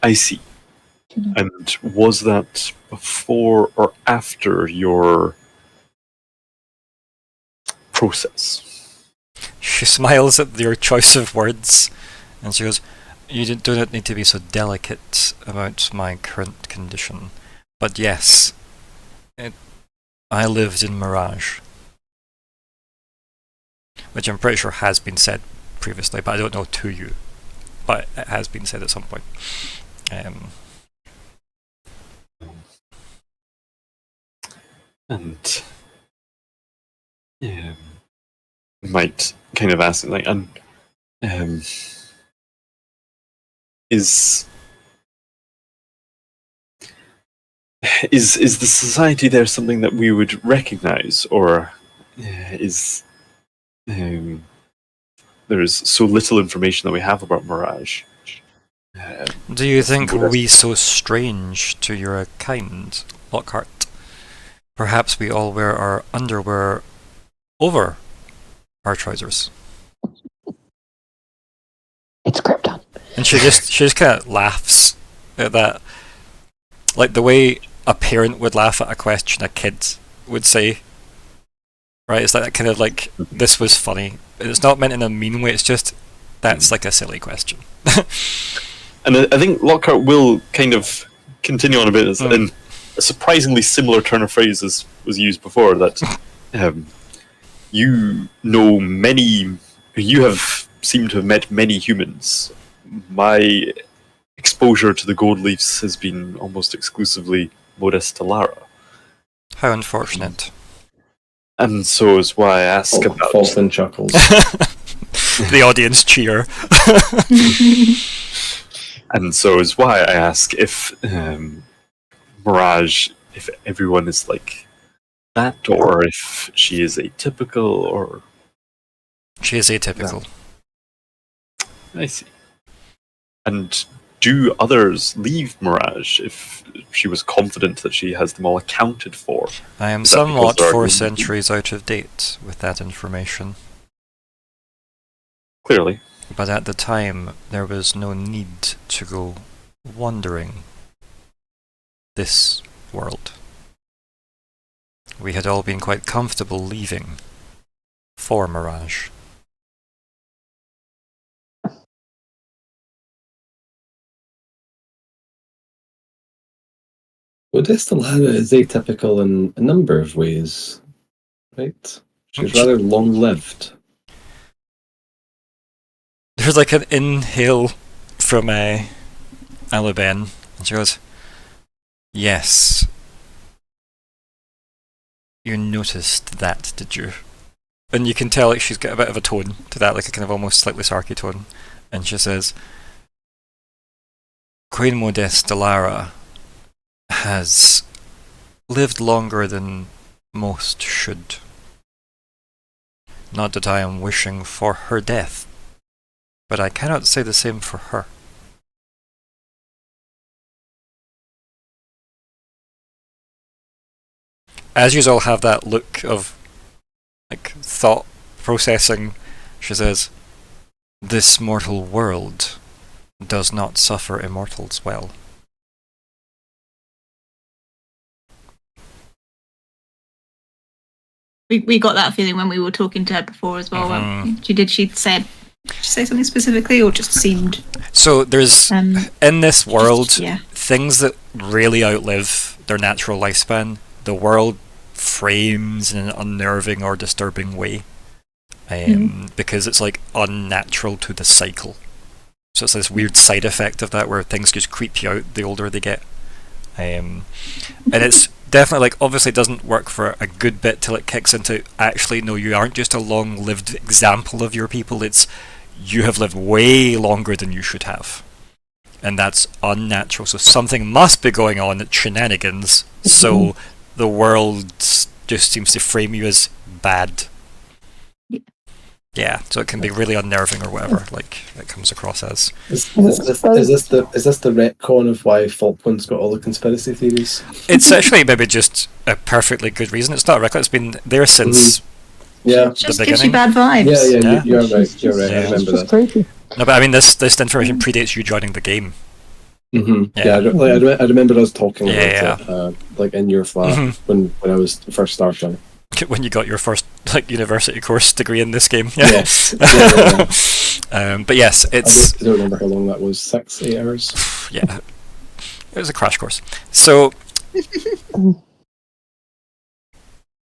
I see. And was that before or after your process? She smiles at your choice of words, and she goes, "You do not need to be so delicate about my current condition. But yes, I lived in Mirage." Which I'm pretty sure has been said previously, but I don't know to you. But it has been said at some point. And might kind of ask, like, is the society there something that we would recognize, or is there's so little information that we have about Mirage? Do you think we so strange to your kind, Lockhart? Perhaps we all wear our underwear over our trousers. It's Krypton. And she just kind of laughs at that, like the way a parent would laugh at a question a kid would say. Right? It's like that kind of like, this was funny. It's not meant in a mean way. It's just that's like a silly question. And I think Lockhart will kind of continue on a bit in a surprisingly similar turn of phrase as was used before, that you know many, you have seemed to have met many humans. My exposure to the gold leaves has been almost exclusively Modesta Lara. How unfortunate. And so is why I ask about... Falkwin chuckles. The audience cheer. And so is why I ask if Mirage, if everyone is like that, or if she is atypical, or... She is atypical. I see. And do others leave Mirage if she was confident that she has them all accounted for? I am Is that because somewhat there are 4 no- centuries out of date with that information. Clearly. But at the time, there was no need to go wandering this world. We had all been quite comfortable leaving for Mirage. Modestalana is atypical in a number of ways, right? She's rather long-lived. There's like an inhale from Aliben, and she goes, "Yes. You noticed that, did you?" And you can tell like she's got a bit of a tone to that, like a kind of almost slightly sarky tone. And she says, "Queen Modestolara has lived longer than most should. Not that I am wishing for her death, but I cannot say the same for her." As you all have that look of like thought processing, she says, "This mortal world does not suffer immortals well." We got that feeling when we were talking to her before as well. Mhm. Did she say something specifically, or just seemed? So there's in this world yeah. things that really outlive their natural lifespan. The world frames in an unnerving or disturbing way, because it's like unnatural to the cycle. So it's this weird side effect of that, where things just creep you out the older they get. And it's definitely like, obviously it doesn't work for a good bit till it kicks into, actually no, you aren't just a long-lived example of your people, it's you have lived way longer than you should have. And that's unnatural, so something must be going on at shenanigans, so the world just seems to frame you as bad. Yeah, so it can be really unnerving or whatever, like it comes across as. Is this the retcon of why Falkwin's got all the conspiracy theories? It's actually maybe just a perfectly good reason. It's not a record, it's been there since Yeah. It just the gives you beginning. bad vibes. Yeah, you're right. You're right. Yeah. I remember It's that. creepy. No, but I mean this information predates you joining the game. Yeah, I remember us talking about Yeah. it, like in your flat when I was first starting. When you got your first like university course degree in this game. Yeah. Yes. But yes, it's I don't remember how long that was. 6-8 hours. yeah. It was a crash course. So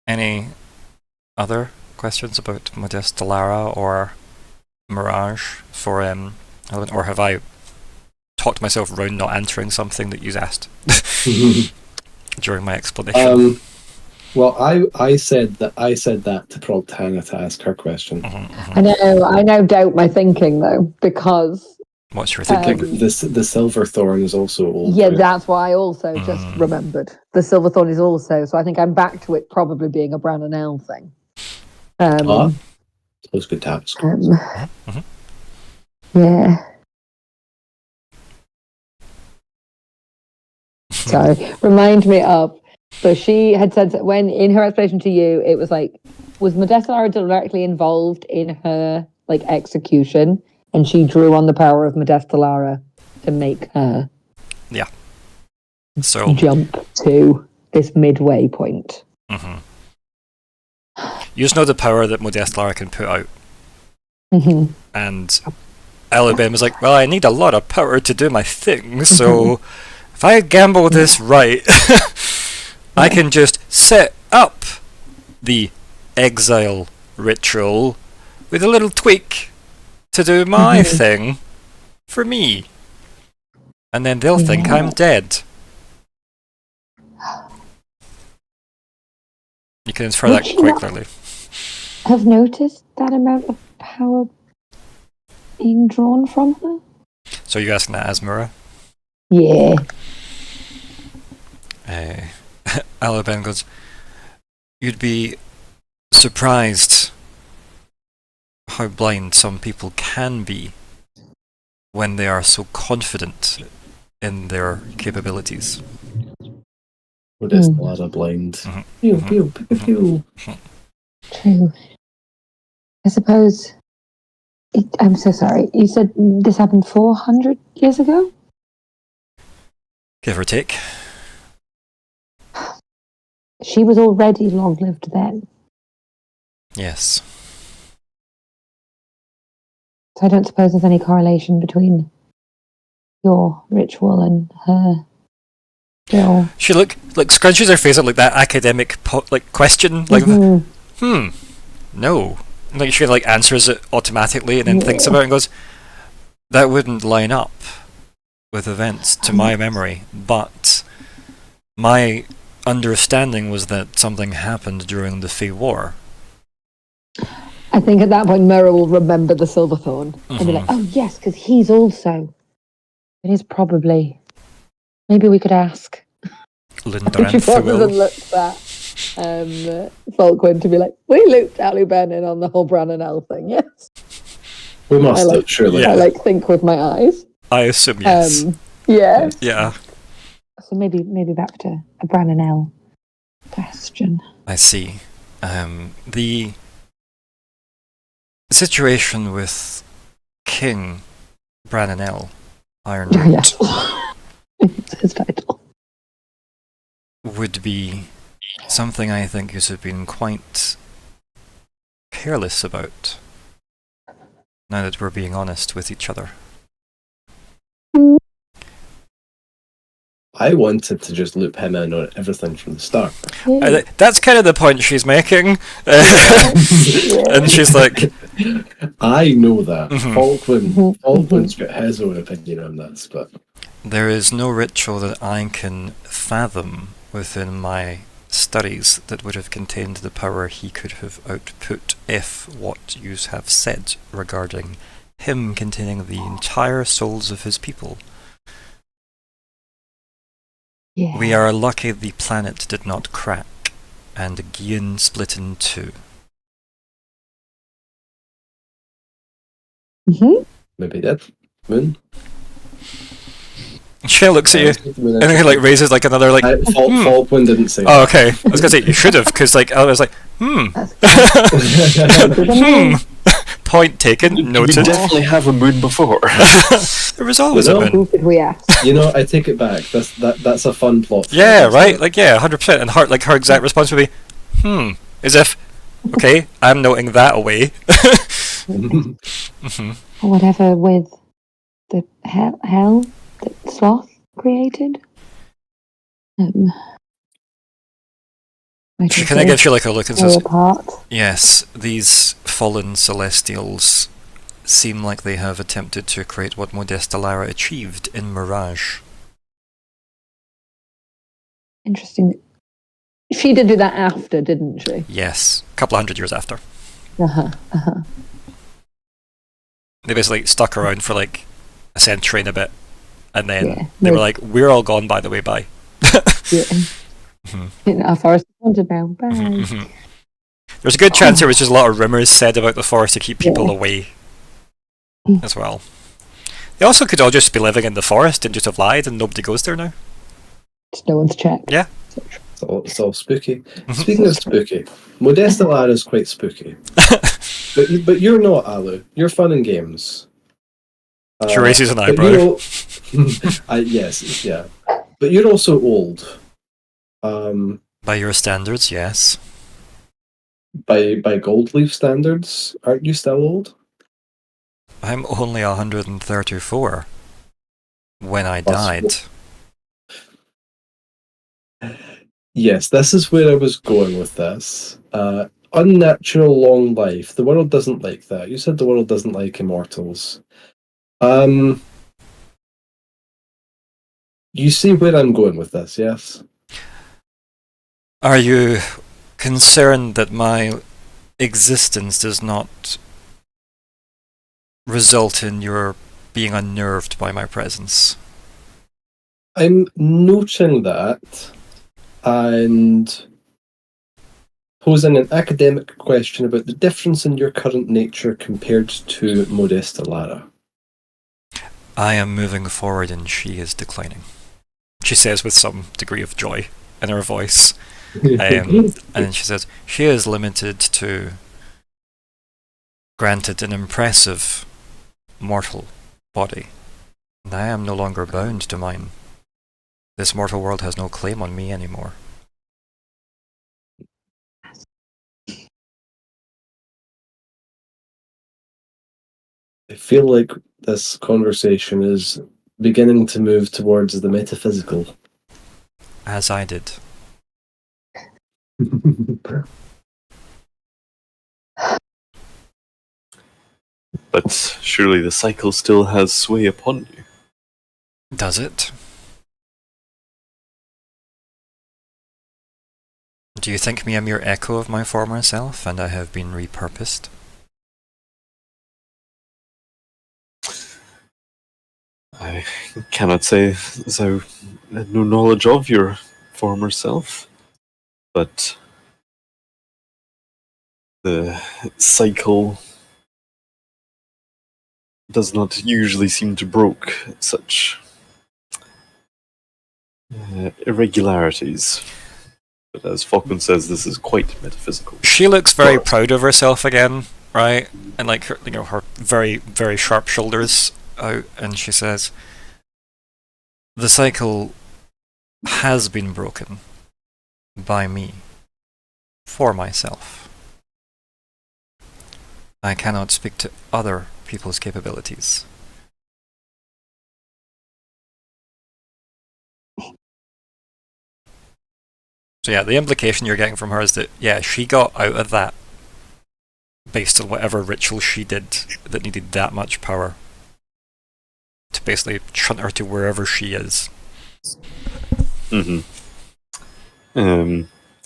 any other questions about Modestolara or Mirage for Ellen, or have I talked myself around not answering something that you asked during my explanation? Well, I said that to prompt Hannah to ask her question. I now doubt my thinking though, because What's your thinking? The silver thorn is also old. yeah, right? that's why I also just remembered. The Silverthorn is also, so I think I'm back to it probably being a Bran and Elle thing. Those good taps. Yeah. So remind me of. So she had said that when in her explanation to you, it was like, was Modestolara directly involved in her like execution, and she drew on the power of Modestolara to make her So jump to this midway point. you just know the power that Modestolara can put out. And Aliben was like, well, I need a lot of power to do my thing, so if I gamble this right, I can just set up the exile ritual with a little tweak to do my thing for me. And then they'll think I'm dead. You can infer that quite clearly. Have noticed that amount of power being drawn from her? So you're asking that as Myr'ra? Yeah. Aliben goes, you'd be surprised how blind some people can be when they are so confident in their capabilities. Modesta Lara blind. Mhm. Pew, pew, pew, pew. True. I suppose. I'm so sorry. You said this happened 400 years ago? Give or take. She was already long-lived then. Yes. So I don't suppose there's any correlation between your ritual and her still. She scrunches her face up like that academic question, like no. Like she answers it automatically and then thinks about it and goes, that wouldn't line up with events to my memory, but my understanding was that something happened during the Fey War. I think at that point Myr'ra will remember the Silverthorn and be like, oh yes, because he's also. It is probably. Maybe we could ask. Linda She probably looked at Falkwin to be like, we looped Alubenin on the whole Brananel thing, yes? We must have, surely. Yeah. I think with my eyes. I assume yes. Yeah. Yeah. So maybe back to a Brananel question. I see. The situation with King Brananel Ironroot Yes. It's his title. would be something I think you have been quite careless about, now that we're being honest with each other. I wanted to just loop him in on everything from the start. That's kind of the point she's making. And she's like... I know that. Falkwin's got his own opinion on this, but... There is no ritual that I can fathom within my studies that would have contained the power he could have output if what you have said regarding him containing the entire souls of his people. Yeah. We are lucky the planet did not crack and Gian split in two. Maybe that. Moon? She looks at you and then he raises another Falkwin didn't say Oh, okay. I was gonna say you should have, because I was like, Point taken. Noted. We definitely have a moon before. There was always a moon. Who could we ask? I take it back. That's a fun plot. Yeah, right. 100%. And her exact response would be, as if, okay, I'm noting that away. Or whatever with the hell that Sloth created. She kind of gives you a look and says, apart. yes, these fallen celestials seem like they have attempted to create what Modesta Lara achieved in Mirage. Interesting. She did do that after, didn't she? Yes, a couple of 100 years after. Uh-huh. They basically stuck around for a century and a bit, and then they Yeah. were like, we're all gone, by the way, bye. Yeah. In our forest underground. Bye. There's a good chance there was just a lot of rumours said about the forest to keep people away as well. They also could all just be living in the forest and just have lied and nobody goes there now. Just no one's checked. Yeah. It's all spooky. Speaking of spooky, Modesta Lara is quite spooky. but you're not, Alu. You're fun and games. She raises an eyebrow. Yes, yeah. But you're also old. By your standards, yes. By gold leaf standards, aren't you still old? I'm only 134 when I died. Yes, this is where I was going with this. Unnatural long life. The world doesn't like that. You said the world doesn't like immortals. You see where I'm going with this, yes? Are you concerned that my existence does not result in your being unnerved by my presence? I'm noting that and posing an academic question about the difference in your current nature compared to Modesta Lara. I am moving forward and she is declining. She says with some degree of joy in her voice. And then she says, she is limited to granted an impressive mortal body. And I am no longer bound to mine. This mortal world has no claim on me anymore. I feel like this conversation is beginning to move towards the metaphysical. As I did. But surely the cycle still has sway upon you. Does it? Do you think me a mere echo of my former self, and I have been repurposed? I cannot say as I had no knowledge of your former self, but the cycle does not usually seem to brook such irregularities. But as Falkwin says, this is quite metaphysical. She looks very proud of herself again, right? And like her, her very, very sharp shoulders out, and she says, the cycle has been broken by me, for myself. I cannot speak to other people's capabilities. So yeah, the implication you're getting from her is that, yeah, she got out of that based on whatever ritual she did that needed that much power to basically shunt her to wherever she is. Mm-hmm.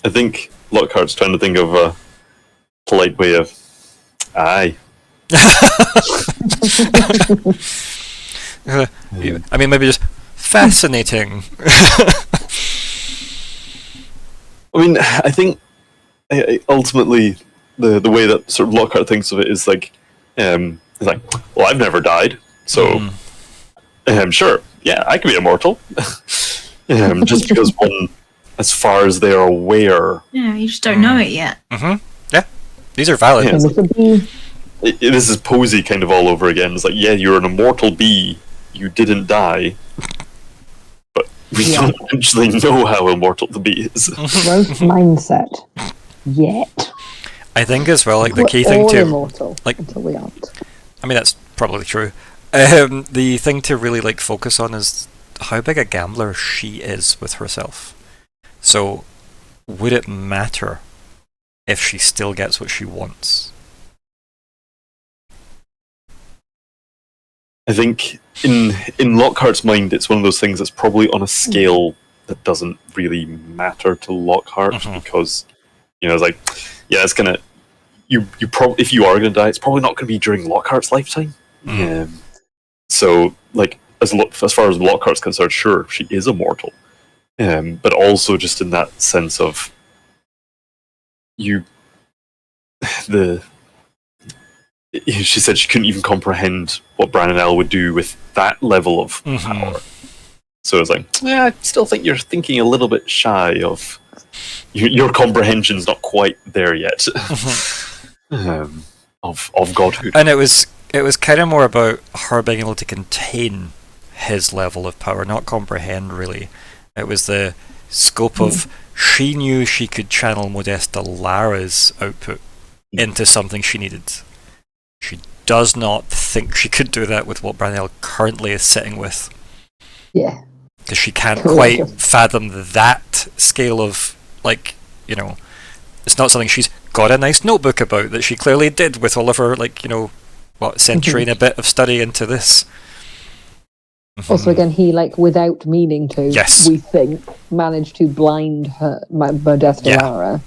I think Lockhart's trying to think of a polite way of, aye. I mean, maybe just fascinating. I mean, I think ultimately the way that sort of Lockhart thinks of it is like, it's like, well, I've never died, so sure, yeah, I can be immortal. Just because one, as far as they are aware, Yeah, you just don't know it yet. Mm-hmm. Yeah, these are valid. Yeah, this is Posey kind of all over again. It's like, yeah, you're an immortal bee, you didn't die, but we don't actually know how immortal the bee is. Growth mindset. Yet. I think as well, like the We're key thing all to immortal like, until we aren't. I mean, that's probably true. The thing to really like focus on is how big a gambler she is with herself. So, would it matter if she still gets what she wants? I think in Lockhart's mind, it's one of those things that's probably on a scale that doesn't really matter to Lockhart because, it's like, yeah, it's gonna if you are gonna die, it's probably not gonna be during Lockhart's lifetime. So, like, as far as Lockhart's concerned, sure, she is immortal, but also just in that sense of she said she couldn't even comprehend what Bran and Elle would do with that level of power. So it's like, yeah, I still think you're thinking a little bit shy of your comprehension's not quite there yet of godhood. And it was kind of more about her being able to contain his level of power, not comprehend really. It was the scope of she knew she could channel Modesta Lara's output into something she needed. She does not think she could do that with what Branelle currently is sitting with. Yeah. Because she can't quite fathom that scale of, like, it's not something she's got a nice notebook about that she clearly did with all of her, century and a bit of study into this. Also, again, he, without meaning to, we think, managed to blind her, Modesta Lara,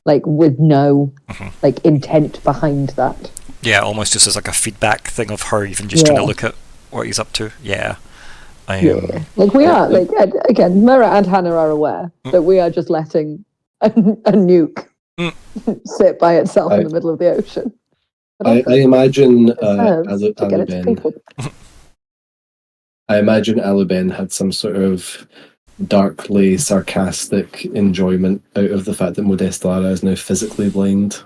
with no, intent behind that. Yeah, almost just as a feedback thing of her even just trying to look at what he's up to. Yeah. We are, again, Myr'ra and Hannah are aware that we are just letting a nuke sit by itself in the middle of the ocean. I imagine to get its Ben people. I imagine Aliben had some sort of darkly sarcastic enjoyment out of the fact that Modestada is now physically blind.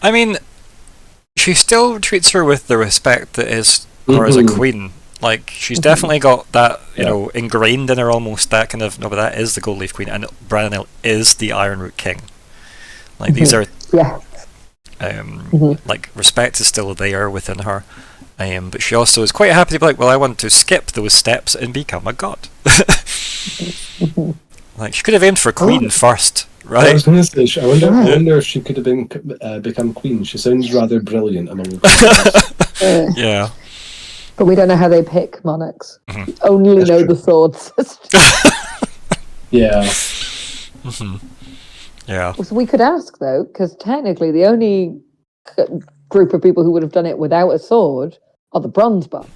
I mean, she still treats her with the respect that is her as a queen. Like, she's definitely got that, you know, ingrained in her almost, that kind of, no, but that is the Gold Leaf Queen, and Branonel is the Ironroot King. Like, these are, like, respect is still there within her. But she also is quite happy to be like, well, I want to skip those steps and become a god. Like, she could have aimed for queen first, right? I was going to say, I wonder if she could have been become queen. She sounds rather brilliant among the Yeah. But we don't know how they pick monarchs. Only That's know true. the sword system. Yeah. So we could ask, though, because technically the only group of people who would have done it without a sword are the Bronze Bucks.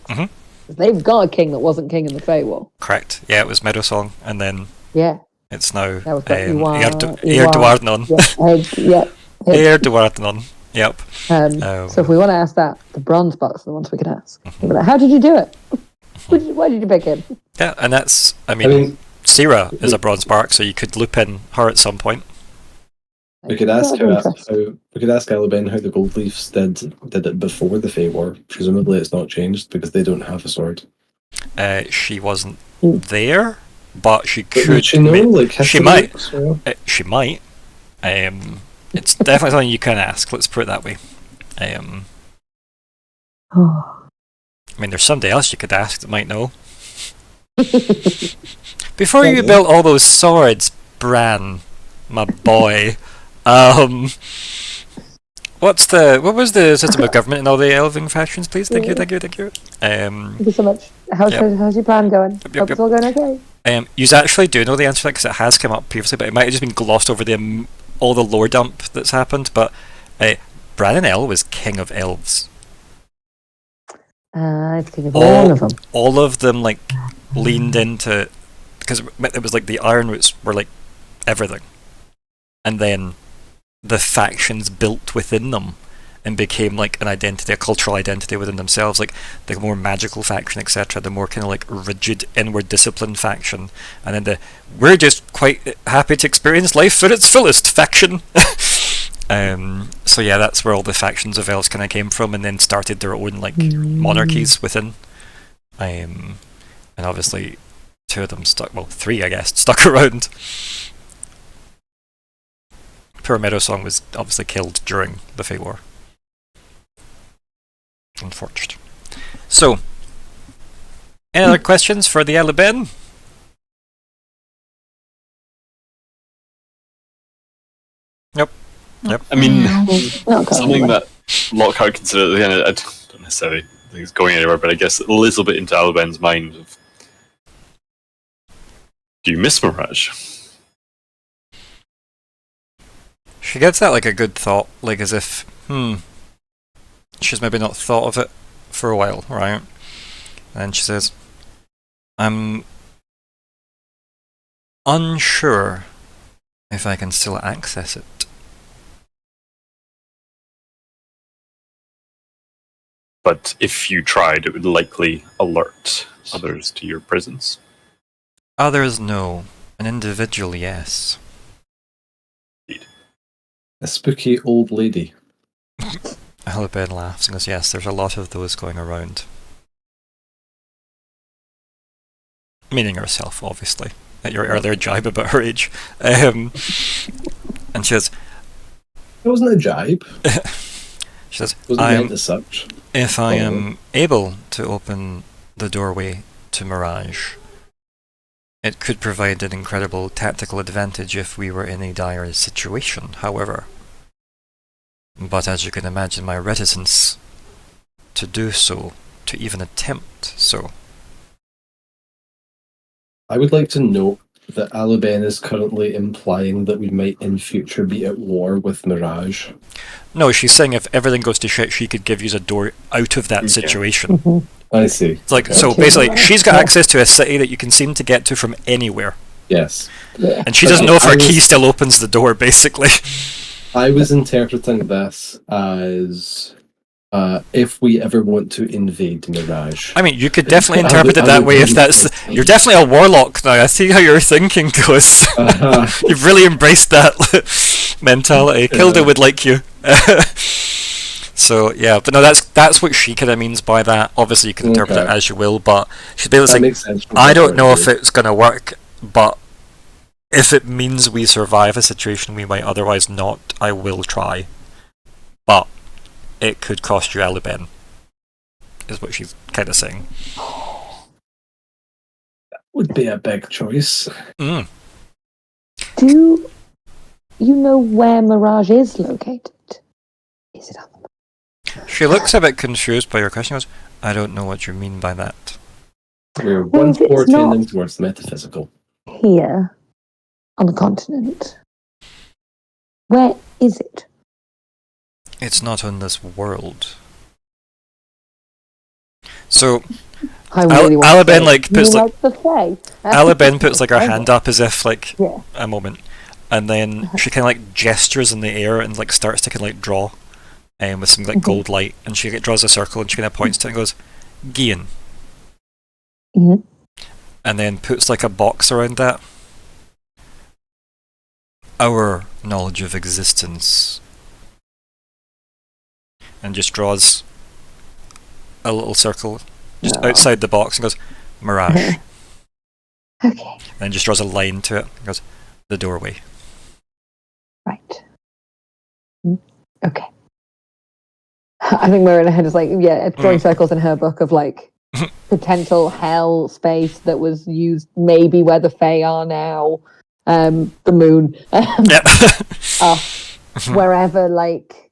They've got a king that wasn't king in the Fey War. Correct. Yeah, it was Myr'ra, and then it's now Earduardenon. Earduardenon. Yep. So if we want to ask that, the Bronze Bucks are the ones we could ask. Like, how did you do it? Why did you pick him? Yeah, and that's, I mean Syrah is a Bronze Bark, so you could loop in her at some point. We could ask Aliben how the Gold Leafs did it before the Fey War. Presumably it's not changed because they don't have a sword. She wasn't there, but she could. Would she know? Like, she might. She might. It's definitely something you can ask. Let's put it that way. I mean, there's somebody else you could ask that might know. Before you built all those swords, Bran, my boy, what was the system of government in all the Elven factions, please? Thank you. Thank you so much. How's your plan going? Hope it's all going okay. You actually do know the answer to that because it has come up previously, but it might have just been glossed over all the lore dump that's happened. But Branonel was king of elves. It's king of all of them. All of them like leaned into, because it was like the Ironroots were like everything, and then the factions built within them and became like an identity, a cultural identity within themselves, like the more magical faction, etc., the more kind of like rigid inward discipline faction, and then we're just quite happy to experience life at its fullest faction. So yeah, that's where all the factions of elves kind of came from, and then started their own like monarchies within, and obviously three I guess stuck around. Poor Myr'ra was obviously killed during the Fey War. Unfortunate. So, any other questions for the Aliben? Yep. I mean, something that Lockhart considered, again, I don't necessarily think it's going anywhere, but I guess a little bit into Aliben's mind of, do you miss Mirage? She gets that like a good thought, like as if, she's maybe not thought of it for a while, right? And she says, I'm unsure if I can still access it. But if you tried, it would likely alert others to your presence. Others, no. An individual, yes. A spooky old lady. Aliben laughs and goes, yes, there's a lot of those going around. Meaning herself, obviously. At your earlier jibe about her age. And she says... It wasn't a jibe. She says, it wasn't meant as such. If I am able to open the doorway to Mirage, it could provide an incredible tactical advantage if we were in a dire situation, however. But as you can imagine, my reticence to do so, to even attempt so. I would like to note that Aliben is currently implying that we might in future be at war with Mirage. No, she's saying if everything goes to shit, she could give you a door out of that situation. I see. It's like, so basically, she's got access to a city that you can seem to get to from anywhere. Yes. And she doesn't know if her key still opens the door, basically. I was interpreting this as if we ever want to invade Mirage. I mean, you could definitely interpret it that way if that's... You're definitely a warlock now. I see how your thinking goes. You've really embraced that mentality. Kilda would like you. So, yeah. But no, that's what she kind of means by that. Obviously, you can interpret it as you will, but she's basically saying, I don't know if it's going to work, but if it means we survive a situation we might otherwise not, I will try. But it could cost you Aluben, is what she's kind of saying. That would be a big choice. Do you know where Mirage is located? Is it on the map? She looks a bit confused by your question. She goes, I don't know what you mean by that. We're Well, one if it's sport not- tending towards the metaphysical. Here, on the continent. Where is it? It's not on this world. So, I really want to Aluben, say, like, puts you like... the Fae? Aluben puts like her hand up as if like Yeah. a moment, and then she kind of like gestures in the air and like starts to kind of like draw, with some like gold light, and she like, draws a circle and she kind of points to it and goes, Gian, Mhm. and then puts like a box around that. Our knowledge of existence, and just draws a little circle just outside the box and goes, Mirage. Okay, And then just draws a line to it and goes, the doorway. right. Okay. I think Myr'ra in her head is like, drawing circles in her book of like potential hell space that was used maybe where the Fae are now, the moon, wherever like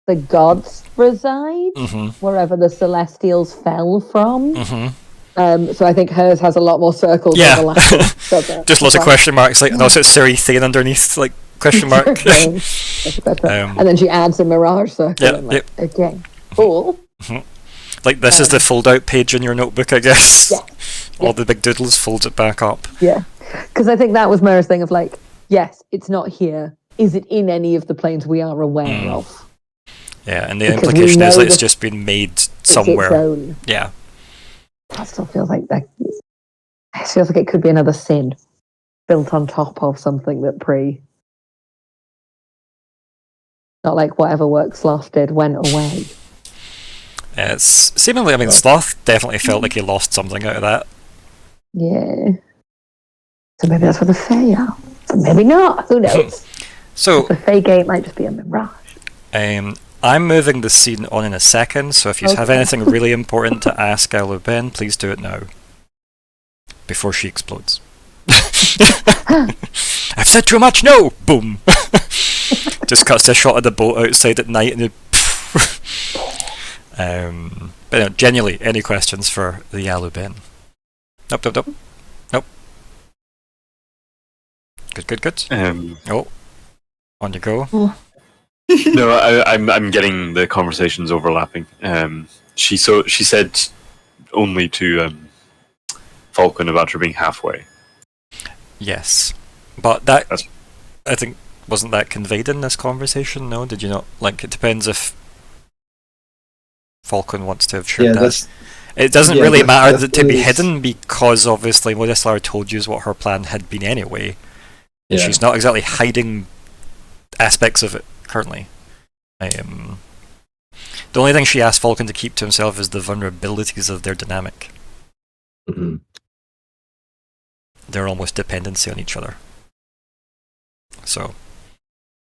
the gods reside, wherever the Celestials fell from. So I think hers has a lot more circles than the last one. Just lots of question marks, like, and also it's Cerethian underneath, like, question mark. And then she adds a Mirage circle. Okay, cool. Like, this is the fold-out page in your notebook, I guess. Yeah. All the big doodles folds it back up. Yeah, because I think that was Myr'ra's thing of like, yes, it's not here. Is it in any of the planes we are aware of? Yeah, and the Because implication we is know that it's that just been made It's somewhere. its own. Yeah. That still feels like that. It feels like it could be another sin built on top of something that not like whatever work Sloth did went away. It's seemingly, I mean, Sloth definitely felt like he lost something out of that. Yeah. So maybe that's what the Fae are. But maybe not. Who knows? So, The Fae gate might just be a mirage. I'm moving the scene on in a second, so if you have anything really important to ask Aluben, please do it now. Before she explodes. I've said too much, no! Boom! Just cuts a shot of the boat outside at night and it... but no, genuinely, any questions for the Aluben? Nope. Good. Oh, on you go. No, I'm getting the conversations overlapping. She said only to Falkwin about her being halfway. Yes, but I think, wasn't that conveyed in this conversation? No, did you not? Like, it depends if Falkwin wants to have shared that. It doesn't really matter that to be hidden, because obviously Modeslar told you what her plan had been anyway. And she's not exactly hiding aspects of it currently. The only thing she asked Falkwin to keep to himself is the vulnerabilities of their dynamic. They're almost dependency on each other. So,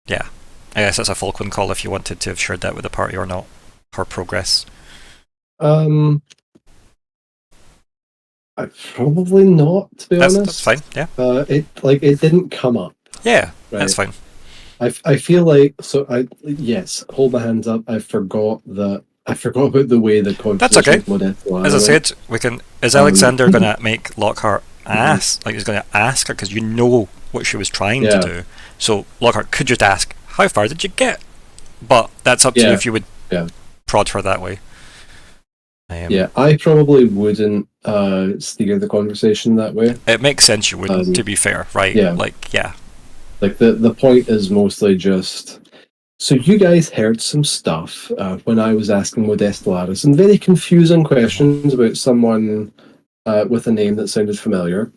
yeah. I guess that's a Falkwin call if you wanted to have shared that with the party or not. Her progress. Probably not, to be honest. That's fine, yeah. It didn't come up. Yeah, right? That's fine. I feel like, hold my hands up, I forgot about the way the conversation. That's okay. with Modeslar As I went. said, is Alexander going to make Lockhart ask? Like, he's going to ask her, because you know what she was trying to do. So Lockhart could just ask, how far did you get? But that's up to you if you would prod her that way. I probably wouldn't steer the conversation that way. It makes sense you wouldn't, to be fair, right? Yeah. Like, yeah. Like, the point is mostly just... So you guys heard some stuff when I was asking Modestelaris, some very confusing questions about someone with a name that sounded familiar,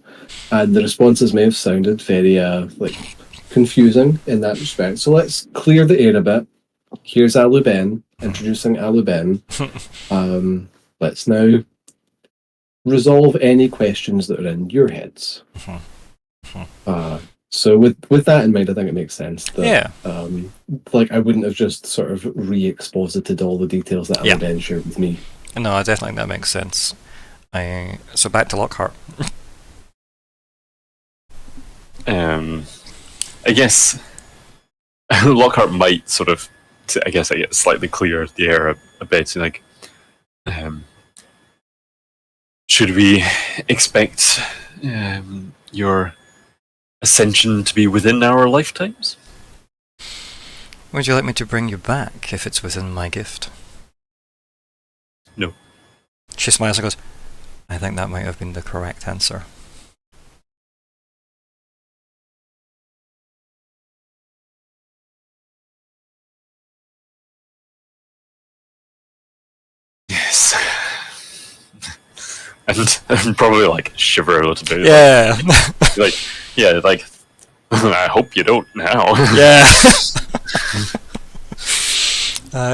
and the responses may have sounded very confusing in that respect. So let's clear the air a bit. Here's Aluben, introducing Aluben. Let's now resolve any questions that are in your heads. So with that in mind, I think it makes sense that I wouldn't have just sort of re-exposited all the details that Aluben shared with me. No, I definitely think that makes sense. So back to Lockhart. I guess Lockhart might sort of, I guess, slightly clear the air a bit. Like, should we expect your ascension to be within our lifetimes? Would you like me to bring you back if it's within my gift? No. She smiles and goes, I think that might have been the correct answer. Yes. and probably like shiver a little bit. Yeah. I hope you don't now. Yeah.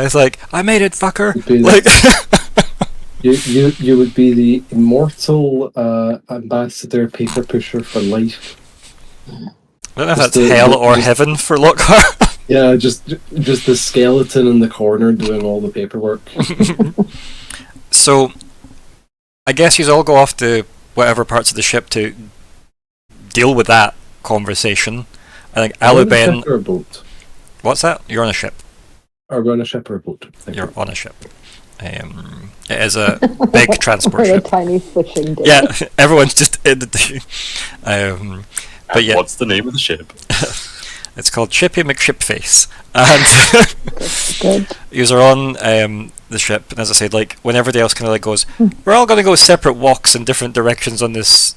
It's like, I made it, fucker. Like, you would be the immortal ambassador paper pusher for life. I don't know if that's hell or heaven for Lockhart. Yeah, just the skeleton in the corner doing all the paperwork. So, I guess you all go off to whatever parts of the ship to deal with that conversation. I think Aluben. On a ship or a boat? What's that? You're on a ship. Are we on a ship or a boat? You're on a ship. It is a big transport ship. A tiny fishing day. Yeah, everyone's just in the but yeah, what's the name of the ship? It's called Chippy McShipface, and you're on the ship. And as I said, like when everybody else kind of like goes, we're all going to go separate walks in different directions on this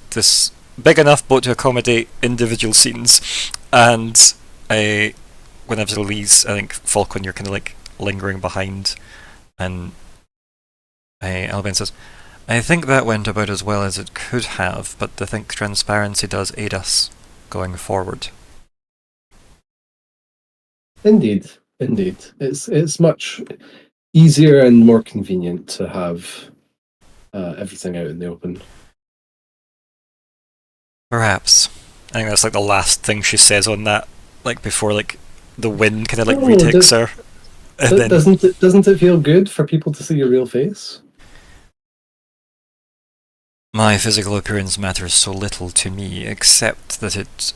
big enough boat to accommodate individual scenes. And when everybody leaves, I think Falkwin, you're kind of like lingering behind, and Alban says, I think that went about as well as it could have, but I think transparency does aid us going forward. Indeed. It's much easier and more convenient to have everything out in the open. Perhaps. I think that's like the last thing she says on that, like before like the wind kind of like retakes her. And then, doesn't it feel good for people to see your real face? my physical appearance matters so little to me, except that it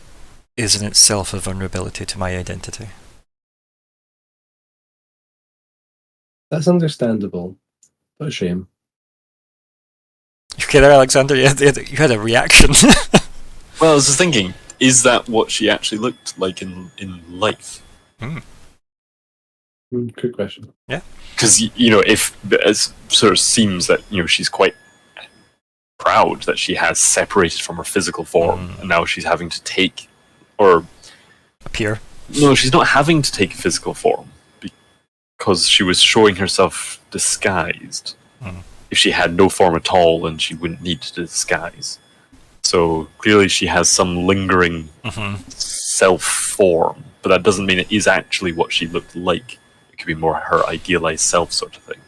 is in itself a vulnerability to my identity. That's understandable. What a shame. You okay there, Alexander? You had a reaction. Well, I was just thinking, is that what she actually looked like in life? Good question. Yeah. Because, if it sort of seems that, she's quite proud that she has separated from her physical form, and now she's having to take, or... appear. No, she's not having to take physical form, because she was showing herself disguised. If she had no form at all, then she wouldn't need to disguise. So clearly she has some lingering self-form, but that doesn't mean it is actually what she looked like. It could be more her idealized self sort of thing.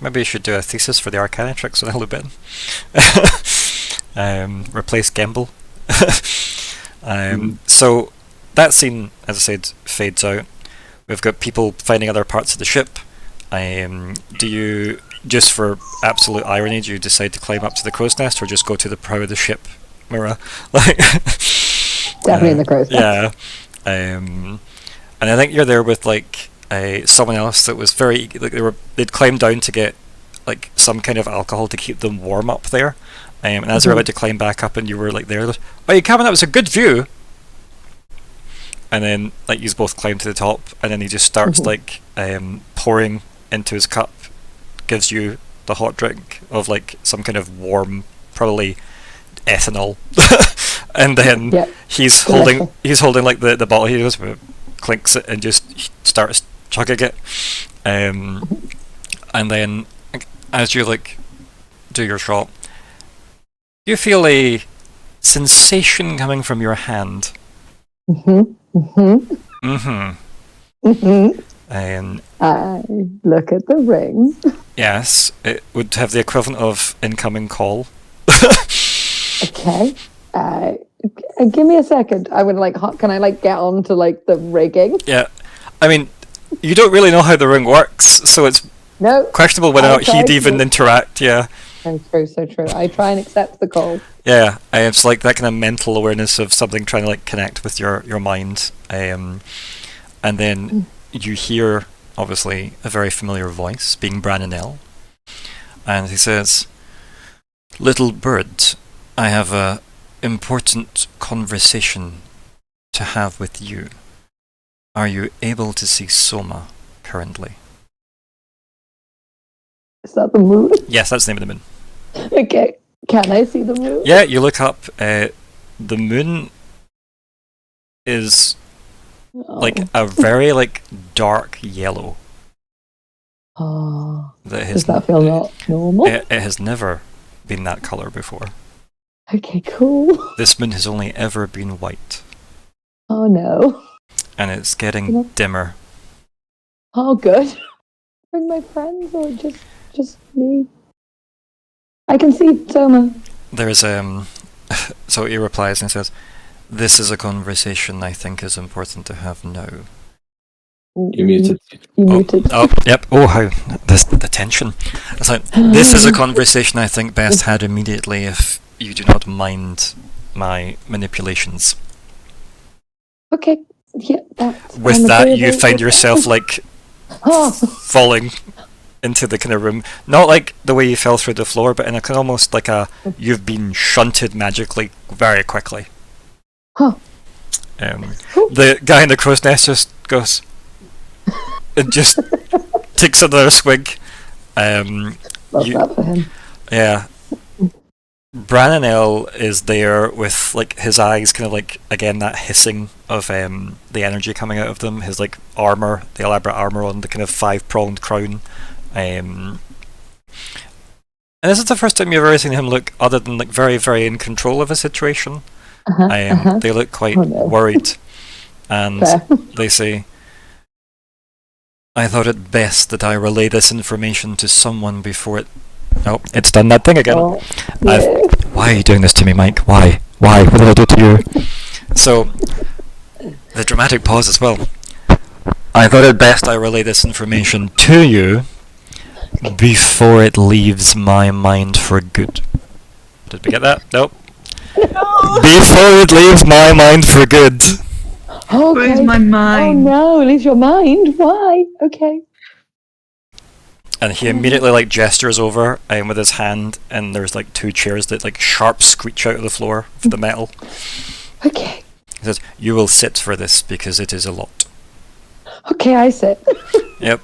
Maybe you should do a thesis for the Arcanatrix with Elubin. Replace Gamble. So that scene, as I said, fades out. We've got people finding other parts of the ship. Do you, just for absolute irony, do you decide to climb up to the crow's nest or just go to the prow of the ship, Myr'ra? Definitely in the crow's nest. Yeah. And I think you're there with like someone else that was very like they'd climbed down to get like some kind of alcohol to keep them warm up there. And as they're about to climb back up, and you were like there, oh, you coming? That was a good view. And then like you both climb to the top, and then he just starts like pouring into his cup, gives you the hot drink of like some kind of warm, probably ethanol, and then he's holding like the bottle. He goes, clinks it and just starts chugging it. And then, as you like do your shot, you feel a sensation coming from your hand. I look at the ring. Yes, it would have the equivalent of incoming call. Okay. Give me a second. I would like. Can I like get on to like the rigging? Yeah, I mean, you don't really know how the ring works, so it's questionable whether or not he'd even interact. Yeah. So true, so true. I try and accept the call. Yeah, it's like that kind of mental awareness of something trying to like connect with your mind, and then you hear obviously a very familiar voice, being Branonel, and he says, "Little bird, I have a important conversation to have with you. Are you able to see Soma currently?" Is that the moon? Yes, that's the name of the moon. Okay. Can I see the moon? Yeah, you look up. The moon is like a very like dark yellow. Oh. Does that feel not normal? It has never been that color before. Okay, cool. This moon has only ever been white. Oh no. And it's getting dimmer. Oh, good. Bring my friends or just me? I can see Soma. There's so he replies and says, "This is a conversation I think is important to have now." You muted. You muted. Oh, yep. Oh, how the tension. It's like, this is a conversation I think best had immediately if you do not mind my manipulations. Okay. Yeah. With that, you find yourself like falling into the kind of room, not like the way you fell through the floor, but in a kind of almost like you've been shunted magically very quickly. The guy in the crow's nest just goes and just takes another swig. Love that for him. Yeah. Branonel is there with like his eyes kind of like again that hissing of the energy coming out of them, his like armor, the elaborate armor on the kind of 5-pronged crown. And this is the first time you've ever seen him look other than like very, very in control of a situation. They look quite worried, and they say, "I thought it best that I relay this information to someone before it." Oh, it's done that thing again. Why are you doing this to me, Mike? Why? What did I do to you? So, the dramatic pause as well. "I thought it best I relay this information to you before it leaves my mind for good." Did we get that? Nope. Before it leaves my mind for good. Okay. Where's my mind? Oh no, leaves your mind? Why? Okay. And he immediately like gestures over with his hand, and there's like 2 chairs that like sharp screech out of the floor for the metal. Okay. He says, "You will sit for this because it is a lot." Okay, I sit. Yep.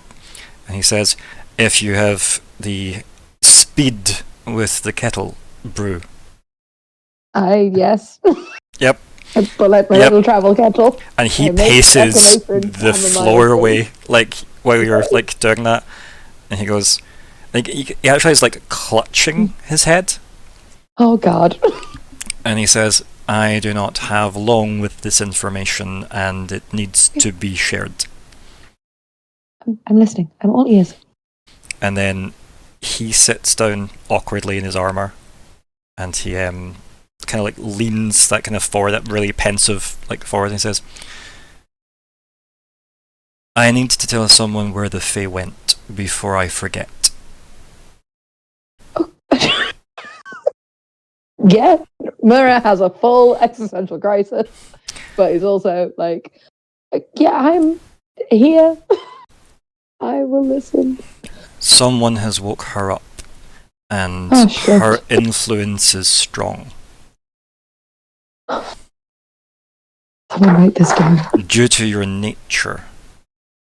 And he says, "If you have the speed with the kettle brew." Yes. Yep. I pull out my little travel kettle. And he paces the floor away like while you're like doing that. And he goes, like he actually is like clutching his head. Oh God. And he says, "I do not have long with this information, and it needs to be shared." I'm listening. I'm all ears. And then he sits down awkwardly in his armor, and he kind of like leans that kind of forward, that really pensive like forward, and he says, "I need to tell someone where the Fae went before I forget." Yeah, Myr'ra has a full existential crisis, but he's also like, yeah, I'm here. I will listen. "Someone has woke her up, and her influence is strong. Someone write this down. Due to your nature,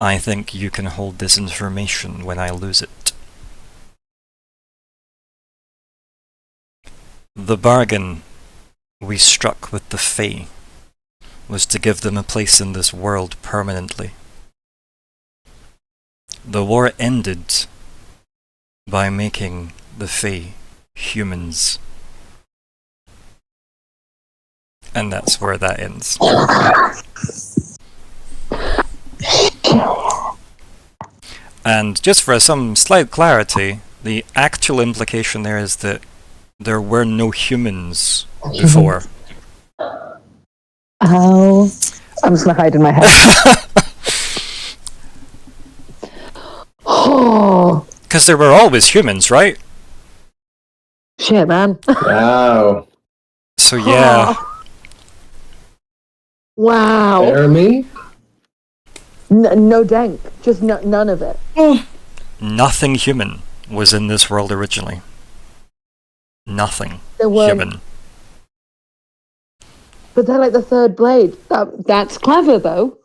I think you can hold this information when I lose it. The bargain we struck with the Fae was to give them a place in this world permanently. The war ended by making the Fae humans. And that's where that ends. And just for some slight clarity, the actual implication there is that there were no humans before. Oh, I'm just gonna hide in my head. Oh, Because there were always humans, right? shit, man. Wow. So yeah, Wow. Jeremy? No dank. Just none of it. nothing human was in this world originally. Nothing There weren't. human. But they're like the third blade. That's clever, though.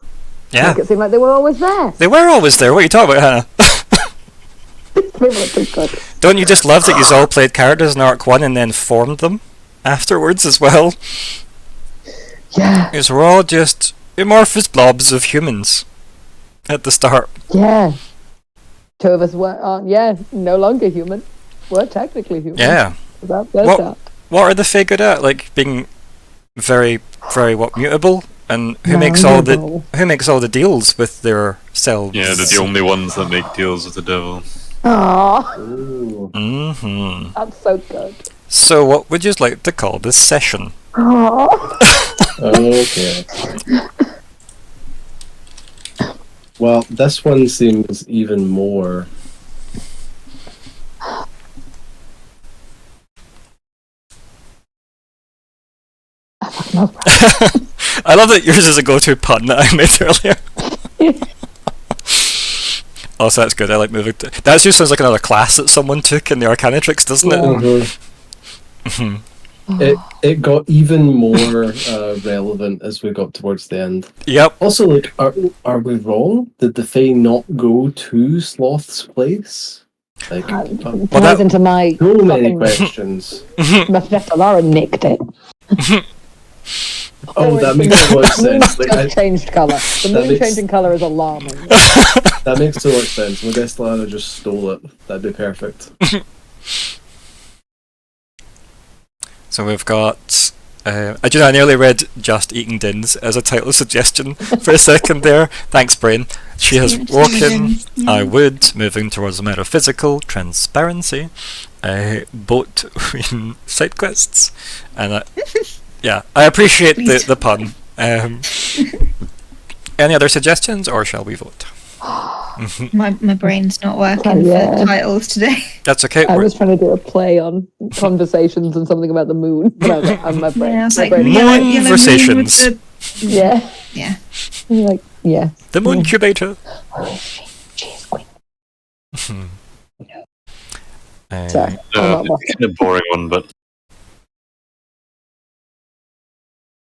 Yeah, Make it seem like they were always there. they were always there. What are you talking about, Hannah? They were too good. Don't you just love that you all played characters in Arc 1 and then formed them afterwards as well? Yeah. Because we're all just amorphous blobs of humans at the start. Yeah. Two of us aren't, no longer human. We're technically human. Yeah. That's What are the Fae good at? Like being very, very mutable? And who makes all the deals with their selves? Yeah, they're the only ones that make deals with the devil. Aww. Ooh. Mm-hmm. That's so good. So what would you like to call this session? Aww. Okay. Well, this one seems even more. I love that yours is a go-to pun that I made earlier. Also, that's good. I like moving. That just sounds like another class that someone took in the Arcanatrix, doesn't it? It got even more relevant as we got towards the end. Yep. Also, like, are we wrong? Did the Fae not go to Sloth's place? Like, Ties into my so many fucking questions. Lara nicked it. Oh, that makes so much sense. Like, Just changed colour. The moon makes- changing colour is alarming. that makes so much sense. Lara just stole it. That'd be perfect. So we've got. I nearly read Just Eating Dins as a title suggestion for a second there. Thanks, Brain. She has woken. I would. Moving towards a metaphysical transparency. Boat in side quests. And yeah, I appreciate the pun. Any other suggestions, or shall we vote? My brain's not working for titles today. That's okay. I was trying to do a play on conversations and something about the moon, but I'm my brain. Yeah, I was like, Moonversations. Yeah. Yeah. Like, yeah. The moon incubator. She is queen. Sorry. Kind of boring one, but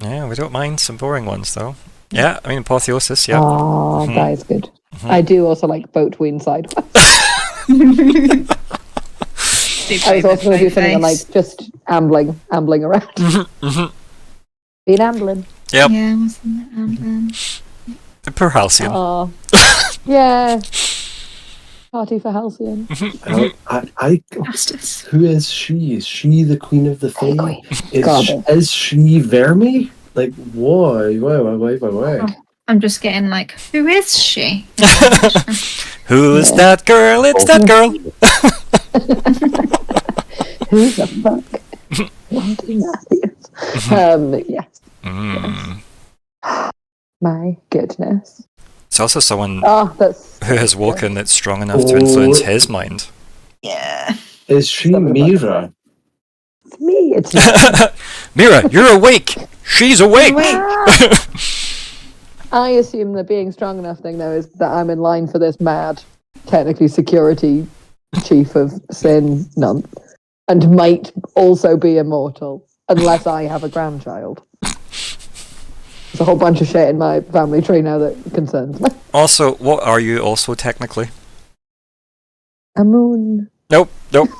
Yeah, we don't mind some boring ones though. Yeah, I mean apotheosis. Yeah. Oh, that is good. I do also like boat ween side quests. I was also going to do something like just ambling around. Been ambling. Yep. Yeah, wasn't it ambling? Per Halcyon. Oh, yeah. Party for Halcyon. Who is she? Is she the queen of the Fae? Queen. Is she Vermi? Like, why? I'm just getting like, who is she? Who's that girl? It's that girl. Who the fuck? Wanting Matthews. Yes. Yes. My goodness. It's also someone That's who has woken that's strong enough to influence his mind. Yeah. Is she Myr'ra? It's me. It's Myr'ra, you're awake. She's awake. I assume the being strong enough thing, though, is that I'm in line for this mad, technically security chief of Sin Nunth, and might also be immortal, unless I have a grandchild. There's a whole bunch of shit in my family tree now that concerns me. Also, what are you also technically? A moon. Nope. I'm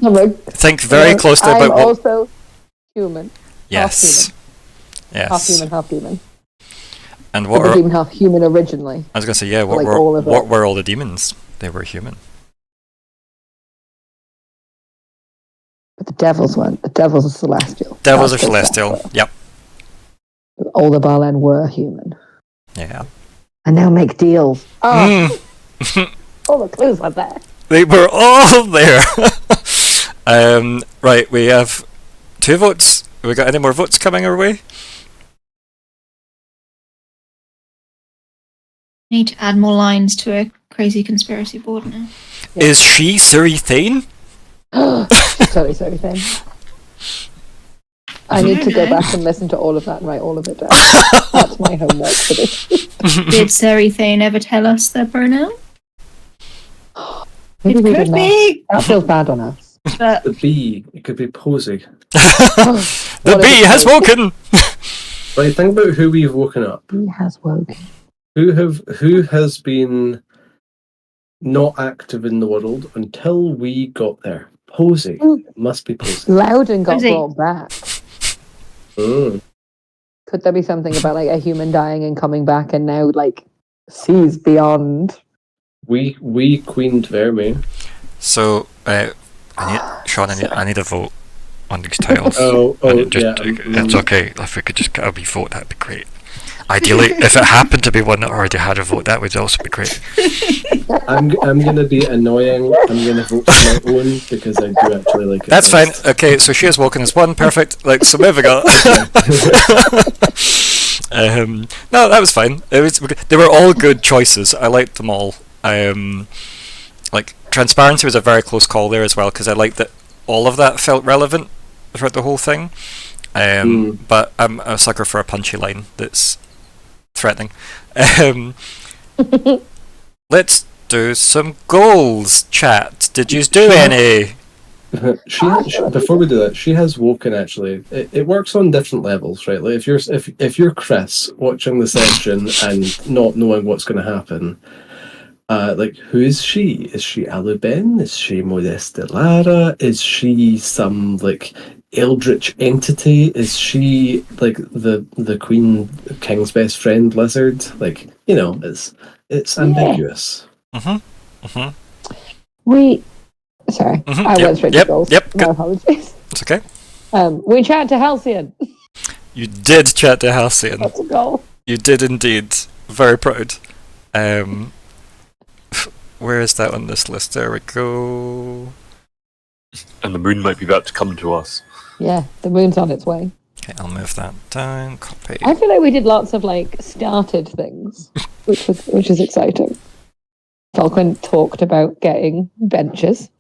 like, Think very closely I'm about what... also human. Yes. Yes. Half human, half demon. And But what the are, demon, half human originally. I was going to say, yeah, Like all of what it. were all the demons? They were human. But the devils weren't. The devils are celestial. Devils are That's the celestial. separate. Yep. All the Barlen were human. Yeah. And now make deals. Oh, Mm. all the clues are there. They were all there. Right, we have 2 votes. Have we got any more votes coming our way? Need to add more lines to a crazy conspiracy board now. Yeah. Is she Suri Thane? Sorry, thing. I need to go back and listen to all of that and write all of it down. That's my homework for this. Did Serithane ever tell us their pronoun? Maybe It we could did not. be, That feels bad on us. but The bee, it could be Posey. The What is bee it has called? woken! Right, think about who we've woken up. He has woken. Who has been not active in the world until we got there? Posey. It must be Posey. Loudon got Posey. brought back. Mm. Could there be something about like a human dying and coming back and now like sees beyond? We queened Verme. So, Sean, I need a vote on these tiles. Oh, yeah. It's okay. If we could just get a wee vote, that'd be great. Ideally, if it happened to be one that already had a vote, that would also be great. I'm gonna be annoying. I'm gonna vote for my own because I do actually like it. That's fine. best. Okay, so she has woken as 1. Perfect. Like, so moving on. No, that was fine. They were all good choices. I liked them all. Like, transparency was a very close call there as well, because I liked that all of that felt relevant throughout the whole thing. But I'm a sucker for a punchy line that's threatening. Let's do some goals, chat. Did you do any? Before we do that, she has woken. Actually, it works on different levels, right? Like if you're Chris watching the session and not knowing what's going to happen, like who is she? Is she Aluben? Is she Modesta Lara? Is she some like eldritch entity? Is she like the Queen King's best friend lizard? Like, you know, it's ambiguous. Sorry, Mhm, I yep, went straight yep, to goals. yep, My good. apologies. It's okay. We chat to Halcyon. You did chat to Halcyon. That's a goal. You did indeed. Very proud. Where is that on this list? There we go. And the moon might be about to come to us. Yeah, the moon's on its way. Okay, I'll move that down. Copy. I feel like we did lots of like started things, which is exciting. Falkwin talked about getting benches.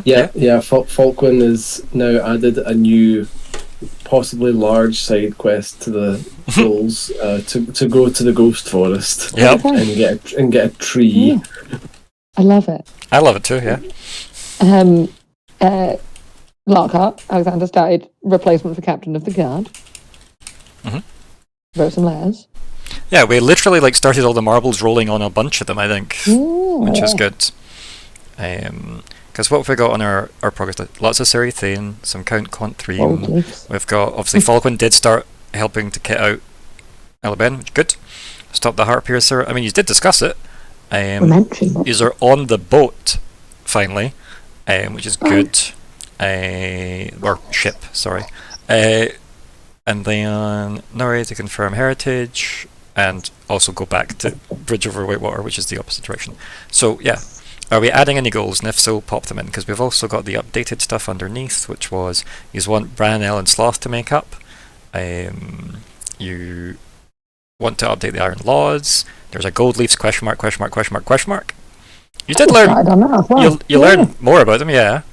Yeah. Falkwin has now added a new, possibly large side quest to the goals to go to the ghost forest. Yep. and get a tree. Yeah. I love it. I love it too, yeah. Lockhart, Alexander started replacement for captain of the guard. Wrote some letters. Yeah, we literally like started all the marbles rolling on a bunch of them, I think, which is good. Because what have we got on our progress list? Lots of Serithane, some Count Quant 3. We've got, obviously, Falkwin did start helping to kit out Elben, which is good. Stop the Heart Piercer. I mean, you did discuss it. These are on the boat, finally, which is good. Or ship, sorry. And then Nori to confirm heritage, and also go back to Bridge over Whitewater, which is the opposite direction. So, yeah. Are we adding any goals? And if so, pop them in, because we've also got the updated stuff underneath, which was, you want Branel and Sloth to make up. You want to update the Iron Laws. There's a Gold Leafs question mark. You did learn. You learned more about them, yeah.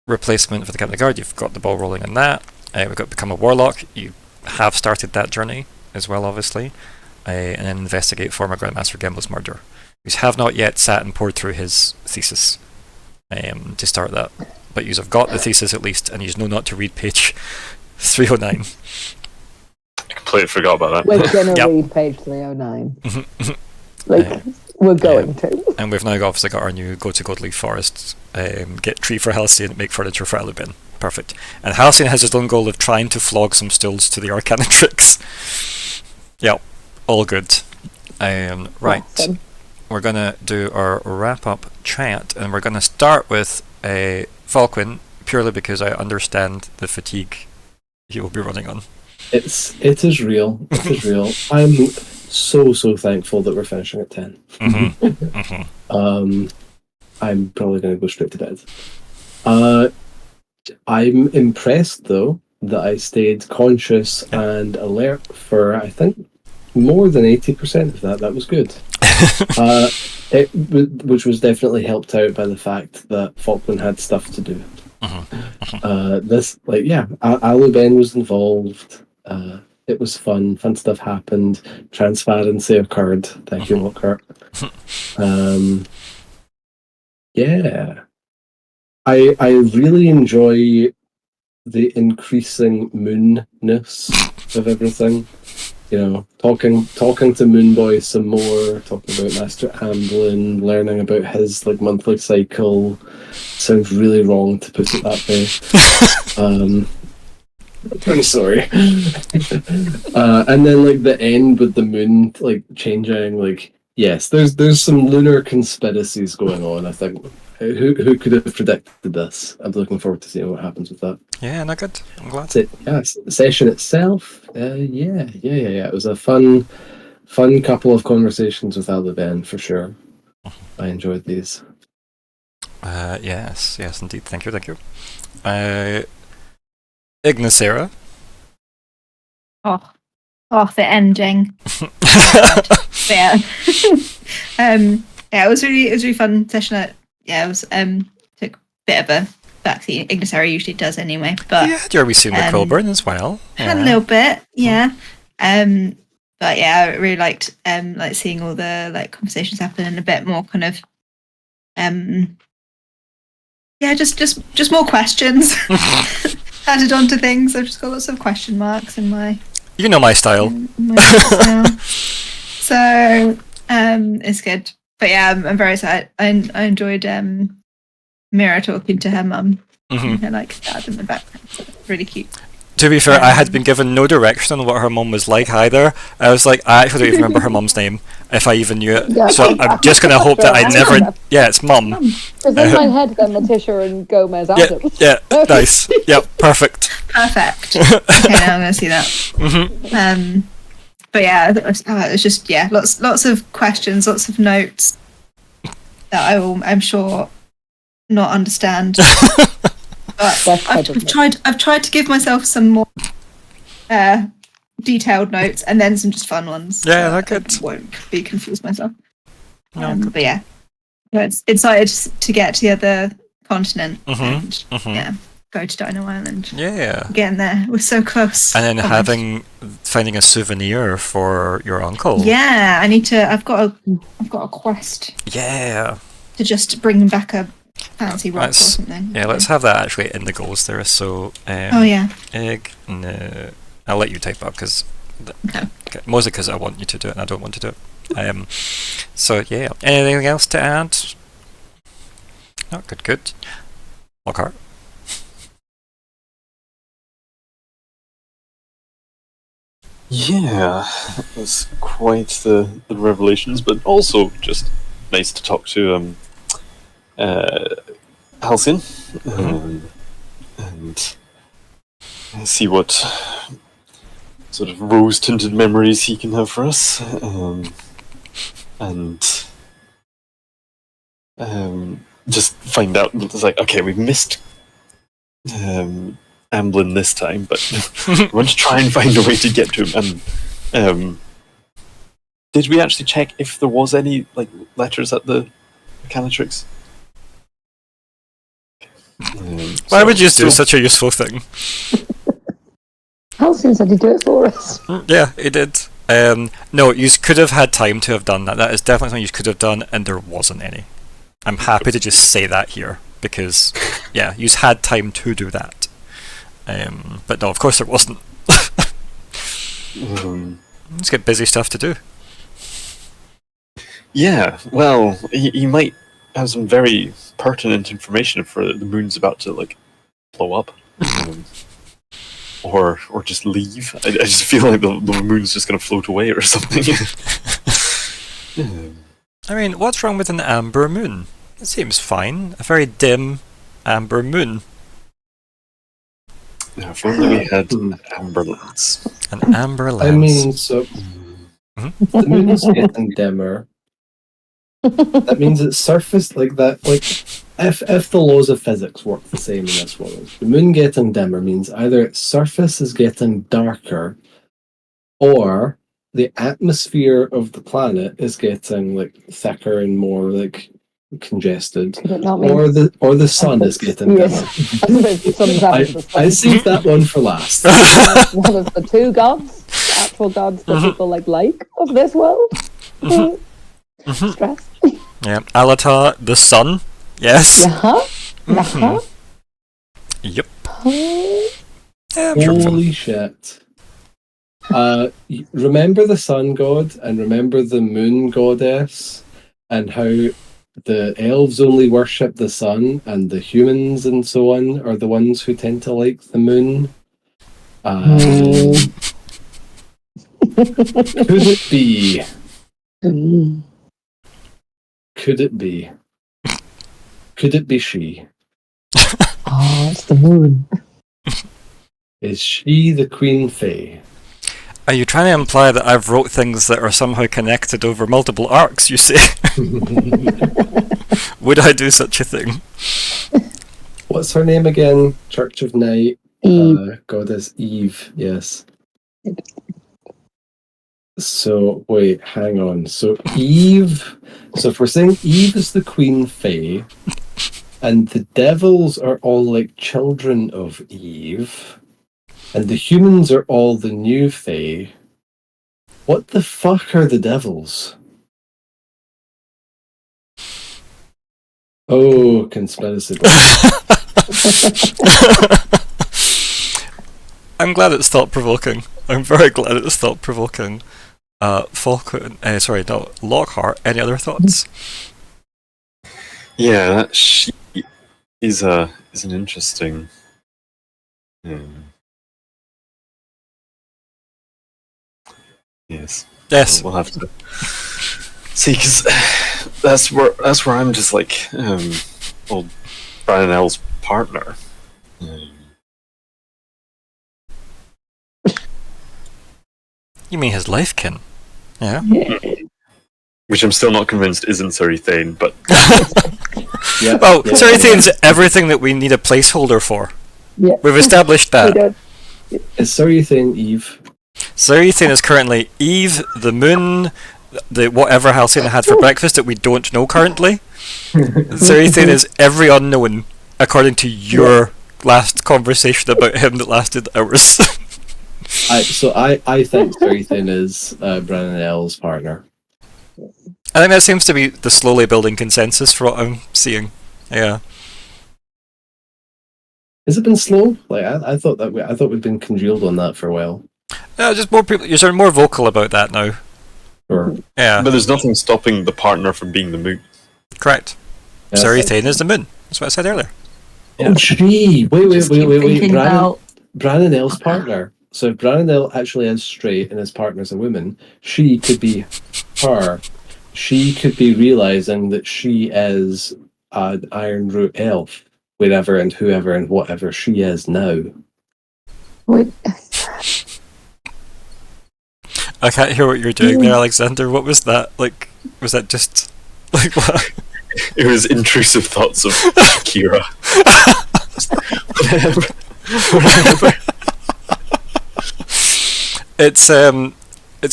Replacement for the Captain of the Guard. You've got the ball rolling on that. We've got Become a Warlock. You have started that journey as well, obviously. And then investigate former Grandmaster Gambler's murder. You have not yet sat and poured through his thesis to start that. But you have got the thesis at least, and you know not to read page 309. I completely forgot about that. We're going to read page 309. We're going to. And we've now obviously got our new Go to Godleaf Forest, get tree for Halcyon, make furniture for Alubin. Perfect. And Halcyon has his own goal of trying to flog some stills to the Arcanatrix. Yep, all good. Right. Awesome. We're going to do our wrap-up chat, and we're going to start with Falkwin, purely because I understand the fatigue he will be running on. It is real. It is real. I'm so thankful that we're finishing at 10. I'm probably going to go straight to bed. I'm impressed, though, that I stayed conscious and alert for, I think, more than 80% of that. That was good. Which was definitely helped out by the fact that Falkland had stuff to do. Aluben was involved. It was fun stuff happened. Transparency occurred. Thank you, Lockheart. I really enjoy the increasing moonness of everything. You know, talking to Moonboy some more, talking about Master Amblin, learning about his monthly cycle. Sounds really wrong to put it that way. I'm sorry. And then the end with the moon changing. Yes, there's some lunar conspiracies going on. I think. Who could have predicted this? I'm looking forward to seeing what happens with that. Yeah, no good. I'm glad. Session itself. It was a fun couple of conversations with Aluben for sure. I enjoyed these. Yes, indeed. Thank you. Ignysera. Oh, the ending. Yeah. It was really fun session. It was took a bit of a backseat. Ignysera usually does anyway, but yeah, you're seeing the Helborn as well. Yeah. A little bit, yeah. But yeah, I really liked seeing all the conversations happen and a bit more kind of just more questions added onto things. I've just got lots of question marks in my my style. So it's good. But yeah, I'm very excited. I enjoyed Myr'ra talking to her mum. Her dad in the background. So really cute. To be fair, I had been given no direction on what her mum was like either. I was like, I actually don't even remember her mum's name, if I even knew it. Yeah. So I'm just going to hope that I never... Yeah, it's mum. Because in my head, then Letitia and Gomez Adept. Yeah, nice. Yep, perfect. Okay, now I'm going to see that. But yeah, it's just lots of questions, lots of notes that I will, I'm sure, not understand. But I've tried to give myself some more detailed notes and then some just fun ones. Yeah, that's good. I won't be confused myself. But yeah, it's excited to get to the other continent and go to Dino Island. Yeah, getting there. We're so close. And then finding a souvenir for your uncle. Yeah, I need to. I've got a quest. Yeah. To just bring back a fancy rock or something. Yeah, let's have that actually in the goals there. So. I'll let you type up because. Okay. Mostly because I want you to do it and I don't want to do it. So yeah. Anything else to add? No, good. Lockheart. Yeah, it was quite the revelations, but also just nice to talk to Halcyon and see what sort of rose-tinted memories he can have for us, and just find out. It's like, okay, we've missed Amblin this time, but we want to try and find a way to get to him. And did we actually check if there was any letters at the Mechanitrix? Why would you do such a useful thing? Halcyon said he'd do it for us. Yeah, he did. No, you could have had time to have done that. That is definitely something you could have done, and there wasn't any. I'm happy to just say that here, because, yeah, you had time to do that. But no, of course there wasn't. Let's get busy stuff to do. Yeah, well, he might have some very pertinent information for the moon's about to blow up. Or just leave. I just feel like the moon's just going to float away or something. I mean, what's wrong with an amber moon? It seems fine. A very dim amber moon. Yeah, if only we had amber lights. An amber lens. I mean, so the moon's getting dimmer. That means it's surface like that. Like, if the laws of physics work the same in this world, the moon getting dimmer means either its surface is getting darker, or the atmosphere of the planet is getting like thicker and more like congested, Could it not mean or the sun is getting dimmer. yes. I suppose the sun's having the sun. I saved that one for last. One of the two gods, the actual gods that people like of this world. Stress. Yeah, Alatar, the sun. Yes. Yep. Yeah, I'm sure. Holy shit. Remember the sun god and remember the moon goddess and how the elves only worship the sun and the humans and so on are the ones who tend to like the moon? Could it be? Could it be? Could it be she? Oh, it's the moon. Is she the Queen Fae? Are you trying to imply that I've wrote things that are somehow connected over multiple arcs, you say? Would I do such a thing? What's her name again? Church of Night. Goddess Eve, yes. So, wait, hang on. So, Eve... So, if we're saying Eve is the Queen Fae, and the devils are all like children of Eve, and the humans are all the new Fae, what the fuck are the devils? Oh, conspiracy. I'm glad it's thought-provoking. I'm very glad it's thought-provoking. Falkwin, sorry, no, Lockheart, any other thoughts? Yeah, that she is an interesting. Yes. Yes. We'll have to see, because that's where I'm just like, well, Brian L's partner. You mean his lifekin? Yeah. Which I'm still not convinced isn't Surithane, but Well, Surithane's everything that we need a placeholder for. Yeah. We've established that. Is Surithane Eve? Surythane is currently Eve, the moon, the whatever Halcyon had for breakfast that we don't know currently. Surythane is every unknown, according to your last conversation about him that lasted hours. I think Surithane is Brandon L's partner. I think that seems to be the slowly building consensus for what I'm seeing. Yeah. Has it been slow? Like I thought we'd been congealed on that for a while. No, just more people. You're more vocal about that now. Sure. Yeah. but there's nothing stopping the partner from being the moon. Correct. Yeah. Surythane is the moon. That's what I said earlier. Oh, gee! Wait! Thinking about Brandon L's partner. So if Brandon L actually is straight and his partner's a woman, she could be her. She could be realizing that she is an Iron Root elf, wherever and whoever and whatever she is now. Wait. I can't hear what you're doing there, Alexander. What was that? Like, was that just like what? It was intrusive thoughts of Kira. Whatever. It's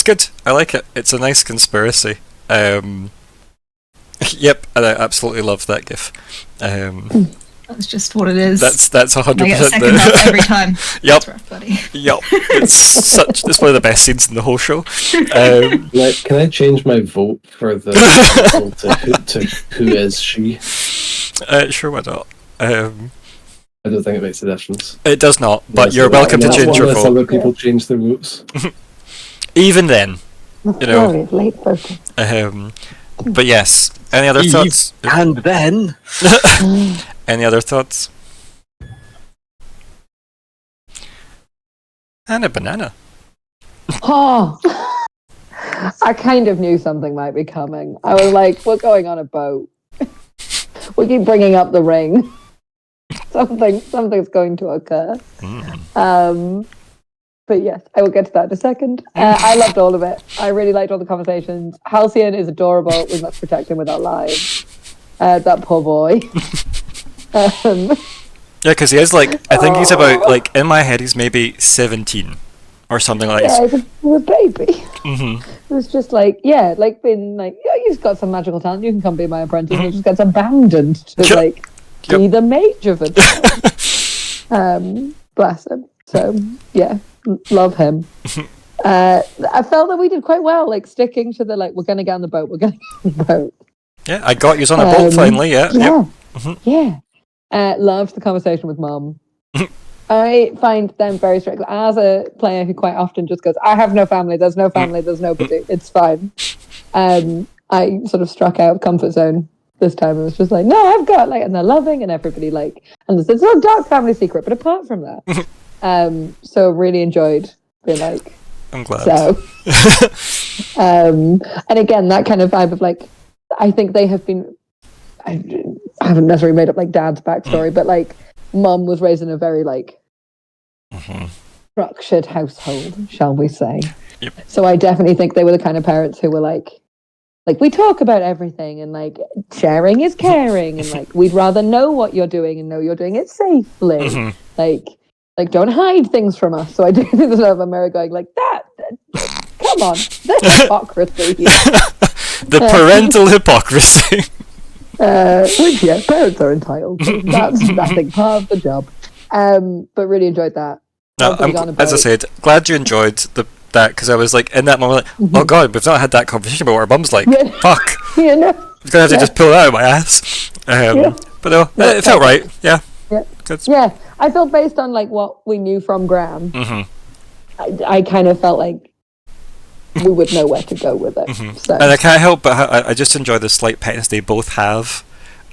good. I like it. It's a nice conspiracy. Yep, and I absolutely love that GIF. that's just what it is. That's 100% I get a second laugh every time. Yep. That's rough, buddy. Yep. It's one of the best scenes in the whole show. Can I change my vote for the to who is she? Sure, why not? I don't think it makes a difference. It does not, but Yes, you're welcome to change your unless vote. other people change their votes. Even then, you know. Sorry, late voting. But yes, any other thoughts? And then Any other thoughts? And a banana. Oh, I kind of knew something might be coming. I was like, we're going on a boat. We keep bringing up the ring. Something's going to occur. But yes, I will get to that in a second. I loved all of it. I really liked all the conversations. Halcyon is adorable. We must protect him with our lives. That poor boy. Yeah, because he is like, I think he's about, like, in my head, he's maybe 17 or something like that. Yeah, he was a baby. It was just like, yeah, like being like, yeah, you've got some magical talent. You can come be my apprentice. And he just gets abandoned to like be the mage of it. Bless him. So yeah, love him. I felt that we did quite well, like sticking to the like, we're going to get on the boat. We're going to get on the boat. Yeah, I got you on a boat finally. Yeah. Yeah. Loved the conversation with Mum. I find them very strict. As a player who quite often just goes, I have no family, there's no family, there's nobody, it's fine. I sort of struck out of comfort zone this time. It was just like, no, I've got like, and they're loving and everybody like, and there's a dark family secret, but apart from that, so really enjoyed being like, I'm glad. So, and again, that kind of vibe of like, I think they have been, I haven't necessarily made up like Dad's backstory, but like, Mum was raised in a very like structured household, shall we say? Yep. So I definitely think they were the kind of parents who were like we talk about everything and like sharing is caring and like we'd rather know what you're doing and know you're doing it safely. Like don't hide things from us. So I do think there's a lot of Myr'ra going like that. Come on, there's hypocrisy here. The parental hypocrisy. Which yeah, parents are entitled to. That's I think part of the job. But really enjoyed that. No, as I said, glad you enjoyed that because I was like in that moment, like, oh god, we've not had that conversation before. Our mum's like, fuck, you know, I'm gonna have to just pull it out of my ass. But no, it felt right. Yeah. Good. Yeah, I felt based on like what we knew from Graham. I kind of felt like we would know where to go with it. So. And I can't help but I just enjoy the slight pettiness they both have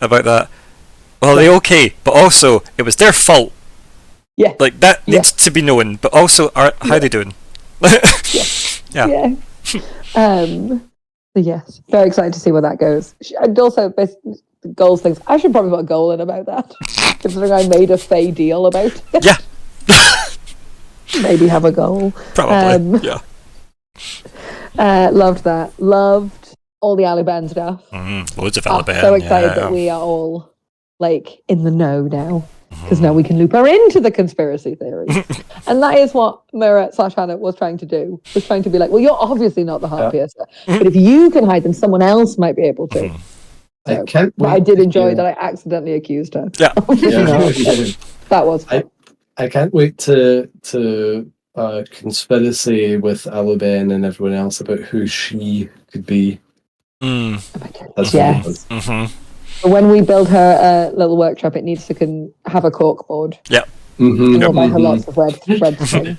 about that. Well, they're okay, but also it was their fault. Yeah, like that needs to be known. But also, how are they doing? Yeah. Yes, very excited to see where that goes. And also, the goals things. I should probably put a goal in about that. Considering I made a Fey deal about it. Yeah. Maybe have a goal. Probably. Yeah. Loved that. Loved all the Aliban stuff. Loads of Aliban. So excited that we are all like in the know now. Because now we can loop her into the conspiracy theory. And that is what Myr'ra / Hannah was trying to do. Was trying to be like, well, you're obviously not the heart piercer. But if you can hide them, someone else might be able to. So, I did enjoy that I accidentally accused her. Yeah. That was fun. I can't wait to conspiracy with Aliban and everyone else about who she could be. That's yes. When we build her little workshop, it needs to have a cork board. Yeah. And we'll buy her lots of red string.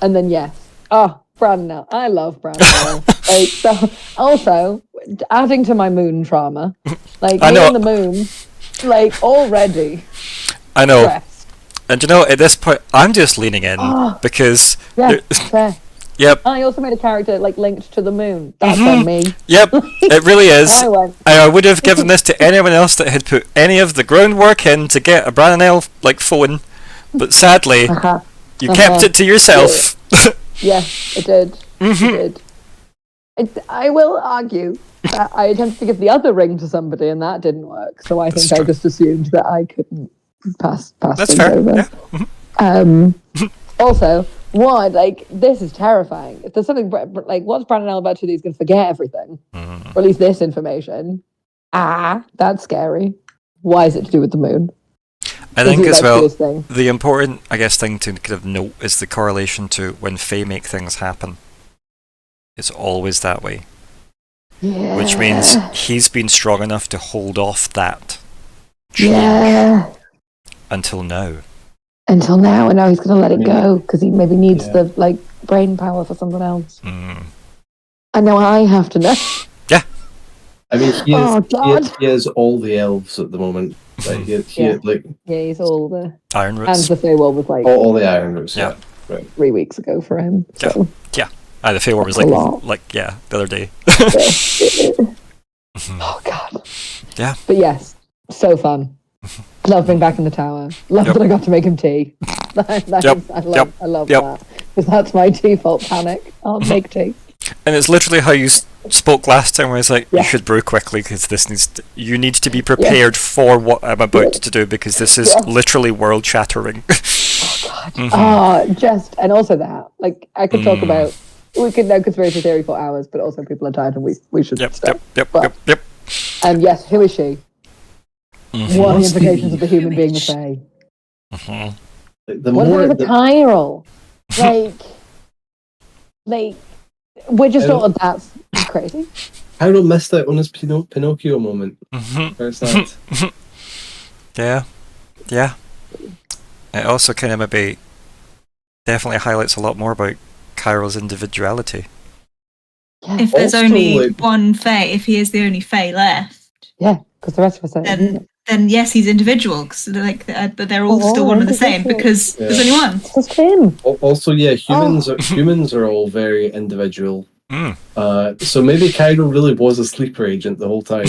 And then yes. Oh, Brandon. I love Brandon. Like, so also adding to my moon trauma. Like me and the moon, like already. I know. Stressed. And you know, at this point, I'm just leaning in because. Yeah. Fair. Yep. I also made a character like linked to the moon. That's on me. Yep, it really is. I would have given this to anyone else that had put any of the groundwork in to get a Brandon Elf like phone, but sadly, you kept it to yourself. Yes, it did. It did. I will argue that I attempted to give the other ring to somebody and that didn't work. So I think I just assumed that I couldn't pass That's things fair. over. Yeah. Also. One, like, this is terrifying. If there's something, like, what's Brandon L about to do? He's going to forget everything. Or at least this information. That's scary. Why is it to do with the moon? I think as well, the important, I guess, thing to kind of note is the correlation to when Fae make things happen. It's always that way. Yeah. Which means he's been strong enough to hold off that change until now. Until now, and now he's going to let it go because he maybe needs the like brain power for something else. And now I have to know. Yeah. I mean, he has all the elves at the moment. Like he had like Yeah, he's all the Iron and Roots. the Feywild was like all the iron roots. Yeah. Right. 3 weeks ago for him. So The Feywild was That's a lot. the other day. oh god. Yeah. But yes, so fun. Love being back in the tower. Love that I got to make him tea. I love that. Because that's my default panic. I'll make tea. And it's literally how you spoke last time, where it's like, Yeah. you should brew quickly because you need to be prepared for what I'm about to do, because this is literally world shattering. And also that. Like, I could talk about, we could know conspiracy theory for hours, but also people are tired and we should stop. Yep. And yes, who is she? What are the implications of the human being the Fae? The What more is it with Chiral? Like, we're just all that's crazy. I don't miss that on his Pinocchio moment. Where's that? Yeah. It also kind of maybe definitely highlights a lot more about Chiral's individuality. Yeah. If there's Also, only like- one Fae, if he is the only Fae left, Yeah, because the rest of us are. then yes, he's individual. But they're all still one and the same because there's only one. It's just him. Also, humans are all very individual. So maybe Chiral really was a sleeper agent the whole time.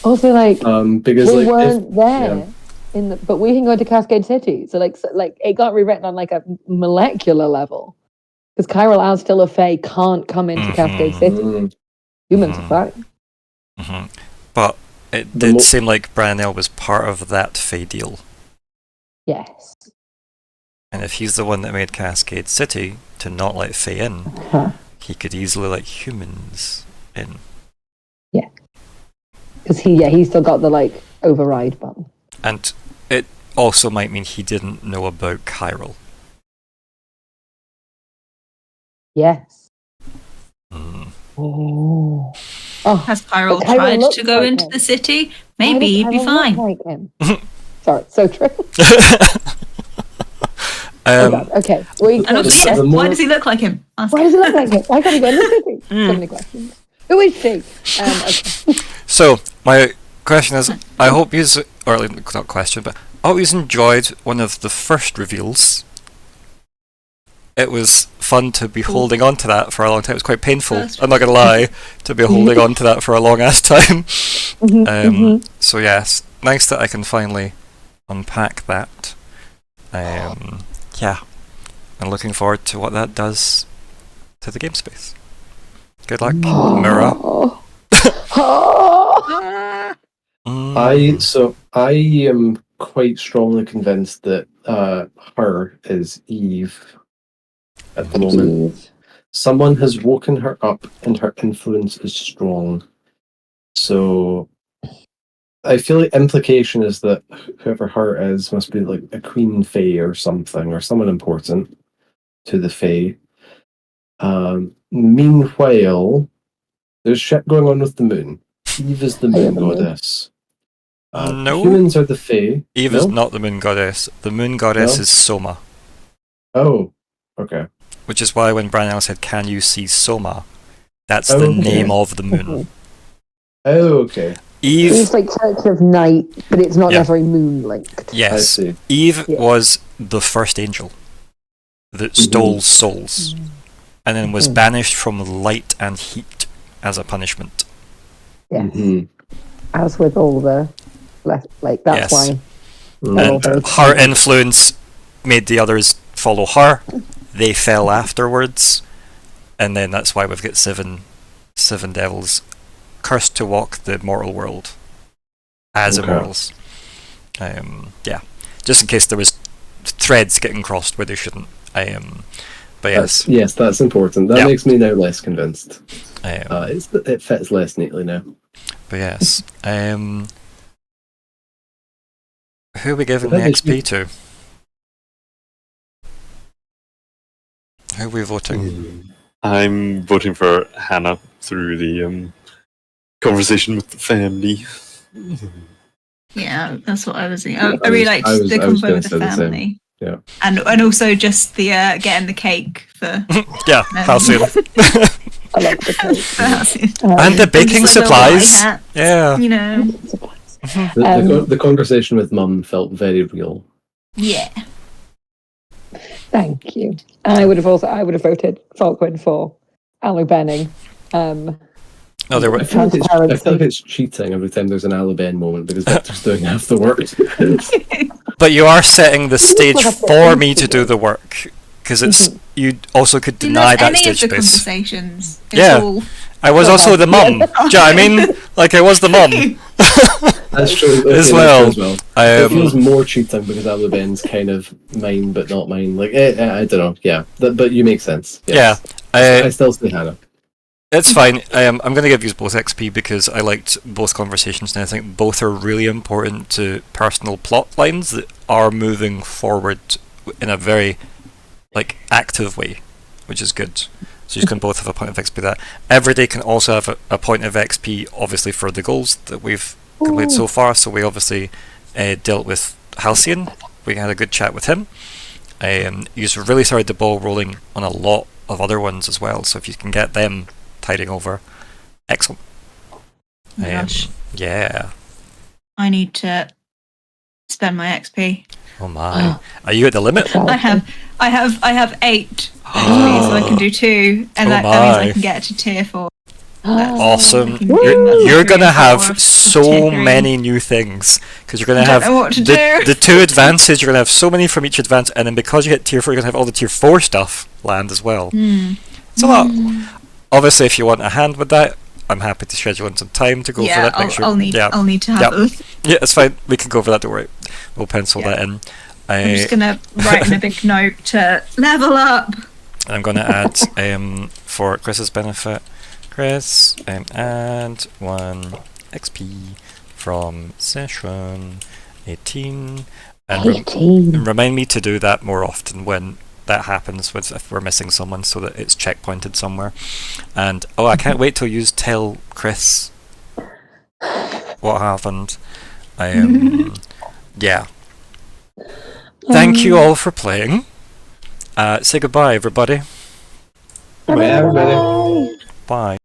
Also, like, because we like weren't there but we can go to Cascade City. So like it got rewritten on like a molecular level. Because Chiral as still a Fae can't come into Cascade City. Humans are fine. But it did seem like Branel was part of that Fae deal. Yes. And if he's the one that made Cascade City to not let Fae in, he could easily let humans in. Yeah. Because he's still got the like override button. And it also might mean he didn't know about Chiral. Yes. Has Chiral tried to go into the city? Maybe he'd be fine. Like him? Sorry, so true. Okay. And also, why does he look like him? Why does he look like him? Why can't he go in the city? So many questions. Who is she? Okay. So, my question is, I hope not question, but I hope you enjoyed one of the first reveals. It was fun to be holding on to that for a long time. It was quite painful, I'm not going to lie, to be holding on to that for a long ass time. So yes, nice that I can finally unpack that. Yeah, and looking forward to what that does to the game space. Good luck, Myr'ra. I am quite strongly convinced that her is Eve at the moment. Someone has woken her up and her influence is strong. So I feel like implication is that whoever her is must be like a queen fae or something, or someone important to the fae. Meanwhile, there's shit going on with the moon. Eve is the moon goddess. No. Humans are the fae. Eve is not the moon goddess. The moon goddess is Soma. Oh, okay. Which is why when Branel said, "Can you see Soma?" That's the name of the moon. Oh, okay. Eve. It's like Church of Night, but it's not necessarily moon linked. Yes. I see. Eve was the first angel that stole souls, and then was banished from light and heat as a punishment. Yes. As with all the that's why. And her influence made the others follow her. They fell afterwards, and then that's why we've got seven devils cursed to walk the mortal world as immortals. Just in case there was threads getting crossed where they shouldn't. But yes, that's important. That makes me now less convinced. It fits less neatly now. But yes, who are we giving the XP to? Who are we voting? I'm voting for Hannah through the conversation with the family. Yeah, that's what I was thinking. I really liked the combo with the family. Yeah, and also just the getting the cake for halcyon. I love the cake. And the baking just like little supplies. white hats, Yeah. You know. The conversation with Mum felt very real. Yeah. Thank you. I would have voted Falkwin for Alu Benning. No, there were. I feel like it's cheating every time there's an Aliben moment because Victor's doing half the work. But you are setting the stage for me to do the work, because it's you also could deny that any stage of the space. conversations. It's Yeah. all... I was also the mum. Do you know what I mean? Like I was the mum. That's true. Okay, As well. It feels more cheating because Aliben's kind of mine but not mine. Like I don't know. Yeah, but you make sense. Yes. Yeah. I still say Hannah. It's fine. I'm going to give you both XP because I liked both conversations, and I think both are really important to personal plot lines that are moving forward in a very active way, which is good. So you can both have a point of XP. That Everyday can also have a point of XP, obviously for the goals that we've completed so far. So we obviously dealt with Halcyon. We had a good chat with him. He's really started the ball rolling on a lot of other ones as well. So if you can get them tiding over, excellent. Gosh. Yeah. I need to spend my XP. Oh my! Are you at the limit? I have 8 XP, so I can do 2, and that means I can get to tier 4. Awesome! Woo! You're gonna Tier have 4 so tier 3. many new things because you're gonna I have don't know what to the 2 advances. You're gonna have so many from each advance, and then because you hit tier 4, you're gonna have all the tier 4 stuff land as well. It's a lot. Obviously, if you want a hand with that, I'm happy to schedule in some time to go for that. I'll need to have both. Yeah, it's fine. We can go for that. Don't worry. We'll pencil that in. I'm just gonna write in a big note to level up. I'm gonna add for Chris's benefit, Chris, add 1 XP from session 18, and remind me to do that more often when that happens if we're missing someone, so that it's checkpointed somewhere. And I can't wait till you tell Chris what happened. Yeah. Thank you all for playing. Say goodbye, everybody. Bye, everybody. Bye.